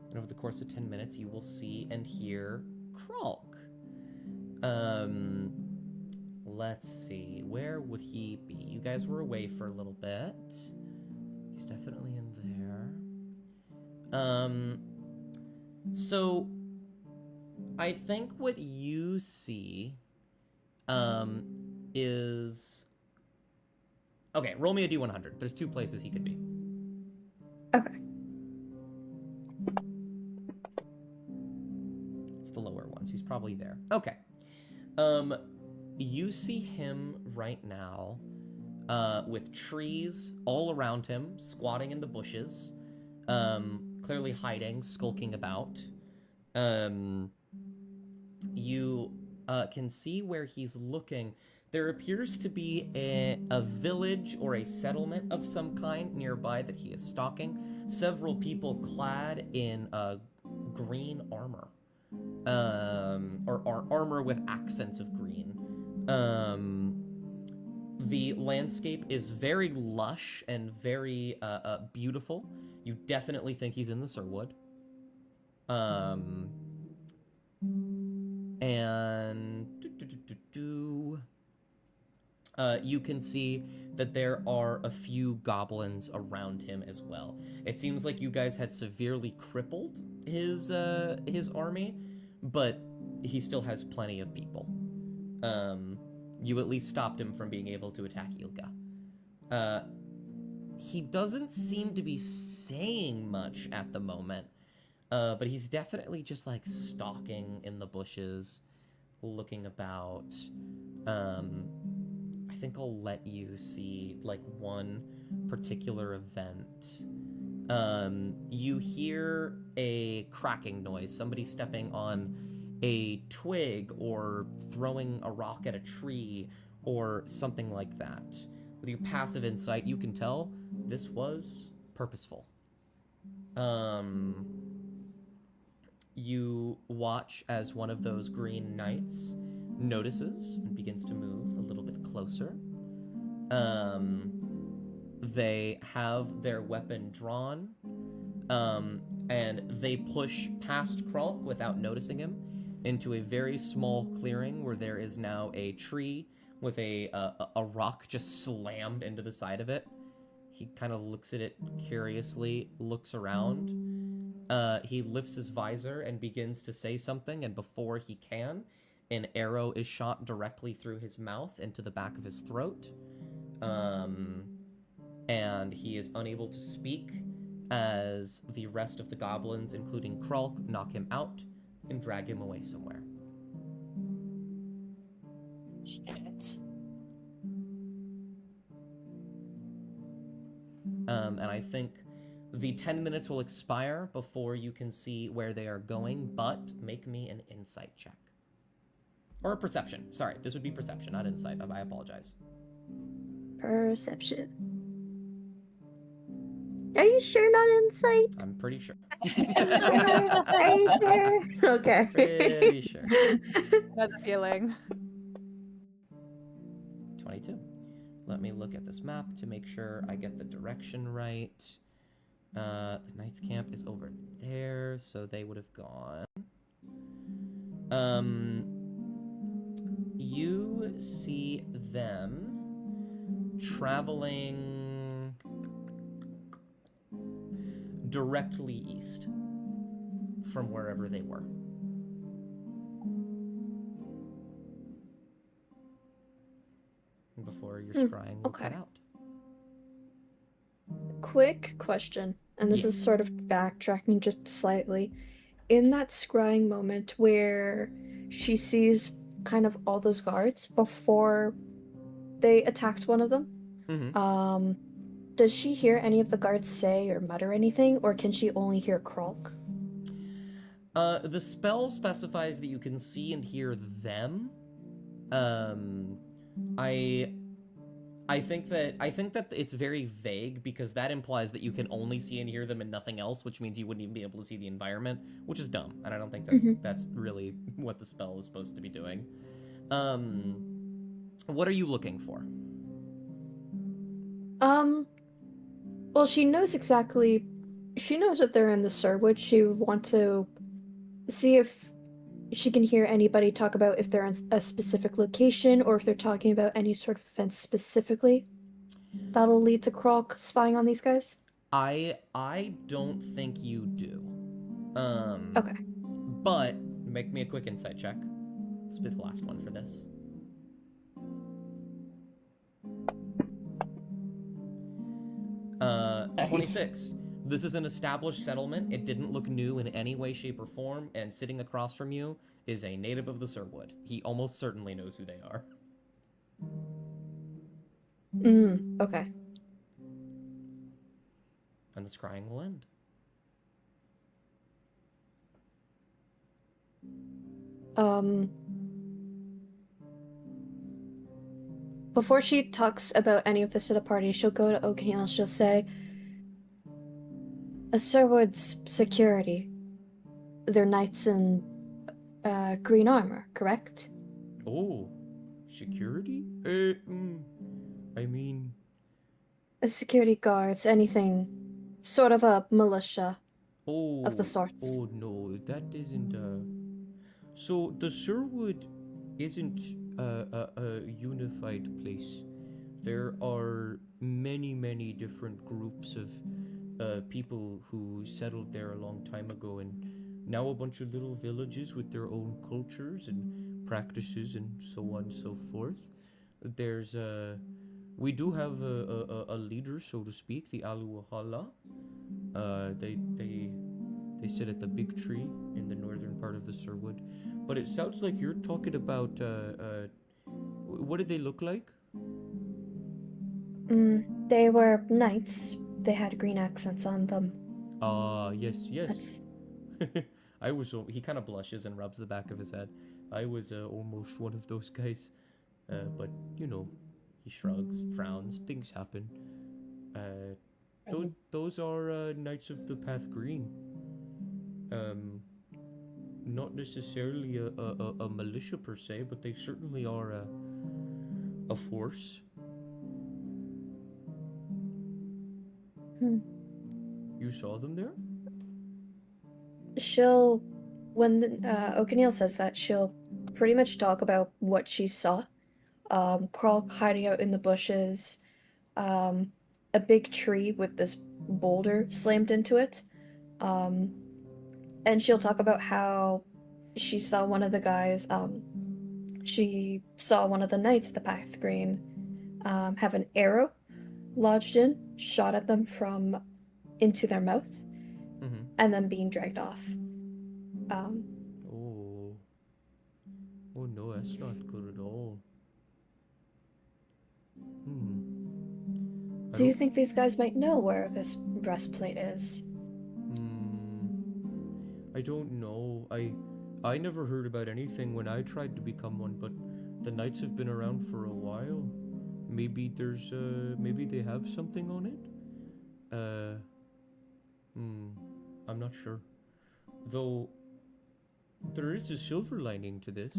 and over the course of 10 minutes, you will see and hear Kralk. Let's see, where would he be? You guys were away for a little bit. He's definitely in there. So I think what you see, is... Okay, roll me a D100. There's 2 places he could be. Okay. It's the lower ones. He's probably there. Okay. you see him right now with trees all around him, squatting in the bushes, clearly hiding, skulking about. You can see where he's looking. There appears to be a village or a settlement of some kind nearby that he is stalking. Several people clad in green armor, or armor with accents of green. The landscape is very lush and very beautiful. You definitely think he's in the Cirwood. And you can see that there are a few goblins around him as well. It seems like you guys had severely crippled his army, but he still has plenty of people. You at least stopped him from being able to attack Ilga. He doesn't seem to be saying much at the moment, but he's definitely just like stalking in the bushes, looking about. I think I'll let you see like one particular event. You hear a cracking noise, somebody stepping on a twig or throwing a rock at a tree or something like that. With your passive insight, you can tell this was purposeful. You watch as one of those green knights notices and begins to move a little bit closer. They have their weapon drawn, and they push past Kralk without noticing him into a very small clearing where there is now a tree with a rock just slammed into the side of it. He kind of looks at it curiously, looks around. He lifts his visor and begins to say something, and before he can, an arrow is shot directly through his mouth into the back of his throat. And he is unable to speak as the rest of the goblins, including Kralk, knock him out and drag him away somewhere. Shit. And I think the 10 minutes will expire before you can see where they are going, but make me an insight check. Or a perception. Sorry, this would be perception, not insight. I apologize. Perception. Are you sure not insight? I'm pretty sure. Are you sure? Okay. Pretty sure. That's a feeling. 22. Let me look at this map to make sure I get the direction right. The Knight's camp is over there, so they would have gone. You see them traveling directly east from wherever they were. Before your scrying will cut okay. out. Quick question, and this Yeah. is sort of backtracking just slightly. In that scrying moment where she sees kind of all those guards before they attacked one of them, Mm-hmm. does she hear any of the guards say or mutter anything, or can she only hear Kralk? The spell specifies that you can see and hear them. I think that it's very vague because that implies that you can only see and hear them and nothing else, which means you wouldn't even be able to see the environment, which is dumb, and I don't think that's really what the spell is supposed to be doing. What are you looking for? Well, she knows that they're in the Cirwood. She would want to see if she can hear anybody talk about if they're in a specific location or if they're talking about any sort of event specifically that'll lead to Kralk spying on these guys. I don't think you do. Okay. But make me a quick insight check. This will be the last one for this. Nice. 26. This is an established settlement. It didn't look new in any way, shape, or form, and sitting across from you is a native of the Cirwood. He almost certainly knows who they are. Okay. And the scrying will end. Before she talks about any of this to the party, she'll go to Oakhill and she'll say, Cirwood's security. They're knights in green armor, correct? Oh, security? I mean, Security guards, anything. Sort of a militia oh, of the sorts. oh no, that isn't. So the Cirwood isn't a unified place. There are many different groups of people who settled there a long time ago, and now a bunch of little villages with their own cultures and practices and so on and so forth. There's we do have a leader, so to speak, the Aluwahala. They sit at the big tree in the northern part of the Cirwood. But it sounds like you're talking about what did they look like? They were knights. They had green accents on them. Yes. That's... I was. He kind of blushes and rubs the back of his head. I was almost one of those guys, but you know, he shrugs, frowns. Things happen. Those are Knights of the Path Green. Not necessarily a militia per se, but they certainly are a force. You saw them there? She'll, when Okanil says that, she'll pretty much talk about what she saw. Krog hiding out in the bushes, a big tree with this boulder slammed into it. And she'll talk about how she saw one of the guys, she saw one of the knights, the Path Green, have an arrow lodged in, shot at them from into their mouth, and then being dragged off. Oh no, that's not good at all. Do you think these guys might know where this breastplate is? I don't know. I never heard about anything when I tried to become one, but the knights have been around for a while. Maybe there's maybe they have something on it? I'm not sure. Though there is a silver lining to this.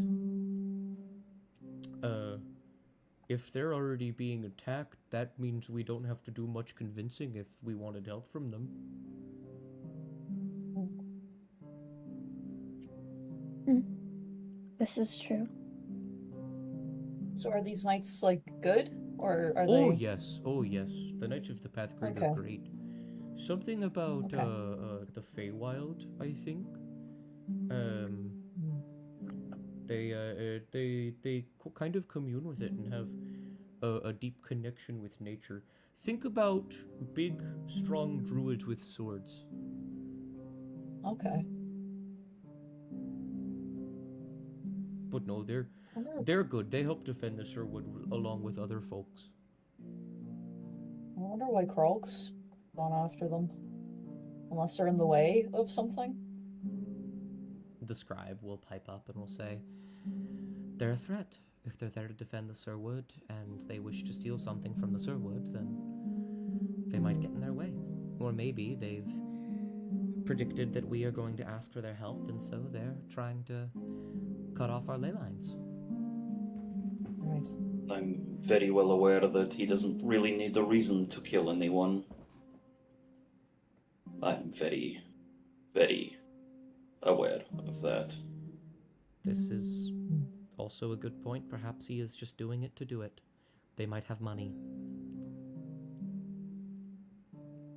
If they're already being attacked, that means we don't have to do much convincing if we wanted help from them. This is true. So are these knights, like, good? Or are Oh they... yes, the Knights of the Path Green are great. Something about the Feywild, I think. They kind of commune with it and have a deep connection with nature. Think about big, strong druids with swords. Okay. But no, they're good. They help defend the Cirwood along with other folks. I wonder why Krog's gone after them. Unless they're in the way of something. The scribe will pipe up and will say, they're a threat. If they're there to defend the Cirwood and they wish to steal something from the Cirwood, then they might get in their way. Or maybe they've predicted that we are going to ask for their help, and so they're trying to cut off our ley lines. Right. I'm very well aware that he doesn't really need a reason to kill anyone. I'm very, very aware of that. This is also a good point. Perhaps he is just doing it to do it. They might have money.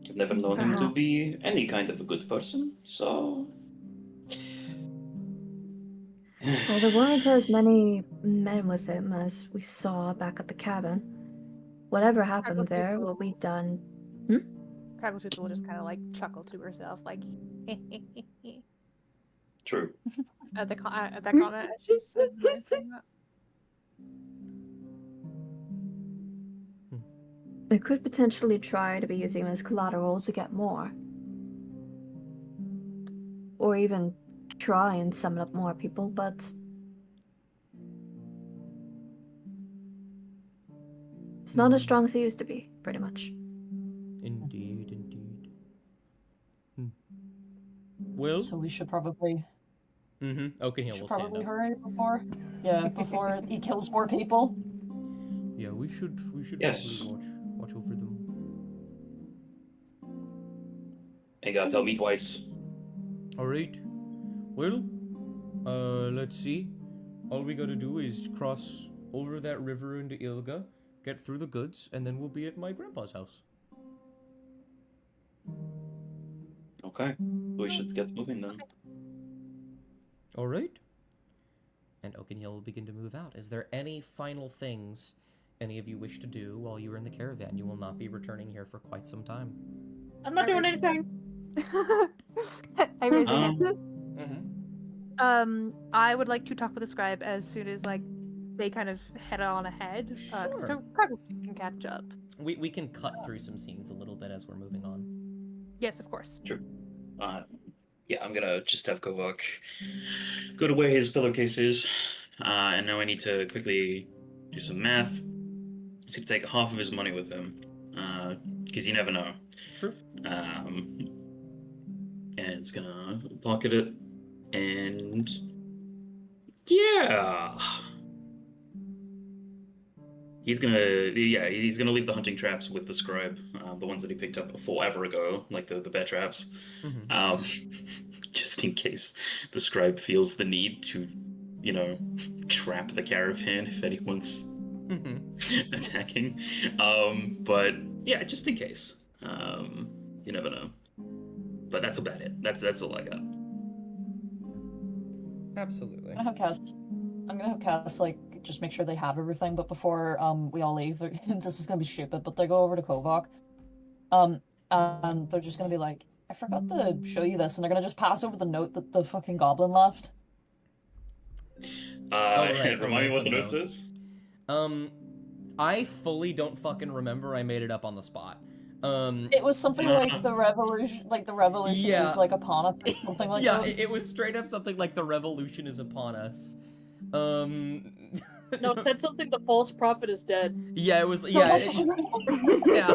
I've never known him to be any kind of a good person, so... Well, there weren't as many men with him as we saw back at the cabin. Whatever happened there will be done. Craggletooth will just kind of like chuckle to herself, like True. at that comment. As she's saying that. We could potentially try to be using them as collateral to get more. Or even try and summon up more people, but it's not as strong as it used to be, pretty much. Indeed, indeed. Well, So we should probably Oakenhill will stand up. hurry before he kills more people. Yeah, we should Yes. probably watch over them. Ain't gotta tell me twice. All right. Well, let's see. All we gotta do is cross over that river into Ilga, get through the goods, and then we'll be at my grandpa's house. Okay, we should get moving then. All right. And Oakenhill will begin to move out. Is there any final things any of you wish to do while you are in the caravan? You will not be returning here for quite some time. I'm not doing anything. I raise my hand. Mm-hmm. I would like to talk with the scribe as soon as like they kind of head on ahead. Because Sure. Kragle can catch up. We can cut through some scenes a little bit as we're moving on. Yes, of course. Yeah, I'm gonna just have Kovak go to where his pillowcase is, and now I need to quickly do some math. He's gonna take half of his money with him, because you never know. True. And it's gonna pocket it, and yeah, he's gonna leave the hunting traps with the scribe, the ones that he picked up forever ago, like the bear traps, just in case the scribe feels the need to, trap the caravan if anyone's attacking. But yeah, just in case. You never know. But that's about it. That's all I got. Absolutely. I'm gonna have Cass like just make sure they have everything. But before we all leave, this is gonna be stupid. But they go over to Kovak, and they're just gonna be like, "I forgot to show you this," and they're gonna just pass over the note that the fucking goblin left. Right, Remind me what the ransom note says. I fully don't fucking remember. I made it up on the spot. It was something like the revolution, Yeah. is like upon us, or something like yeah, that. it was straight up something like the revolution is upon us. No, it said something. The false prophet is dead. Yeah, it was. No, Yeah, that's yeah.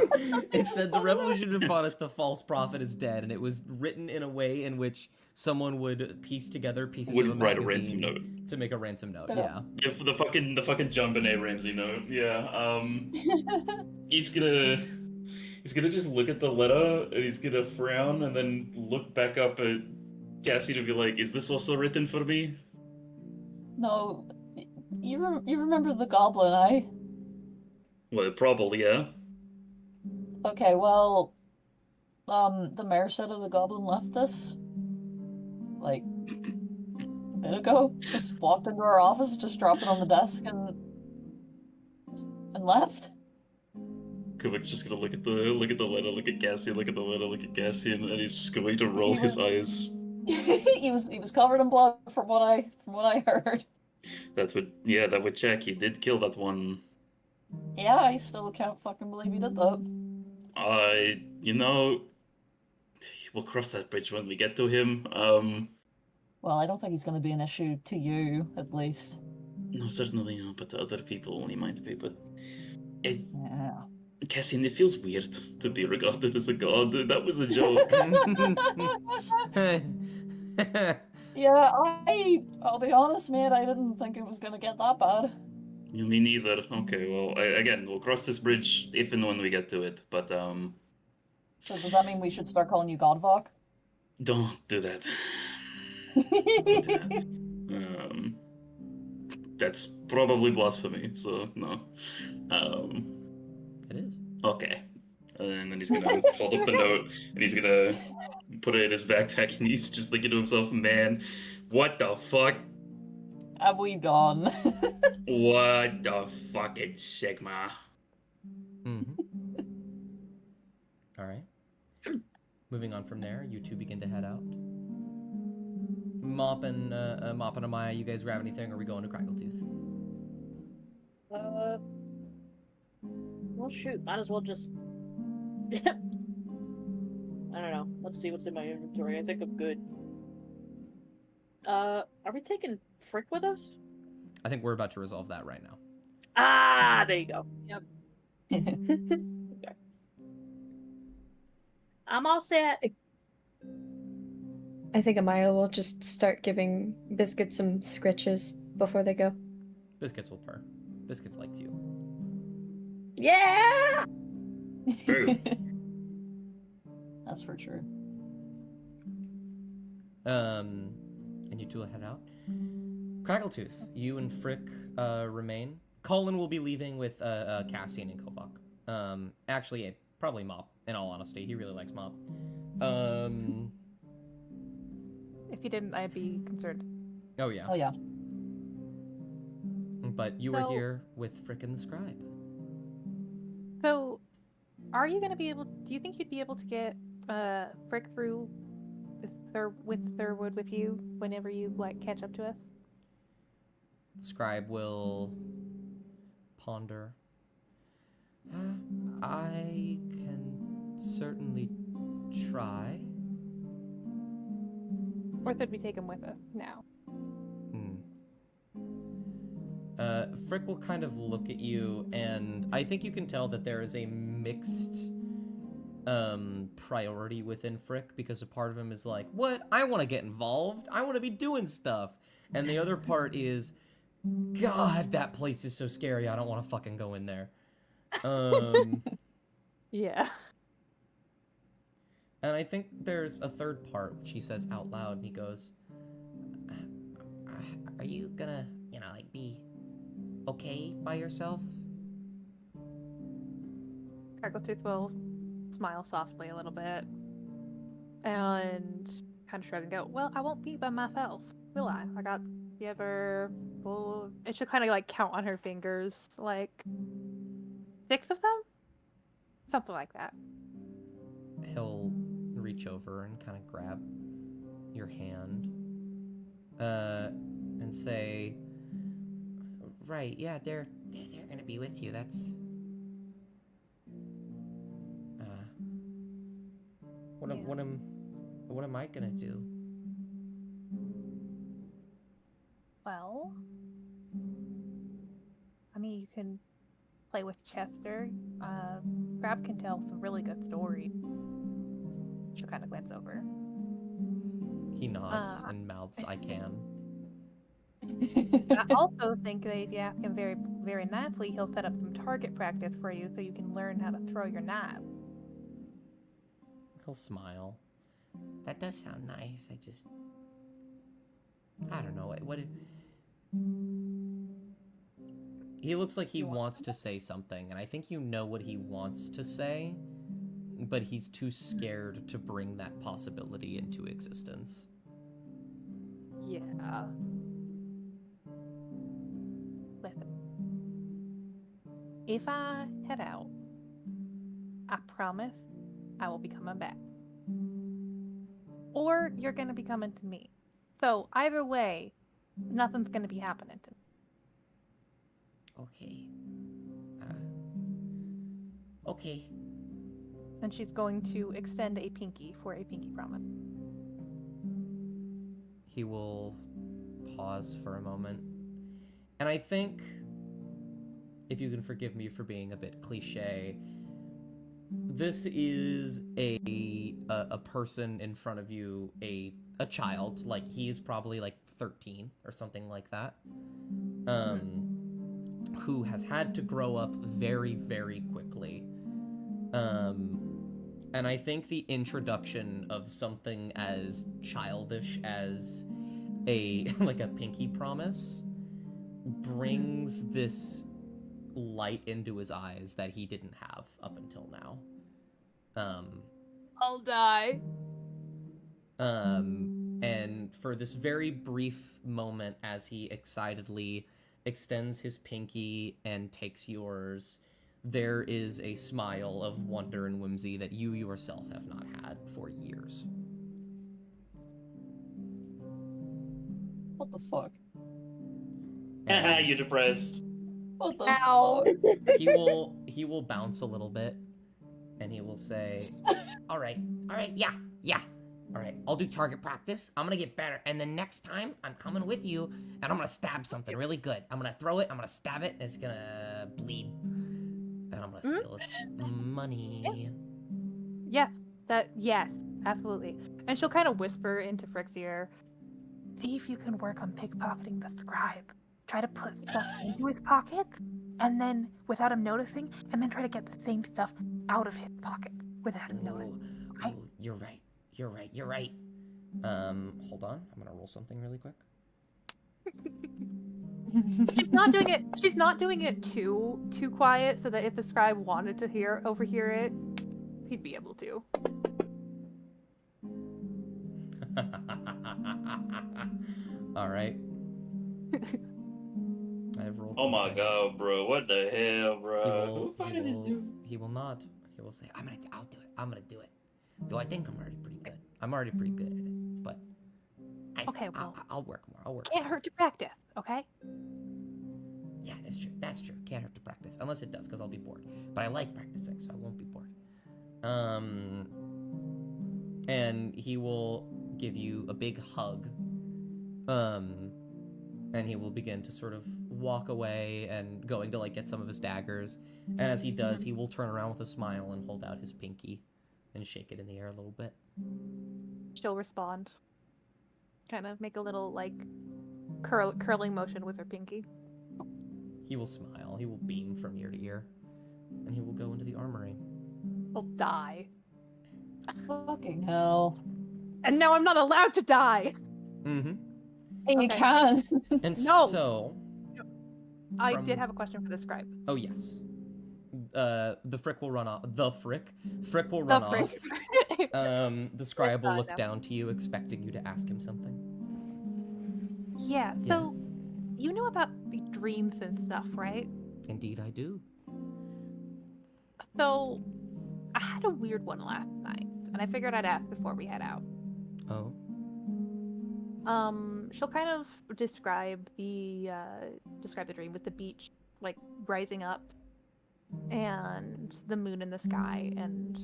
It said the revolution is upon us. The false prophet is dead, and it was written in a way in which someone would piece together pieces of a Would write a magazine ransom note. to make a ransom note. Yeah. Yeah. Yeah, for the fucking John Benet Ramsey note. Yeah. He's gonna just look at the letter and he's gonna frown and then look back up at Cassie to be like, "Is this also written for me?" No, you remember the goblin, eh? Well, probably yeah. Okay, well, the mayor said the goblin left this, like, a bit ago. Just walked into our office, just dropped it on the desk, and left. Kubik's just gonna look at the letter, look at Cassie, look at the letter, look at Cassie, and he's just going to roll He his was- eyes. he was covered in blood from what I heard. That would check. He did kill that one. Yeah, I still can't fucking believe he did that. We'll cross that bridge when we get to him. Well, I don't think he's going to be an issue to you, at least. No, certainly not, but to other people he might be. But Yeah. Cassian, it feels weird to be regarded as a god. That was a joke. Yeah, I'll be honest, mate, I didn't think it was going to get that bad. Me neither. Okay, well, again, we'll cross this bridge if and when we get to it. But So does that mean we should start calling you Godvok? don't do that. Don't do that. That's probably blasphemy. So no. It is. Okay. And then he's gonna hold up the note and he's gonna put it in his backpack and he's just thinking to himself, man, what the fuck? Have we done? What the fucking Sigma? Alright. Moving on from there, you two begin to head out. Mop and Amaya, you guys grab anything, or are we going to Crackletooth? Well, shoot, might as well just. I don't know. Let's see what's in my inventory. I think I'm good. Are we taking Frick with us? I think we're about to resolve that right now. Ah, there you go. Yep. Okay. I'm all set. I think Amaya will just start giving Biscuit some scritches before they go. Biscuits will purr. Biscuits likes you. Yeah! True. That's for sure. And you two will head out. Crackletooth, you and Frick remain. Colin will be leaving with Cassian and Kovak. Actually, probably Mop, in all honesty. He really likes Mop. If you didn't, I'd be concerned. Oh, yeah. Oh yeah. But you were So- here with Frick and the Scribe. So, are you gonna be able? Do you think you'd be able to get Frick through with Cirwood with you whenever you like catch up to us? The Scribe will ponder. I can certainly try. Or should we take him with us now? Frick will kind of look at you, and I think you can tell that there is a mixed priority within Frick, because a part of him is like, what? I want to get involved. I want to be doing stuff. And the other part is, God, that place is so scary. I don't want to fucking go in there. Yeah. And I think there's a third part, which he says out loud, and he goes, are you gonna, like, be okay by yourself? Crackletooth will smile softly a little bit and kind of shrug and go, well, I won't be by myself, will I? I got the other... Well, and she'll kind of, like, count on her fingers, like, 6 of them? Something like that. He'll reach over and kind of grab your hand and say, right, yeah, they're gonna be with you. That's what am I gonna do? Well, I mean, you can play with Chester. Grab can tell some really good stories. She'll kind of glance over. He nods and mouths, I can. I also think that if you ask him very, very nicely, he'll set up some target practice for you so you can learn how to throw your knife. He'll smile. That does sound nice. I don't know. What he looks like he wants to say something, and I think you know what he wants to say, but he's too scared to bring that possibility into existence. Yeah. Listen. If I head out, I promise I will be coming back. Or you're gonna be coming to me. So either way, nothing's gonna be happening to me. Okay. Okay. And she's going to extend a pinky for a pinky promise. He will pause for a moment. And I think, if you can forgive me for being a bit cliche, this is a person in front of you, a child, like he's probably like 13 or something like that, who has had to grow up very, very quickly. And I think the introduction of something as childish as like a pinky promise brings this light into his eyes that he didn't have up until now. I'll die. And for this very brief moment, as he excitedly extends his pinky and takes yours, there is a smile of wonder and whimsy that you yourself have not had for years. What the fuck? Haha, you're depressed. What the Ow. fuck? He he will bounce a little bit, and he will say, all right, yeah. All right, I'll do target practice. I'm gonna get better, and the next time I'm coming with you, and I'm gonna stab something really good. I'm gonna throw it, I'm gonna stab it, and it's gonna bleed, and I'm gonna steal its money. Yeah, absolutely. And she'll kind of whisper into Frick's ear, see if you can work on pickpocketing the scribe. Try to put stuff into his pockets, and then without him noticing, and then try to get the same stuff out of his pocket without him noticing. Okay? Ooh, you're right. Hold on. I'm gonna roll something really quick. She's not doing it too quiet, so that if the scribe wanted to overhear it, he'd be able to. All right. I've rolled. Oh my god, bro! What the hell, bro? He will nod. He will say, I'll do it. I'm gonna do it. Though I think I'm already pretty good. I'm already pretty good at it, but I'll work more. Can't hurt to practice, okay? Yeah, that's true. Can't hurt to practice, unless it does, because I'll be bored. But I like practicing, so I won't be bored. And he will give you a big hug. And he will begin to sort of walk away and going to like get some of his daggers. And as he does, he will turn around with a smile and hold out his pinky and shake it in the air a little bit. She'll respond. Kind of make a little like curling motion with her pinky. He will smile. He will beam from ear to ear. And he will go into the armory. He'll die. Fucking hell. And now I'm not allowed to die! Mm-hmm. And you can. And No. so... I did have a question for the scribe. Oh, yes. The Frick will run off. Frick will run off. The scribe will look down to you, expecting you to ask him something. Yeah, so you know about dreams and stuff, right? Indeed I do. So, I had a weird one last night, and I figured I'd ask before we head out. Oh? She'll kind of describe the dream with the beach, like, rising up, and the moon in the sky, and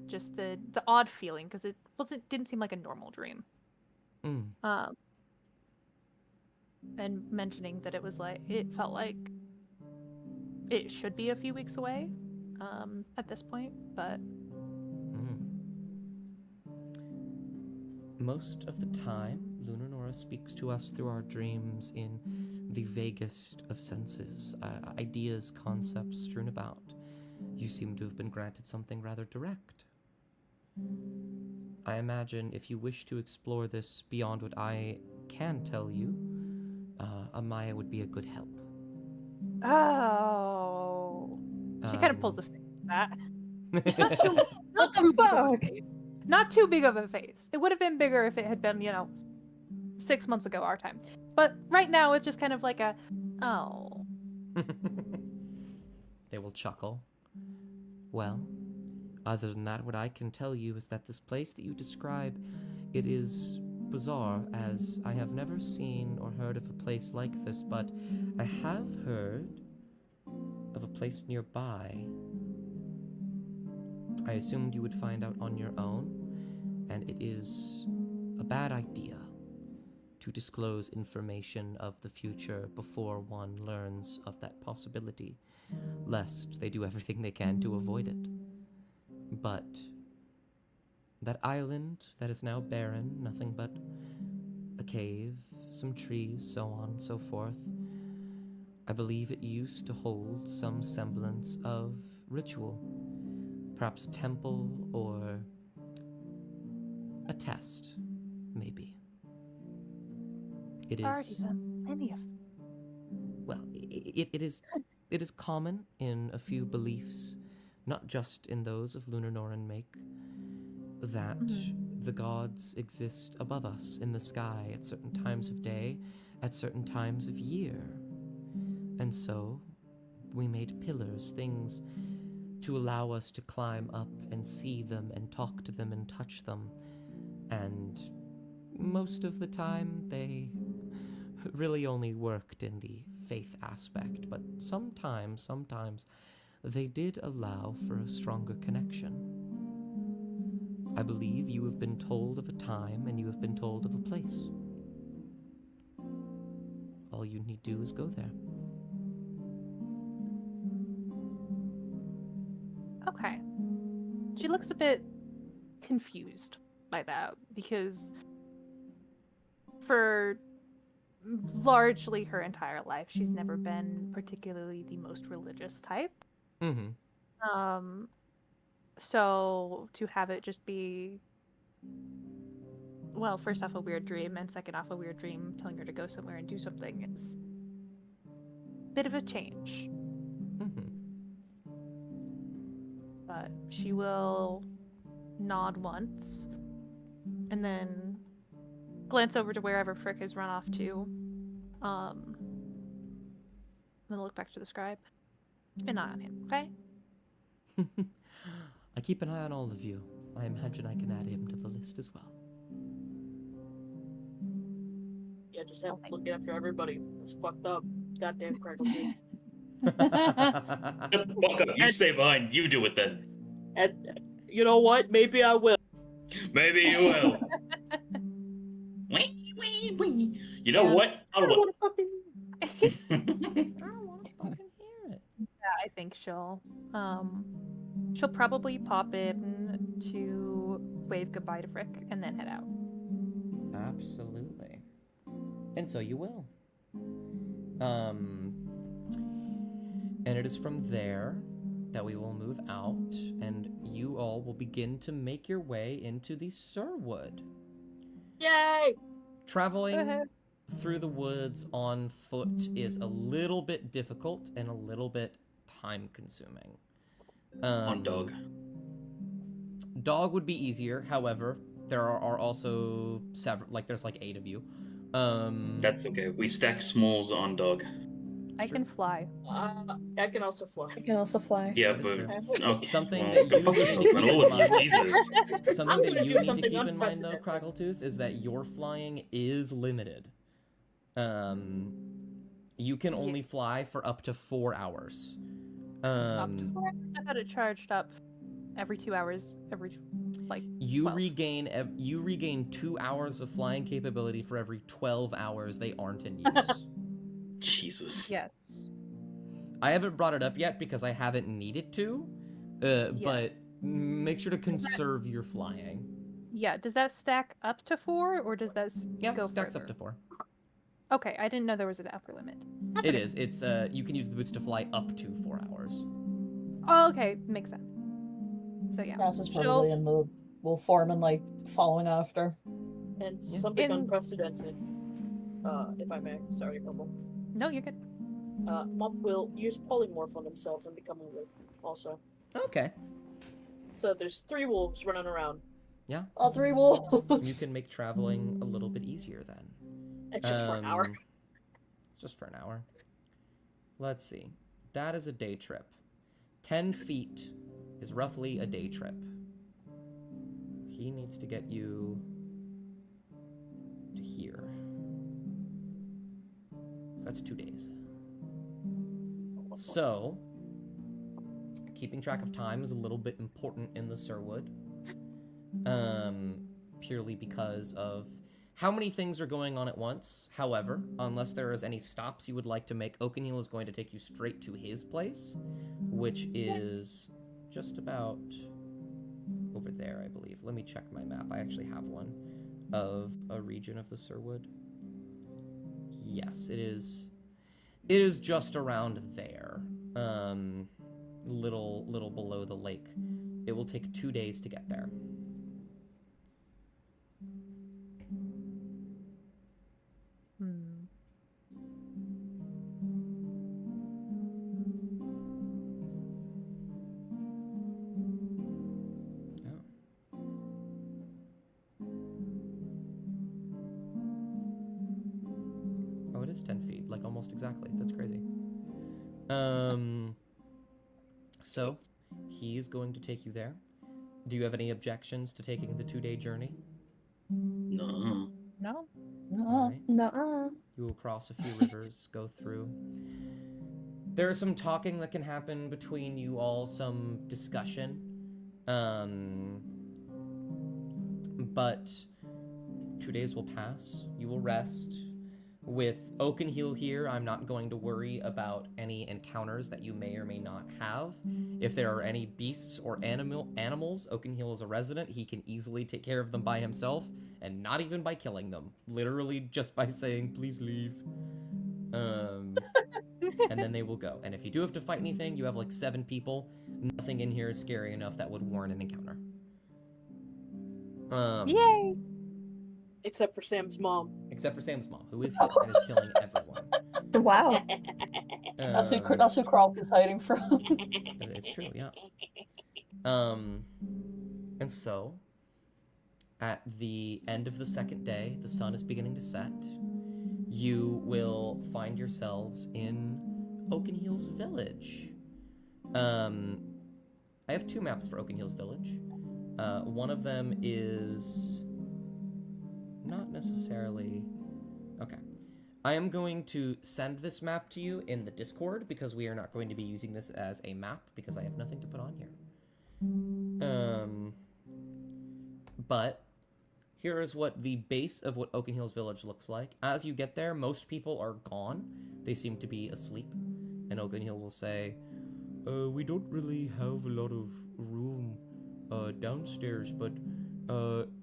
just the odd feeling, because it didn't seem like a normal dream. And mentioning that it felt like it should be a few weeks away, at this point, but... Most of the time, Lunanora speaks to us through our dreams in the vaguest of senses, ideas, concepts strewn about. You seem to have been granted something rather direct. I imagine if you wish to explore this beyond what I can tell you, Amaya would be a good help. Oh. She kind of pulls a face at that. What the fuck? Not too big of a face. It would have been bigger if it had been, 6 months ago our time. But right now it's just kind of like a, oh. They will chuckle. Well, other than that, what I can tell you is that this place that you describe, it is bizarre, as I have never seen or heard of a place like this, but I have heard of a place nearby. I assumed you would find out on your own, and it is a bad idea to disclose information of the future before one learns of that possibility, lest they do everything they can to avoid it. But that island that is now barren, nothing but a cave, some trees, so on and so forth, I believe it used to hold some semblance of ritual. Perhaps a temple or a test, maybe. It is... Many of... Well, it is common in a few beliefs, not just in those of Lunar Norin make, that the gods exist above us in the sky at certain times of day, at certain times of year. And so, we made pillars, things to allow us to climb up and see them and talk to them and touch them. And most of the time, they really only worked in the faith aspect, but sometimes they did allow for a stronger connection. I believe you have been told of a time and you have been told of a place. All you need to do is go there. Okay. She looks a bit confused by that because for largely her entire life, she's never been particularly the most religious type. Mm-hmm. So to have it just be, well, first off a weird dream, and second off a weird dream telling her to go somewhere and do something is a bit of a change. Mm-hmm. But she will nod once and then glance over to wherever Frick has run off to. Then look back to the scribe. Keep an eye on him, okay? I keep an eye on all of you. I imagine I can add him to the list as well. Yeah, just have looking after everybody. It's fucked up. Goddamn Crackle Dude. Shut the fuck up. You stay behind. You do it then. And you know what? Maybe I will. Maybe you will. Wee, wee, wee. You know what? I don't want to fucking. I don't want to fucking hear it. Yeah, I think she'll probably pop in to wave goodbye to Frick and then head out. Absolutely. And so you will. And it is from there that we will move out, and you all will begin to make your way into the Cirwood. Yay! Traveling through the woods on foot is a little bit difficult and a little bit time-consuming. On dog. Dog would be easier, however, there are also several, there's 8 of you. That's okay. We stack smalls on dog. I can fly. I can also fly. I can also fly. Yeah, That is but true. okay. Something well, that you go fuck need to yourself, keep man. in All of mind. you, Jesus. Something I'm that gonna you do need to something keep in mind, though, unprecedented. Craggletooth, is that your flying is limited. You can only fly for up to 4 hours. Up to 4 hours? I thought it charged up every 2 hours, you 12. regain 2 hours of flying capability for every 12 hours they aren't in use. Jesus. Yes. I haven't brought it up yet because I haven't needed to, but make sure to conserve your flying. Yeah, does that stack up to 4, or does that go stacks further? up to 4. Okay, I didn't know there was an upper limit. It is. It's you can use the boots to fly up to 4 hours. Oh, okay, makes sense. So yeah, Cass is probably in the wolf form and following after. And Yeah. something unprecedented. If I may. Sorry, Bumble. No, you're good. Mop will use polymorph on themselves and become a wolf also. Okay. So there's 3 wolves running around. Yeah. All 3 wolves. You can make traveling a little bit easier then. It's just for an hour. It's just for an hour. Let's see. That is a day trip. 10 feet is roughly a day trip. He needs to get you to here. So that's 2 days. So, keeping track of time is a little bit important in the Cirwood. Purely because of how many things are going on at once. However, unless there is any stops you would like to make, Oakenhill is going to take you straight to his place, which is just about over there, I believe. Let me check my map. I actually have one of a region of the Cirwood. Yes, it is. It is just around there. Little below the lake. It will take 2 days to get there. Oh, it is 10 feet, almost exactly. That's crazy. So, he is going to take you there. Do you have any objections to taking the 2-day journey? No. No? All right. Nuh-uh. You will cross a few rivers, go through. There's some talking that can happen between you all, some discussion. But 2 days will pass. You will rest. With Oakenheel here, I'm not going to worry about any encounters that you may or may not have. If there are any beasts or animals, Oakenheel is a resident. He can easily take care of them by himself, and not even by killing them. Literally just by saying, please leave. And then they will go. And if you do have to fight anything, you have like 7 people. Nothing in here is scary enough that would warrant an encounter. Yay! Except for Sam's mom. Except for Sam's mom, who is here and is killing everyone. Wow. That's who Kronk is hiding from. It's true, yeah. And so, at the end of the second day, the sun is beginning to set. You will find yourselves in Oakenheel's village. I have 2 maps for Oakenheel's village. One of them is not necessarily... Okay. I am going to send this map to you in the Discord because we are not going to be using this as a map because I have nothing to put on here. But here is what the base of what Oakenheel's village looks like. As you get there, most people are gone. They seem to be asleep. And Oakenheel will say, we don't really have a lot of room downstairs, but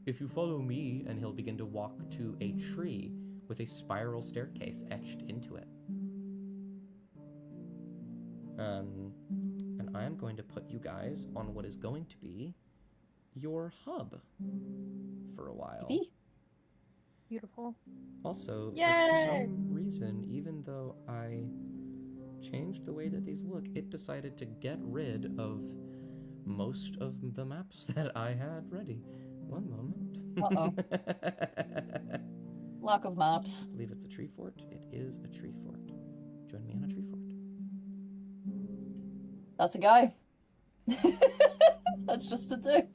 if you follow me, and he'll begin to walk to a tree with a spiral staircase etched into it. And I am going to put you guys on what is going to be your hub for a while. Beautiful. Also, Yay! for some reason, even though I changed the way that these look, it decided to get rid of most of the maps that I had ready. One moment. Uh-oh. Lack of maps. I believe it's a tree fort. It is a tree fort. Join me on a tree fort. That's a guy. That's just a dude.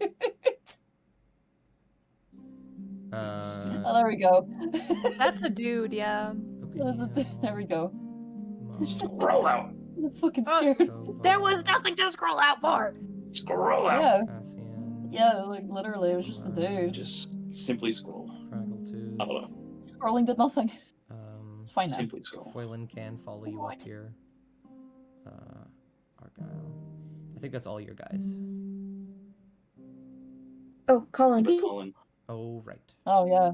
Oh, there we go. That's a dude, yeah. That's a dude. There we go. Scroll out. I'm fucking scared. There was nothing to scroll out for. Scroll out. Yeah, Cassian, yeah, like literally, it was just a dude. Just simply scroll. Craggletooth. I don't know. Scrolling did nothing. It's fine now. Simply scroll. Foylan can follow you up What? here. Argyle. I think that's all your guys. Oh, Colin. Where's Colin? Oh, right. Oh yeah.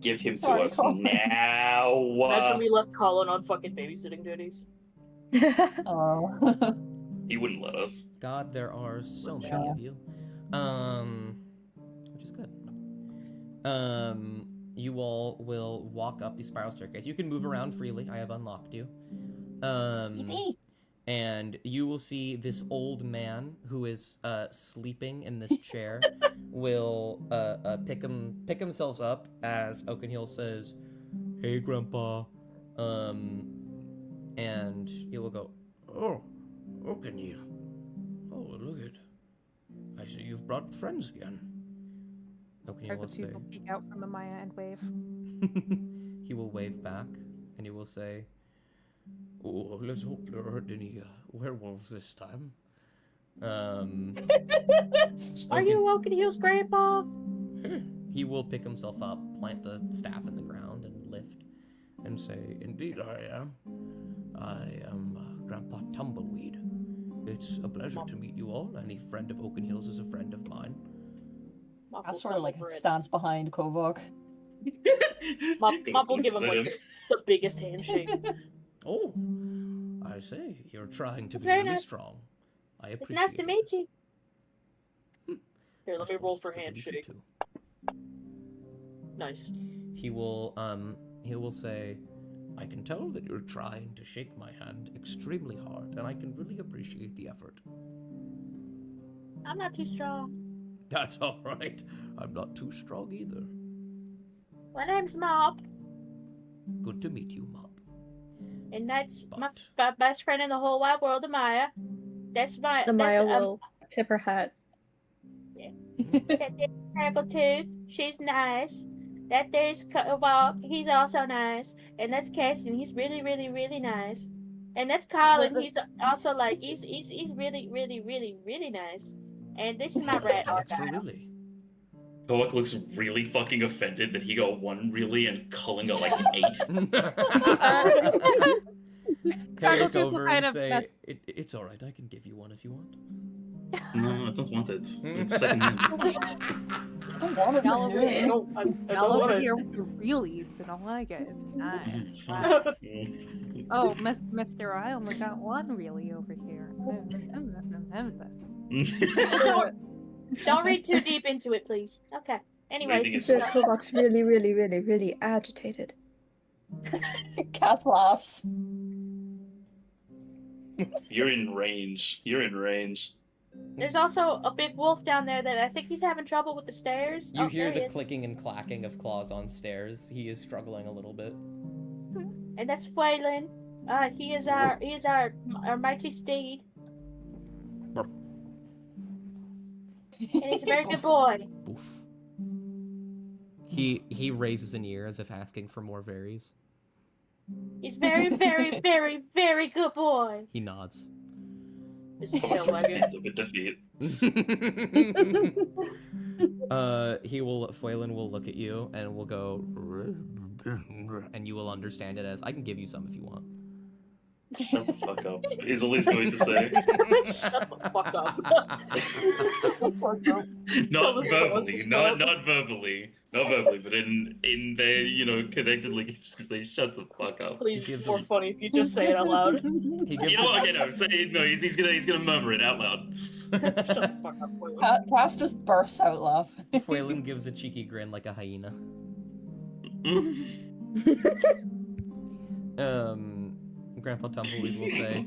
Give him to Sorry, us Colin. now. Imagine we left Colin on fucking babysitting duties. Oh. He wouldn't let us. God, there are so many Yeah. of you. Which is good. You all will walk up the spiral staircase. You can move around freely. I have unlocked you. Yippee. And you will see this old man who is sleeping in this chair will pick himself up as Oakenheel says, "Hey, Grandpa," and he will go, "Oh, Oakenheel. Oh, look at. I see you've brought friends again." Oakenheel will say. Craggletooth will peek out from the Maya and wave. He will wave back, and he will say, "Oh, let's hope there aren't any werewolves this time." Are you Oakenheel's grandpa? He will pick himself up, plant the staff in the ground, and lift, and say, "Indeed I am. I am Grandpa Tumbleweed. It's a pleasure to meet you all. Any friend of Oakenheel's is a friend of mine." Mop I will sort of like come over it. stands behind Kovok. Mop will give him like the biggest handshake. Oh, I say, you're trying to It's be very really nice. strong. I It's appreciate nice to it. meet you. Hmm. Here, I let me roll suppose for it's good to meet you handshake. too. Nice. He will say, "I can tell that you're trying to shake my hand extremely hard, and I can really appreciate the effort." I'm not too strong. That's all right. I'm not too strong either. My name's Mop, Good to meet you, Mop. and that's But my best friend in the whole wide world, Amaya. That's my. The Maya will tip her hat. That there's Craggletooth. She's nice. That there's Kovok. He's also nice. And that's Cassian. He's really, really, really nice. And that's Colin. He's also like he's really really really really nice. And this is my rat. Extra really. Koak looks really fucking offended that he got 1 really and Cullen got like 8. He'll look Just over kind and of say, mess- it's alright, I can give you one if you want. No, I don't want it. It's secondhand. I don't want it Y'all from over you. here, I don't y'all want over it. here with the realies, and I like it. It's nice. Mm. Oh, Mr. I only got 1 really over here. Don't read too deep into it, please. Okay. Anyways, Reading it Mr. Kovacs really agitated. Cass laughs. You're in range. You're in range. there's also a big wolf down there that I think he's having trouble with the stairs. You Oh, hear there he the is. clicking and clacking of claws on stairs. He is struggling a little bit. And that's Waylon. He is our mighty steed. And he's a very good boy. Boof. He raises an ear as if asking for more berries. He's very, very, very, very good boy. He nods. His tail wagging. It's a bit defeat. Phelan will look at you and will go, and you will understand it as, I can give you some if you want. Shut the fuck up. He's always going to say. Shut the fuck up. Not Tell us verbally, about not verbally. Not verbally, but in their, connectedly, he's just gonna say, shut the fuck up. Please, He it's gives more him- funny if you just say it out loud. He gives You know what? Okay, no, say it. No, he's gonna murmur it out loud. Shut the fuck up, Waylon. Cass just bursts out laughing. Phelan gives a cheeky grin like a hyena. Grandpa Tumbleweed will say,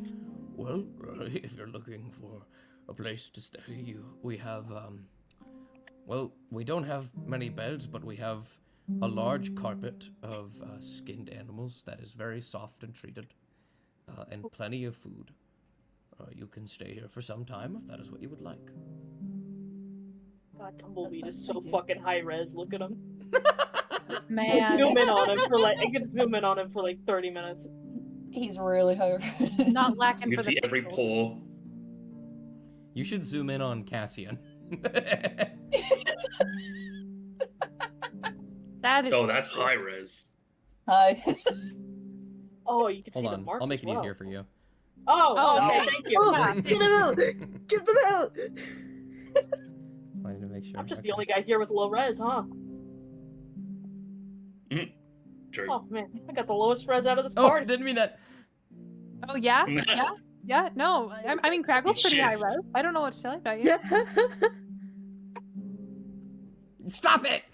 well, if you're looking for a place to stay, we have, well, we don't have many beds, but we have a large carpet of skinned animals that is very soft and treated, and plenty of food. You can stay here for some time if that is what you would like. God, Tumbleweed is so fucking high res. Look at him. Man. Zoom in on him for like. I could zoom in on him for like 30 minutes. He's really high. Not lacking You for can the see every pixels. pore. You should zoom in on Cassian. That is. Oh, that's high res. Hi. Oh, you can Hold see the on, mark. I'll make as it well. easier for you. Oh, okay, Oh. thank you. Oh, get them out! Get them out! I need to make sure. I'm just okay. the only guy here with low res, huh? True. Oh man, I got the lowest res out of this Oh, party. didn't mean that. Oh yeah, yeah. No, I mean Craggle's pretty high Shit. res. I don't know what to tell you about you. Stop it!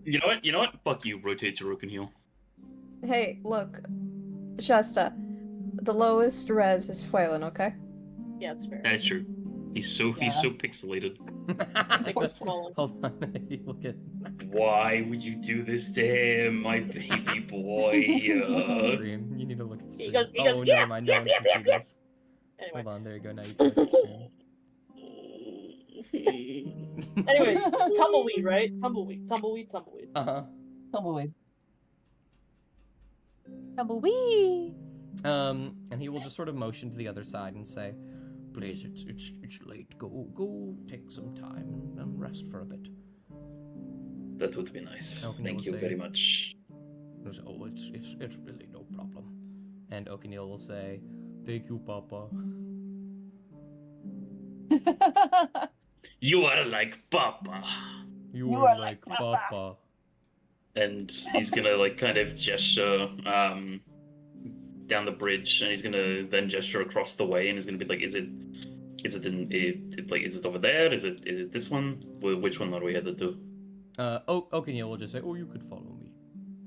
You know what? Fuck you, rotate to Rook and heal. Hey, look. Shasta, the lowest res is Phelan, okay? Yeah, it's fair. That's true. He's so pixelated. Make him small. Hold on, you look at. Why would you do this to him, my baby boy? Look at stream. You need to look at stream. He goes, oh, yeah, never mind. No one can see this. Anyway. Hold on, there you go. Now you can look at stream. Anyways, Tumbleweed, right? Tumbleweed. Uh huh. Tumbleweed. Tumbleweed. And he will just sort of motion to the other side and say, "Please, it's late. Go take some time and rest for a bit." That would be nice. Okay, Thank we'll you say- very much. He'll say, "Oh, it's really no problem." And Okanil will say, "Thank you, Papa." You are like Papa. You You are are like like Papa. And he's gonna like kind of gesture down the bridge, and he's gonna then gesture across the way, and he's gonna be like, is it over there? Is it this one? Which one are we headed to? Okanil will just say, "Oh, you could follow me,"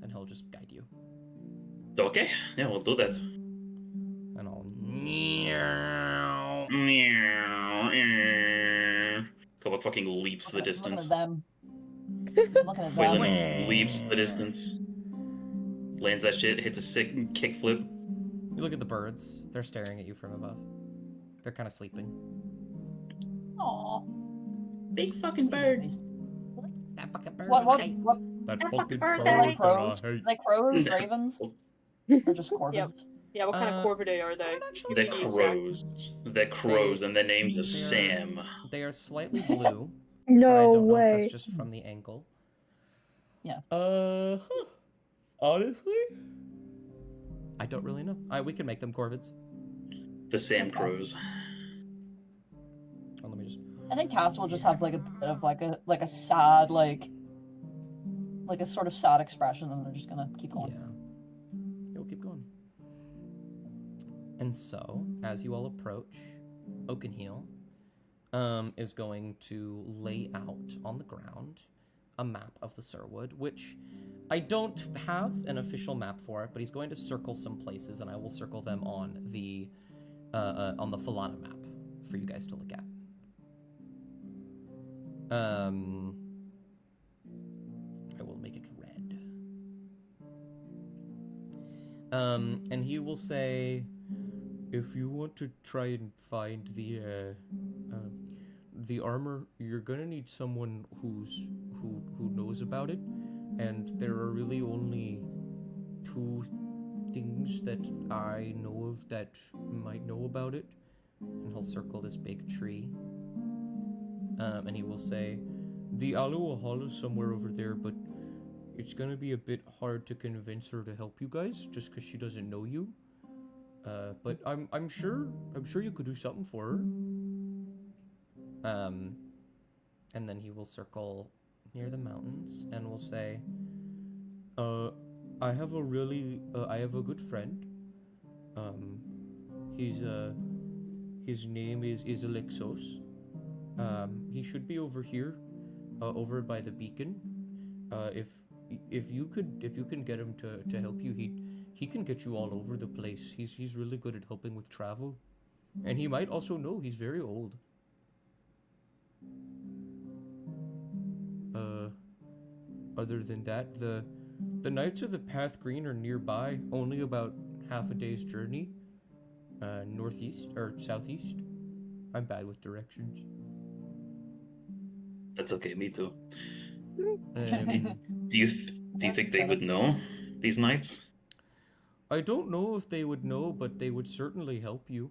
and he'll just guide you. Okay, yeah, we'll do that. And I'll meow. Kovac fucking leaps the Looking distance. at them. Looking at them. Waylon leaps the distance. Lands that shit, hits a sick kickflip. You look at the birds. They're staring at you from above. They're kind of sleeping. Aw. Big fucking bird. That fucking bird. What? I hate. What? That That fucking fucking bird bird that I that I crows? hate. Like crows, ravens? Or just corvids? Yeah, what kind of corvidae are I they? don't actually They're know. crows. They're crows, and their names are they're- Sam. They are slightly blue, No but I don't know if way. that's just from the angle. Yeah. Huh. Honestly, I don't really know. We can make them corvids. The Sam Okay. crows. Oh, let me just. I think Cass will just have like a bit of like a sad like a sort of sad expression, and they're just gonna keep going. Yeah. We'll keep going. And so, as you all approach, Oakenheel is going to lay out on the ground a map of the Cirwood, which I don't have an official map for it, but he's going to circle some places, and I will circle them on the Falana map for you guys to look at. I will make it red. And he will say, if you want to try and find the armor, you're gonna need someone who knows about it, and there are really only 2 things that I know of that might know about it. And he'll circle this big tree. And he will say, the Aloha Hall is somewhere over there, but it's gonna be a bit hard to convince her to help you guys, just because she doesn't know you. But I'm sure you could do something for her. And then he will circle near the mountains and will say, I have a good friend. His name is Alexos. He should be over here, over by the beacon. If you can get him to help you, he can get you all over the place. He's really good at helping with travel, and he might also know. He's very old. Other than that, the Knights of the Path Green are nearby, only about half a day's journey. Northeast or southeast. I'm bad with directions. That's okay, me too. Um, Do you think they would know these knights? I don't know if they would know, but they would certainly help you.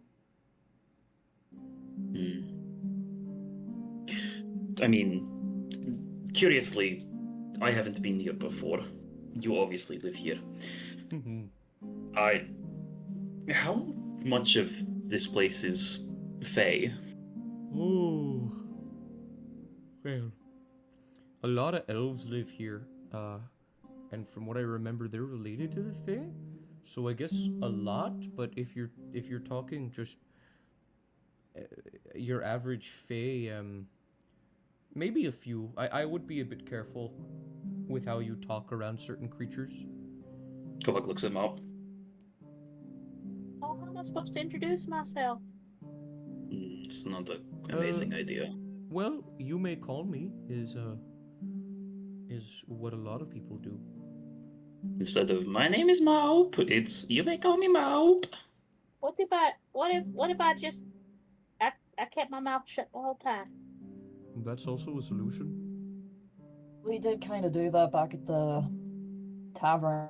I mean, curiously, I haven't been here before. You obviously live here. How much of this place is Fae? Oh, well, a lot of elves live here, and from what I remember, they're related to the Fae. So I guess a lot. But if you're talking just your average Fae, maybe a few. I would be a bit careful with how you talk around certain creatures. Kovac looks him up. Oh, how am I supposed to introduce myself? It's not an amazing idea. Well, you may call me is what a lot of people do. Instead of my name is Maup, it's you may call me Maup. What if I just I kept my mouth shut the whole time? That's also a solution. We did kind of do that back at the tavern.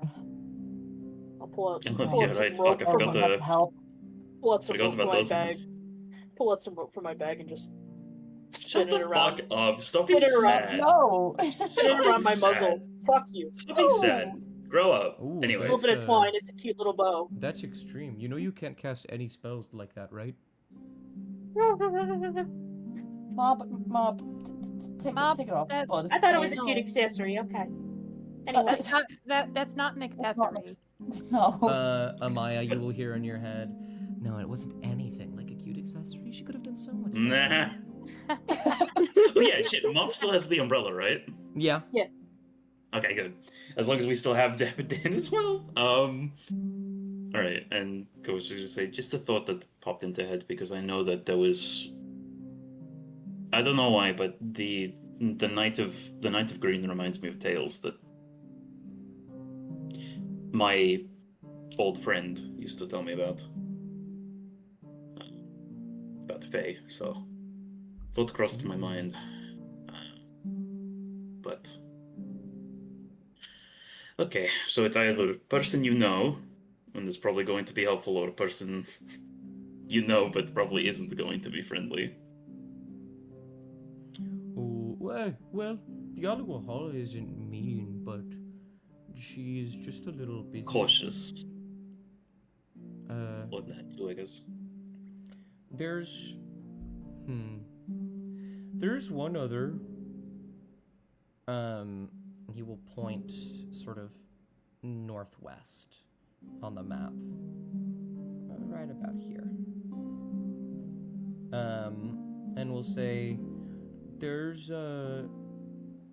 I'll pull out Oh, some right, rope fuck, I from forgot my to- help. pull out some Forgot rope from about my those bag. ones. Pull out some rope from my bag and just Shut spin it the around. fuck up. Stop Spin being it around. sad. No. Spin it around my Stop being muzzle. sad. Fuck you. Stop being sad. Grow up. Ooh, Anyway. A little bit of That's, twine. It's a cute little bow. That's extreme. You know you can't cast any spells like that, right? Mop, take Mop, it off, that- bud. I thought it was a Please. cute accessory. Okay. Anyway, That's not an That's not accessory. No. Amaya, you will hear in your head, no, it wasn't anything like a cute accessory. She could have done so much. Nah. Oh yeah, shit. Mom still has the umbrella, right? Yeah. Okay, good. As long as we still have Dan as well. Alright, and goes to say just a thought that popped into head because I know that there was I don't know why, but the Knight of Green reminds me of tales that my old friend used to tell me about Fae, so thought crossed my mind. But okay, so it's either person you know, and is probably going to be helpful, or a person you know but probably isn't going to be friendly. Oh, well, the alcohol isn't mean, but she's just a little busy. Cautious. Uh, Or that too, I guess. there's one other. He will point sort of northwest on the map, right about here. And we'll say there's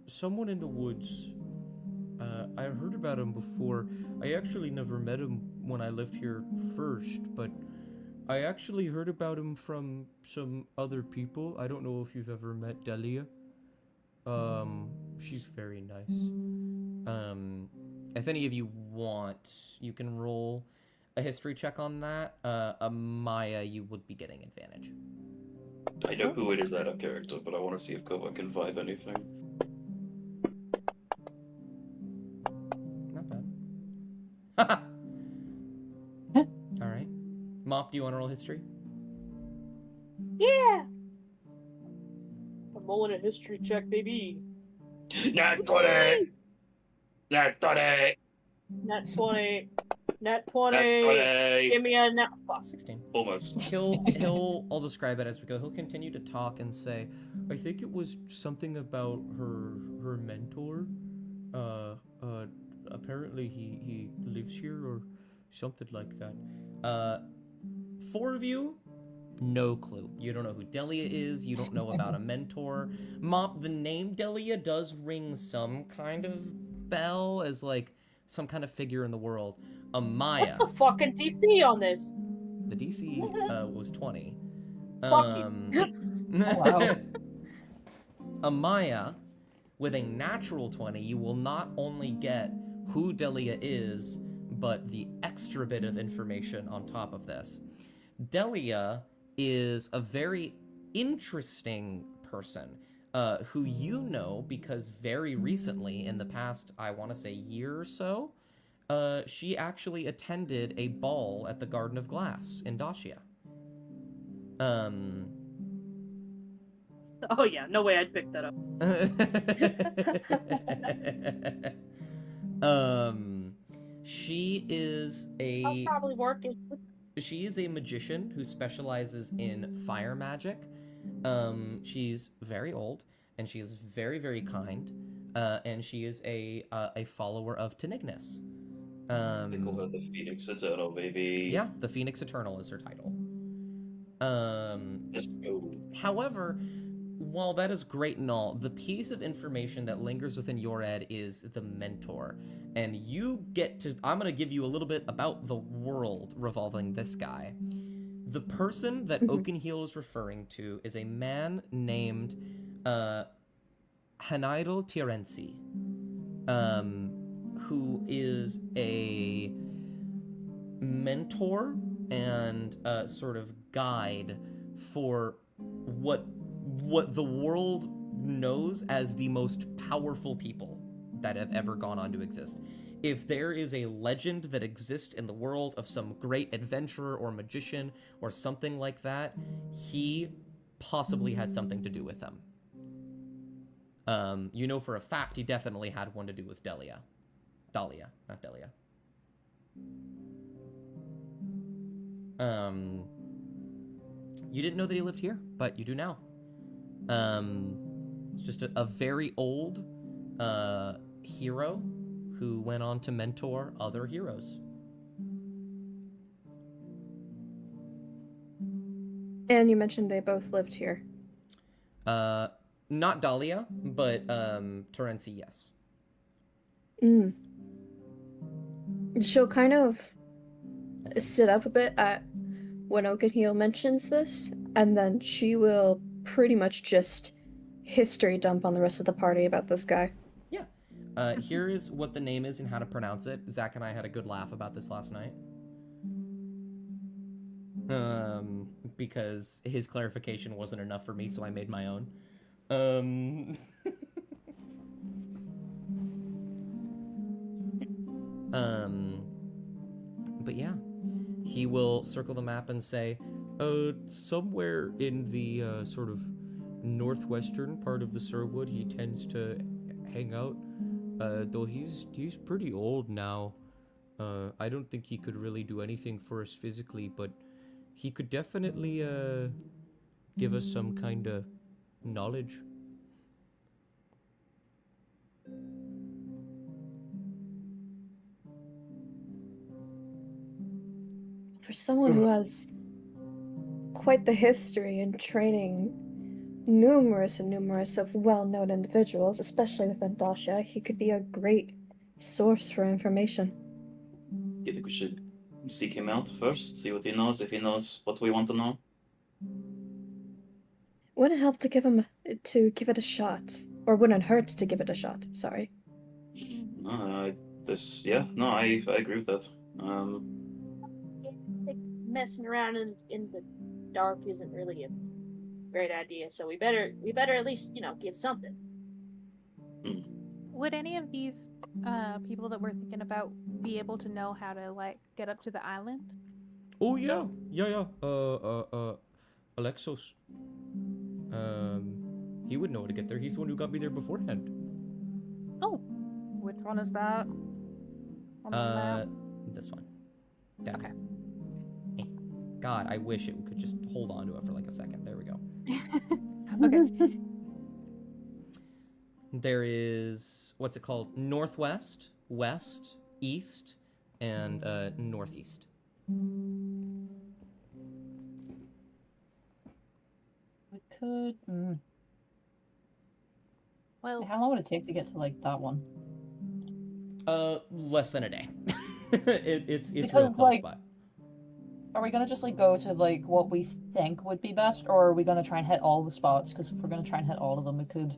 someone in the woods. I heard about him before. I actually never met him when I lived here first, but I actually heard about him from some other people. I don't know if you've ever met Delia. She's very nice. If any of you want, you can roll a history check on that. Maya, you would be getting advantage. I know who it is out of character, but I want to see if Kova can vibe anything. Not bad. All right. Mop, do you want to roll history? Yeah. I'm rolling a history check, baby. Nat 20! Nat 20! Nat 20. Nat Nat 20. 20! Give me a nat. Fuck. 16. Almost. I'll describe it as we go. He'll continue to talk and say, I think it was something about her mentor. Apparently he lives here or something like that. 4 of you, no clue. You don't know who Delia is. You don't know about a mentor. Mop, the name Delia does ring some kind of bell as like some kind of figure in the world. Amaya. What's the fucking DC on this? The DC was 20. Fuck you. Wow. Amaya, with a natural 20, you will not only get who Delia is, but the extra bit of information on top of this. Delia is a very interesting person who you know because very recently, in the past, I want to say year or so, she actually attended a ball at the Garden of Glass in Dacia. Oh yeah, no way I'd pick that up. She is I'll probably work it. She is a magician who specializes in fire magic. She's very old, and she is very, very kind, and she is a follower of Tenignus. They call her the Phoenix Eternal, baby. Yeah, the Phoenix Eternal is her title. Let's go. However, while that is great and all, the piece of information that lingers within your head is the mentor. And you get to... I'm going to give you a little bit about the world revolving this guy. The person that Oakenheel is referring to is a man named Hanaidal Tirensi, who is a mentor and sort of guide for what the world knows as the most powerful people that have ever gone on to exist. If there is a legend that exists in the world of some great adventurer or magician or something like that, he possibly had something to do with them. You know for a fact he definitely had one to do with Delia. Dahlia, not Delia. You didn't know that he lived here, but you do now. It's just a very old hero who went on to mentor other heroes. And you mentioned they both lived here. Not Dahlia, but Terenzi, yes. She'll kind of sit up a bit at when Oakenheel mentions this, and then she will pretty much just history dump on the rest of the party about this guy. Yeah. Here is what the name is and how to pronounce it. Zach and I had a good laugh about this last night. Because his clarification wasn't enough for me, so I made my own. But yeah, he will circle the map and say, somewhere in the sort of northwestern part of the Cirwood, he tends to hang out. Though he's pretty old now. I don't think he could really do anything for us physically, but he could definitely give us some kind of knowledge. For someone who has quite the history in training numerous and numerous of well-known individuals, especially within Dasha, he could be a great source for information. Do you think we should seek him out first, see what he knows, if he knows what we want to know? Wouldn't help to give it a shot, or wouldn't hurt to give it a shot. Sorry. No, I agree with that. Like, messing around in the dark isn't really a great idea. So we better at least get something. Would any of these people that we're thinking about be able to know how to get up to the island? Oh yeah. Alexos. He would know how to get there. He's the one who got me there beforehand. Oh, which one is that? On the map? This one. Down. Okay. God, I wish it could just hold on to it for like a second. There we go. Okay. There is, what's it called? Northwest, west, east, and northeast. We could. Well, How long would it take to get to like that one? Less than a day. It's Because, real close like, by. Are we gonna just like go to like what we think would be best, or are we gonna try and hit all the spots? Because if we're gonna try and hit all of them, we could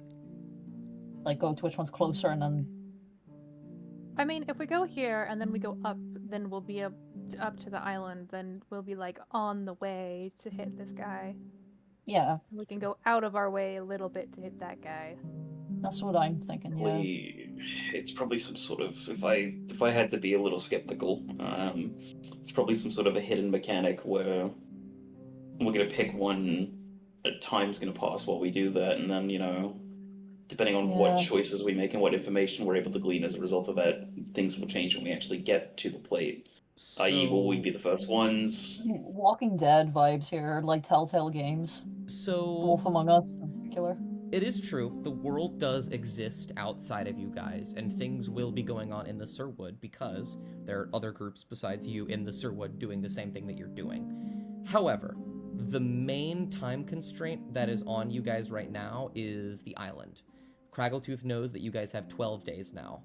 like go to which one's closer and then. I mean, if we go here and then we go up, then we'll be up to the island. Then we'll be on the way to hit this guy. Yeah, We can go out of our way a little bit to hit that guy. that's what I'm thinking. Yeah. It's probably some sort of, if I had to be a little skeptical, it's probably some sort of a hidden mechanic where we're gonna pick one, a time's gonna pass while we do that, and then depending on what choices we make and what information we're able to glean as a result of that, things will change when we actually get to the plate. I.e., will we be the first ones? Walking Dead vibes here, like Telltale Games. So Wolf Among Us in particular. it is true. The world does exist outside of you guys, and things will be going on in the Cirwood because there are other groups besides you in the Cirwood doing the same thing that you're doing. However, the main time constraint that is on you guys right now is the island. Craggletooth knows that you guys have 12 days now,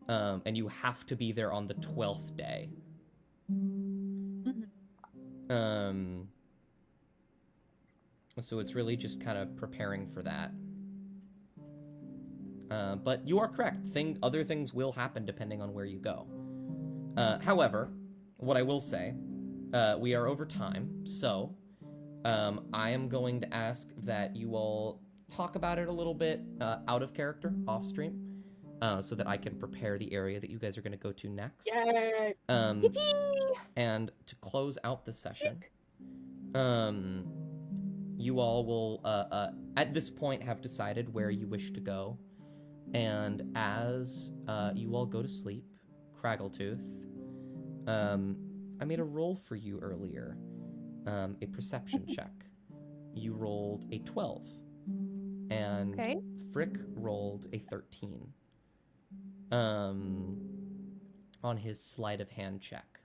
and you have to be there on the 12th day. So it's really just kind of preparing for that. But you are correct. Other things will happen depending on where you go. However, what I will say, we are over time, so I am going to ask that you all talk about it a little bit out of character, off stream, so that I can prepare the area that you guys are going to go to next. Yay! And to close out the session, you all will, at this point, have decided where you wish to go. And as you all go to sleep, Craggletooth, I made a roll for you earlier, a perception check. You rolled a 12, and Frick rolled a 13 on his sleight of hand check.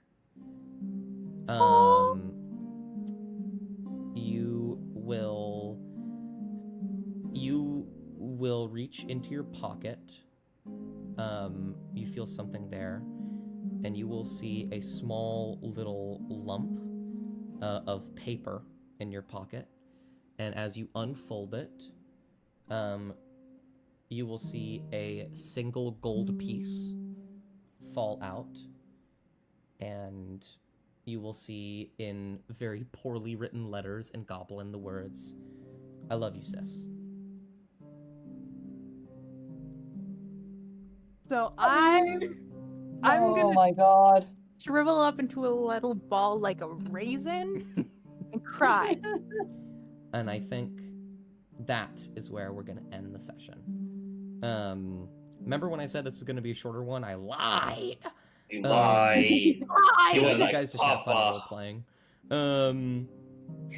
You will reach into your pocket. You feel something there, and you will see a small little lump of paper in your pocket. And as you unfold it, you will see a single gold piece fall out, and you will see in very poorly written letters in Goblin the words, "I love you, sis." So I'm Oh gonna my god. shrivel up into a little ball like a raisin, and cry. And I think that is where we're gonna end the session. Remember when I said this was gonna be a shorter one? I lied. You lie. Cry! You You were like guys just have fun Papa. role playing.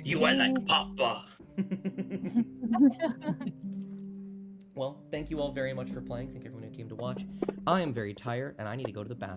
You were like Papa. Well, thank you all very much for playing. Thank everyone who came to watch. I am very tired, and I need to go to the bathroom.